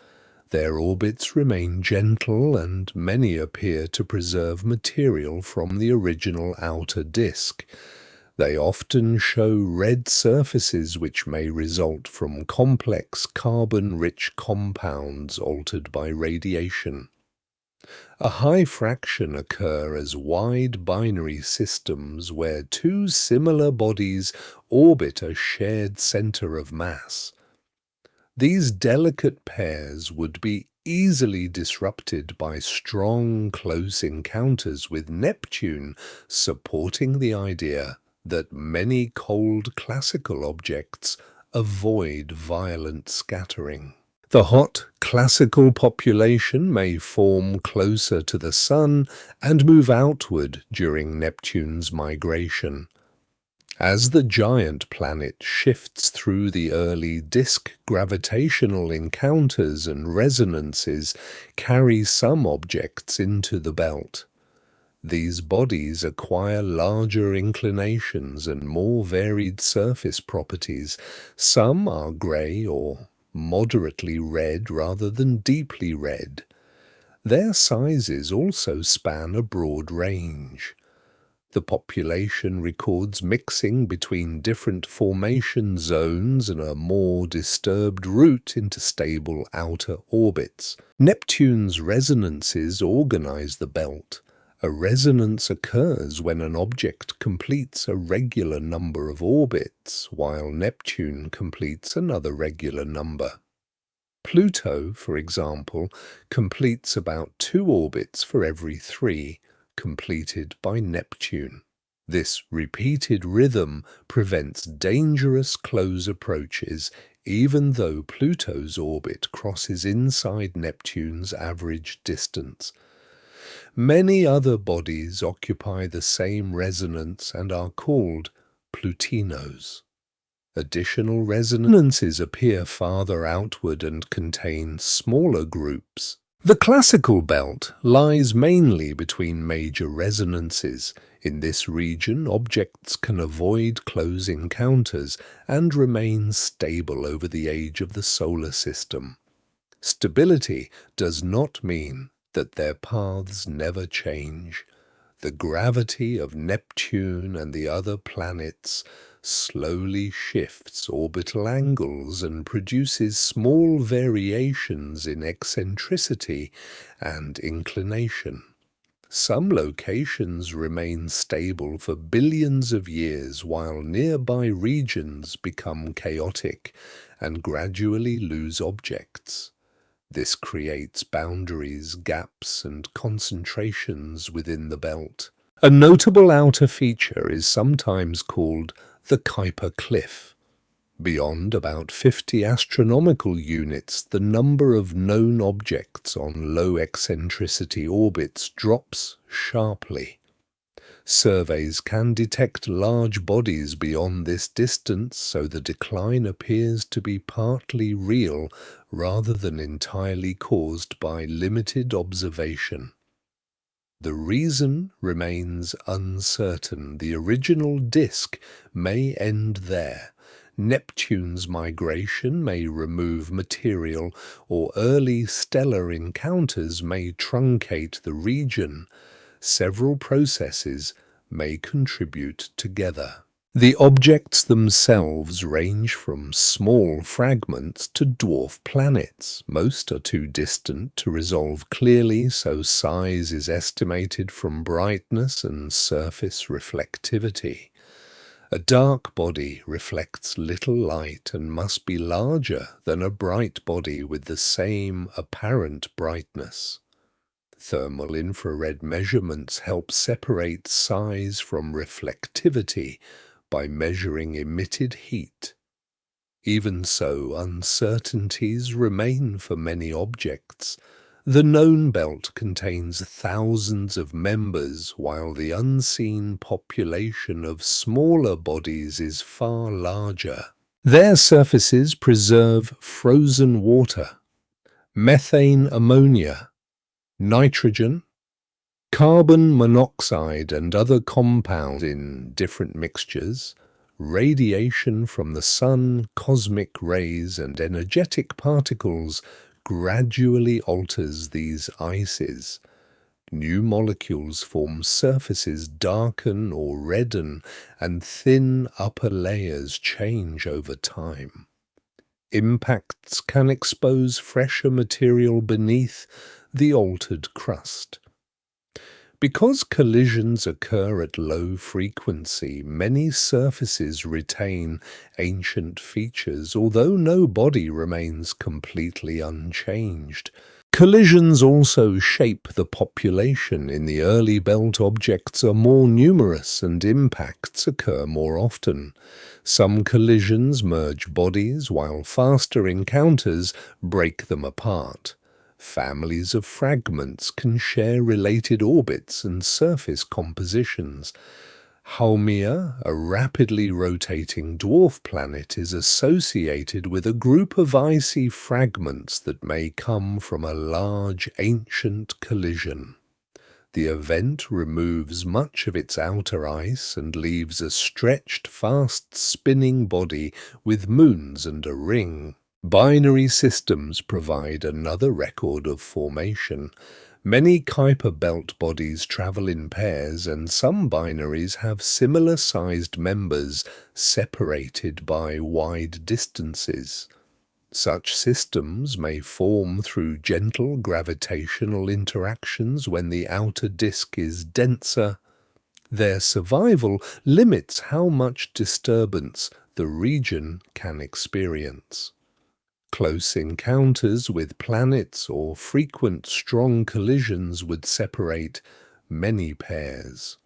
[SPEAKER 1] Their orbits remain gentle and many appear to preserve material from the original outer disk. They often show red surfaces which may result from complex carbon-rich compounds altered by radiation. A high fraction occur as wide binary systems where two similar bodies orbit a shared center of mass. These delicate pairs would be easily disrupted by strong, close encounters with Neptune, supporting the idea that many cold classical objects avoid violent scattering. The hot classical population may form closer to the Sun and move outward during Neptune's migration. As the giant planet shifts through the early disk, gravitational encounters and resonances carry some objects into the belt. These bodies acquire larger inclinations and more varied surface properties. Some are grey or moderately red rather than deeply red. Their sizes also span a broad range. The population records mixing between different formation zones and a more disturbed route into stable outer orbits. Neptune's resonances organize the belt. A resonance occurs when an object completes a regular number of orbits, while Neptune completes another regular number. Pluto, for example, completes about 2 orbits for every 3, completed by Neptune. This repeated rhythm prevents dangerous close approaches, even though Pluto's orbit crosses inside Neptune's average distance. Many other bodies occupy the same resonance and are called plutinos. Additional resonances appear farther outward and contain smaller groups. The classical belt lies mainly between major resonances. In this region, objects can avoid close encounters and remain stable over the age of the solar system. Stability does not mean that their paths never change. The gravity of Neptune and the other planets slowly shifts orbital angles and produces small variations in eccentricity and inclination. Some locations remain stable for billions of years while nearby regions become chaotic and gradually lose objects. This creates boundaries, gaps, and concentrations within the belt. A notable outer feature is sometimes called the Kuiper Cliff. Beyond about 50 astronomical units, the number of known objects on low eccentricity orbits drops sharply. Surveys can detect large bodies beyond this distance, so the decline appears to be partly real rather than entirely caused by limited observation. The reason remains uncertain. The original disk may end there. Neptune's migration may remove material, or early stellar encounters may truncate the region. Several processes may contribute together. The objects themselves range from small fragments to dwarf planets. Most are too distant to resolve clearly, so size is estimated from brightness and surface reflectivity. A dark body reflects little light and must be larger than a bright body with the same apparent brightness. Thermal infrared measurements help separate size from reflectivity by measuring emitted heat. Even so, uncertainties remain for many objects. The known belt contains thousands of members, while the unseen population of smaller bodies is far larger. Their surfaces preserve frozen water, methane, ammonia, nitrogen, carbon monoxide and other compounds in different mixtures, radiation from the sun, cosmic rays and energetic particles gradually alters these ices. New molecules form surfaces darken or redden, and thin upper layers change over time. Impacts can expose fresher material beneath. the altered crust. Because collisions occur at low frequency, many surfaces retain ancient features, although no body remains completely unchanged. Collisions also shape the population. In the early belt, objects are more numerous and impacts occur more often. Some collisions merge bodies, while faster encounters break them apart. Families of fragments can share related orbits and surface compositions. Haumea, a rapidly rotating dwarf planet, is associated with a group of icy fragments that may come from a large ancient collision. The event removes much of its outer ice and leaves a stretched, fast-spinning body with moons and a ring. Binary systems provide another record of formation. Many Kuiper Belt bodies travel in pairs, and some binaries have similar-sized members separated by wide distances. Such systems may form through gentle gravitational interactions when the outer disk is denser. Their survival limits how much disturbance the region can experience. Close encounters with planets or frequent strong collisions would separate many pairs.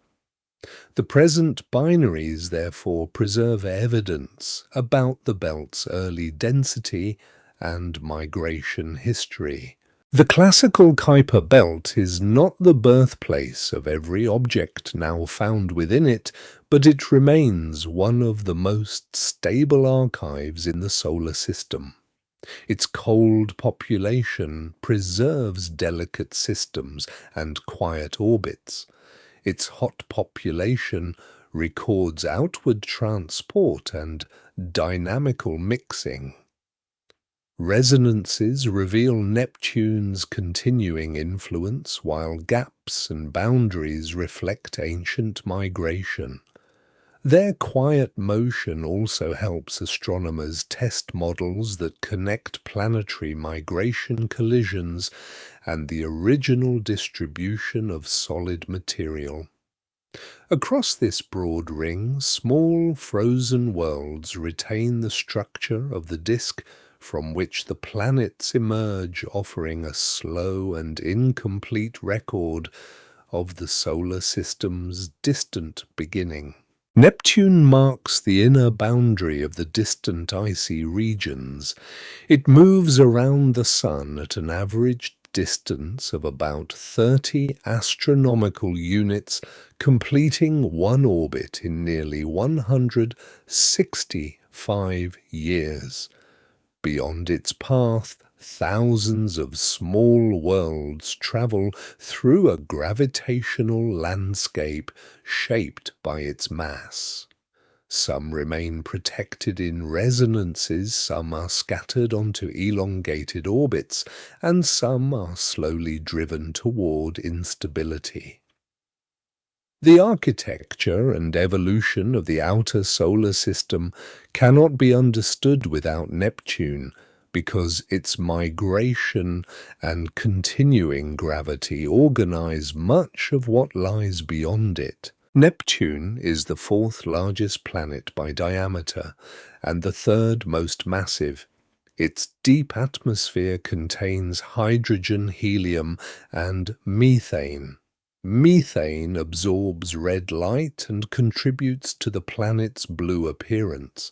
[SPEAKER 1] The present binaries therefore preserve evidence about the belt's early density and migration history. The classical Kuiper Belt is not the birthplace of every object now found within it, but it remains one of the most stable archives in the solar system. Its cold population preserves delicate systems and quiet orbits. Its hot population records outward transport and dynamical mixing. Resonances reveal Neptune's continuing influence, while gaps and boundaries reflect ancient migration. Their quiet motion also helps astronomers test models that connect planetary migration collisions and the original distribution of solid material. Across this broad ring, small frozen worlds retain the structure of the disk from which the planets emerge, offering a slow and incomplete record of the solar system's distant beginning. Neptune marks the inner boundary of the distant icy regions. It moves around the Sun at an average distance of about 30 astronomical units, completing one orbit in nearly 165 years. Beyond its path, thousands of small worlds travel through a gravitational landscape shaped by its mass. Some remain protected in resonances, some are scattered onto elongated orbits, and some are slowly driven toward instability. The architecture and evolution of the outer solar system cannot be understood without Neptune, because its migration and continuing gravity organize much of what lies beyond it. Neptune is the fourth largest planet by diameter and the third most massive. Its deep atmosphere contains hydrogen, helium, and methane. Methane absorbs red light and contributes to the planet's blue appearance.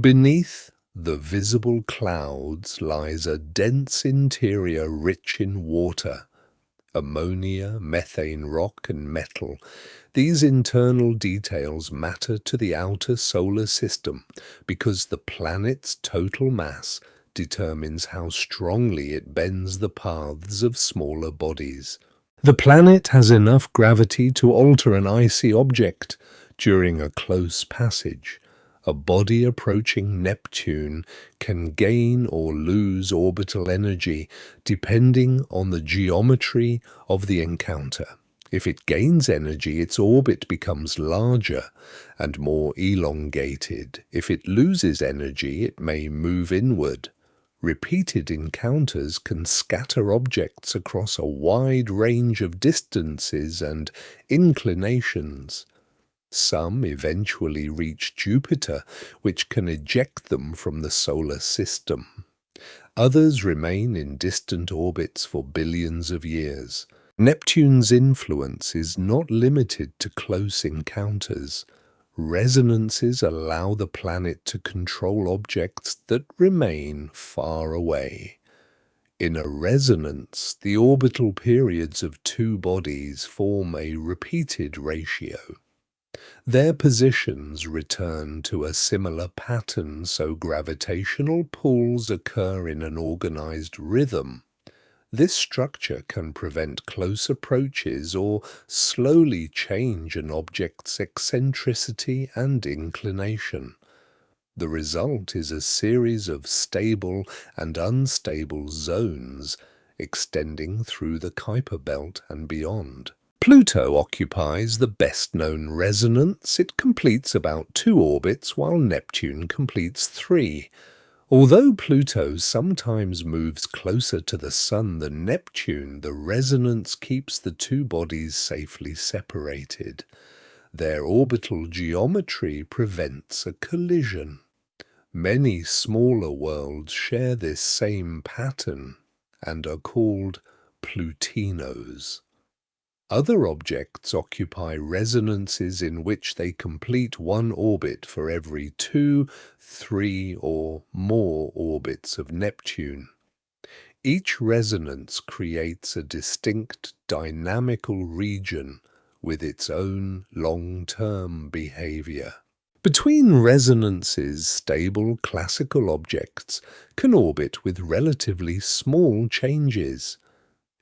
[SPEAKER 1] Beneath the visible clouds lies a dense interior rich in water, ammonia, methane rock, and metal. These internal details matter to the outer solar system because the planet's total mass determines how strongly it bends the paths of smaller bodies. The planet has enough gravity to alter an icy object during a close passage. A body approaching Neptune can gain or lose orbital energy depending on the geometry of the encounter. If it gains energy, its orbit becomes larger and more elongated. If it loses energy, it may move inward. Repeated encounters can scatter objects across a wide range of distances and inclinations. Some eventually reach Jupiter, which can eject them from the solar system. Others remain in distant orbits for billions of years. Neptune's influence is not limited to close encounters. Resonances allow the planet to control objects that remain far away. In a resonance, the orbital periods of two bodies form a repeated ratio. Their positions return to a similar pattern, so gravitational pulls occur in an organized rhythm. This structure can prevent close approaches or slowly change an object's eccentricity and inclination. The result is a series of stable and unstable zones extending through the Kuiper Belt and beyond. Pluto occupies the best-known resonance. It completes about 2 orbits, while Neptune completes 3. Although Pluto sometimes moves closer to the Sun than Neptune, the resonance keeps the two bodies safely separated. Their orbital geometry prevents a collision. Many smaller worlds share this same pattern and are called plutinos. Other objects occupy resonances in which they complete one orbit for every 2, 3, or more orbits of Neptune. Each resonance creates a distinct dynamical region with its own long-term behavior. Between resonances, stable classical objects can orbit with relatively small changes.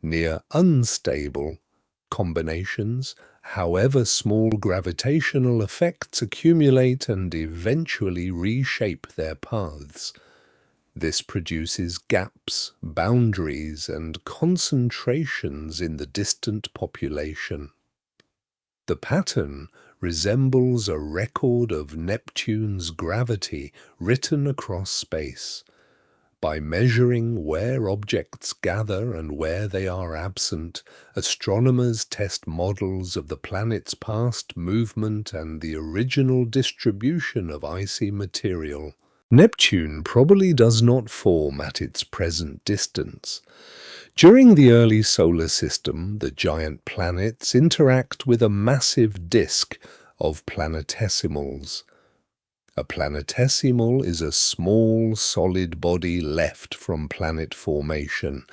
[SPEAKER 1] Near unstable combinations, however small, gravitational effects accumulate and eventually reshape their paths. This produces gaps, boundaries, and concentrations in the distant population. The pattern resembles a record of Neptune's gravity written across space. By measuring where objects gather and where they are absent, astronomers test models of the planet's past movement and the original distribution of icy material. Neptune probably does not form at its present distance. During the early solar system, the giant planets interact with a massive disk of planetesimals. A planetesimal is a small, solid body left from planet formation.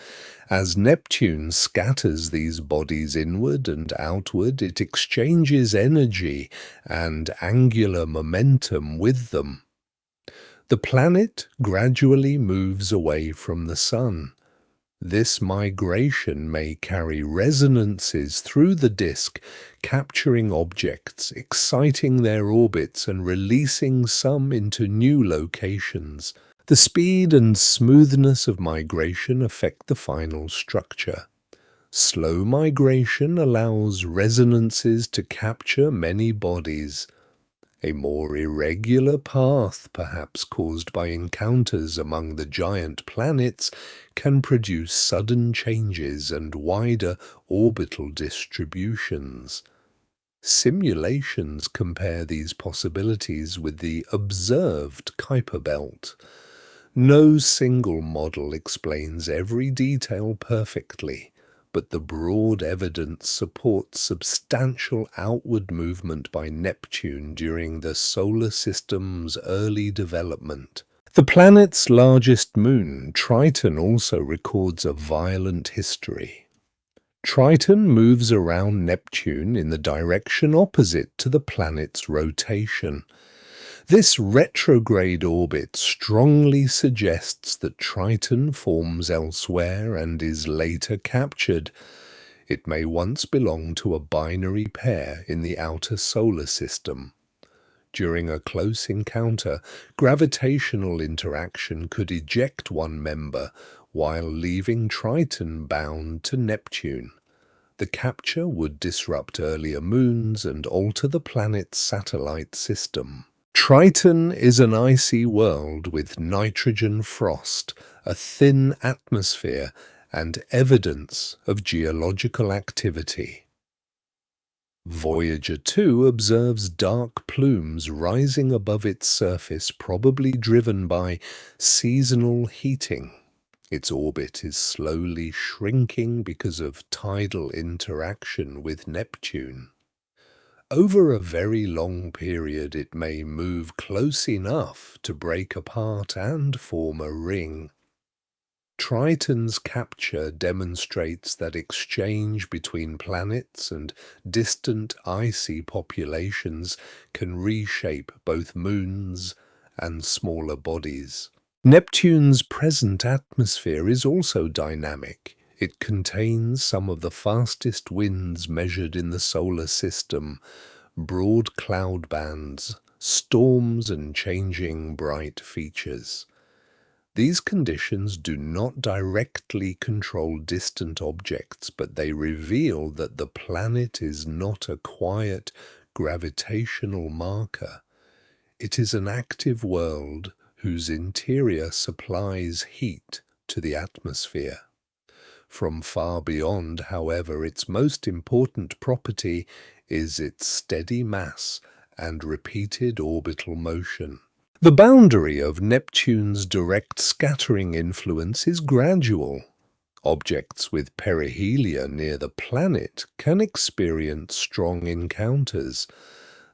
[SPEAKER 1] As Neptune scatters these bodies inward and outward, it exchanges energy and angular momentum with them. The planet gradually moves away from the Sun. This migration may carry resonances through the disk, capturing objects, exciting their orbits and releasing some into new locations. The speed and smoothness of migration affect the final structure. Slow migration allows resonances to capture many bodies. A more irregular path, perhaps caused by encounters among the giant planets, can produce sudden changes and wider orbital distributions. Simulations compare these possibilities with the observed Kuiper Belt. No single model explains every detail perfectly, but the broad evidence supports substantial outward movement by Neptune during the solar system's early development. The planet's largest moon, Triton, also records a violent history. Triton moves around Neptune in the direction opposite to the planet's rotation. This retrograde orbit strongly suggests that Triton forms elsewhere and is later captured. It may once belong to a binary pair in the outer solar system. During a close encounter, gravitational interaction could eject one member while leaving Triton bound to Neptune. The capture would disrupt earlier moons and alter the planet's satellite system. Triton is an icy world with nitrogen frost, a thin atmosphere, and evidence of geological activity. Voyager 2 observes dark plumes rising above its surface, probably driven by seasonal heating. Its orbit is slowly shrinking because of tidal interaction with Neptune. Over a very long period, it may move close enough to break apart and form a ring. Triton's capture demonstrates that exchange between planets and distant icy populations can reshape both moons and smaller bodies. Neptune's present atmosphere is also dynamic. It contains some of the fastest winds measured in the solar system, broad cloud bands, storms, and changing bright features. These conditions do not directly control distant objects, but they reveal that the planet is not a quiet gravitational marker. It is an active world whose interior supplies heat to the atmosphere. From far beyond, however, its most important property is its steady mass and repeated orbital motion. The boundary of Neptune's direct scattering influence is gradual. Objects with perihelia near the planet can experience strong encounters.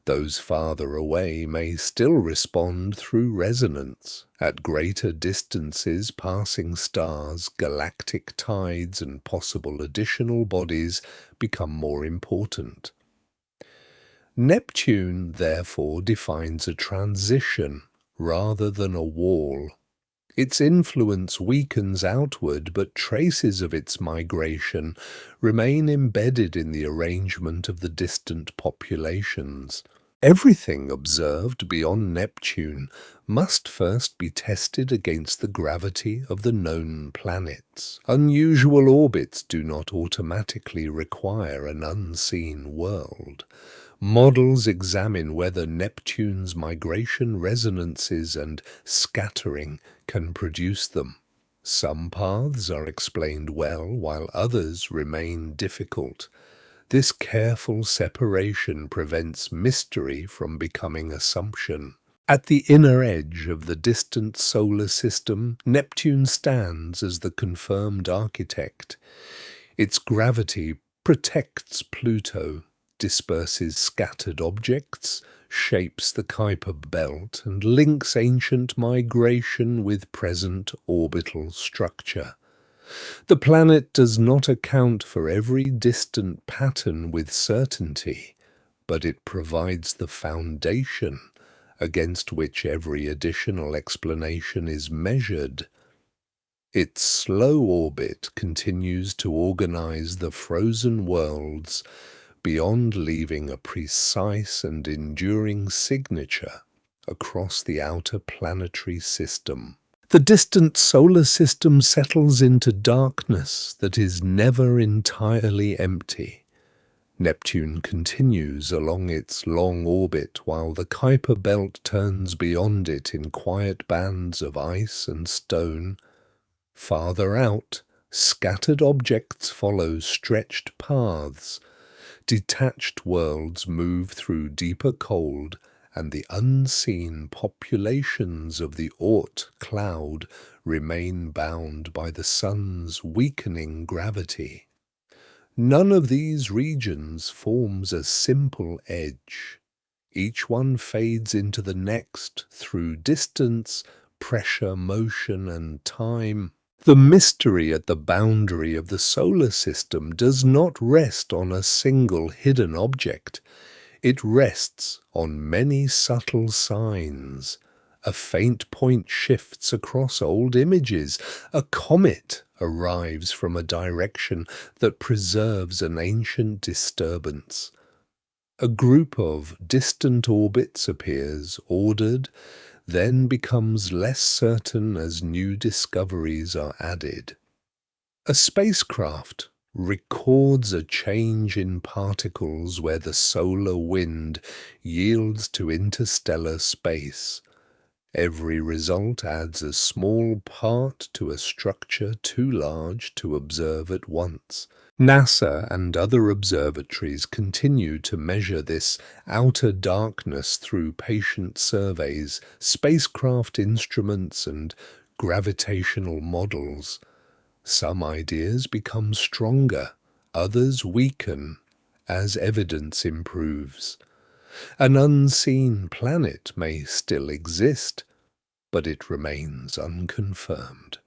[SPEAKER 1] Those farther away may still respond through resonance. At greater distances, passing stars, galactic tides, and possible additional bodies become more important. Neptune, therefore, defines a transition rather than a wall. Its influence weakens outward, but traces of its migration remain embedded in the arrangement of the distant populations. Everything observed beyond Neptune must first be tested against the gravity of the known planets. Unusual orbits do not automatically require an unseen world. Models examine whether Neptune's migration resonances and scattering can produce them. Some paths are explained well, while others remain difficult. This careful separation prevents mystery from becoming assumption. At the inner edge of the distant solar system, Neptune stands as the confirmed architect. Its gravity protects Pluto, disperses scattered objects, shapes the Kuiper Belt, and links ancient migration with present orbital structure. The planet does not account for every distant pattern with certainty, but it provides the foundation against which every additional explanation is measured. Its slow orbit continues to organize the frozen worlds beyond leaving a precise and enduring signature across the outer planetary system. The distant solar system settles into darkness that is never entirely empty. Neptune continues along its long orbit while the Kuiper Belt turns beyond it in quiet bands of ice and stone. Farther out, scattered objects follow stretched paths. Detached worlds move through deeper cold, and the unseen populations of the Oort Cloud remain bound by the sun's weakening gravity. None of these regions forms a simple edge. Each one fades into the next through distance, pressure, motion, and time. The mystery at the boundary of the solar system does not rest on a single hidden object. It rests on many subtle signs. A faint point shifts across old images. A comet arrives from a direction that preserves an ancient disturbance. A group of distant orbits appears, ordered, then becomes less certain as new discoveries are added. A spacecraft records a change in particles where the solar wind yields to interstellar space. Every result adds a small part to a structure too large to observe at once. NASA and other observatories continue to measure this outer darkness through patient surveys, spacecraft instruments, and gravitational models. Some ideas become stronger, others weaken as evidence improves. An unseen planet may still exist, but it remains unconfirmed.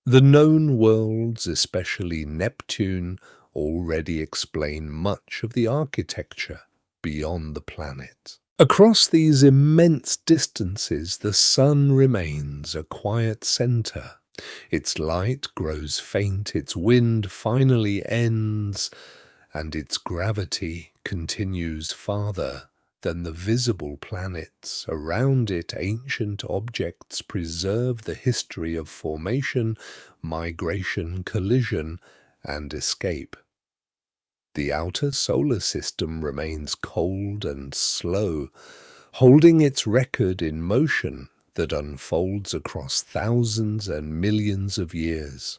[SPEAKER 1] The known worlds, especially Neptune, already explain much of the architecture beyond the planet. Across these immense distances, the Sun remains a quiet center. Its light grows faint, its wind finally ends, and its gravity continues farther than the visible planets. Around it, ancient objects preserve the history of formation, migration, collision, and escape. The outer solar system remains cold and slow, holding its record in motion that unfolds across thousands and millions of years.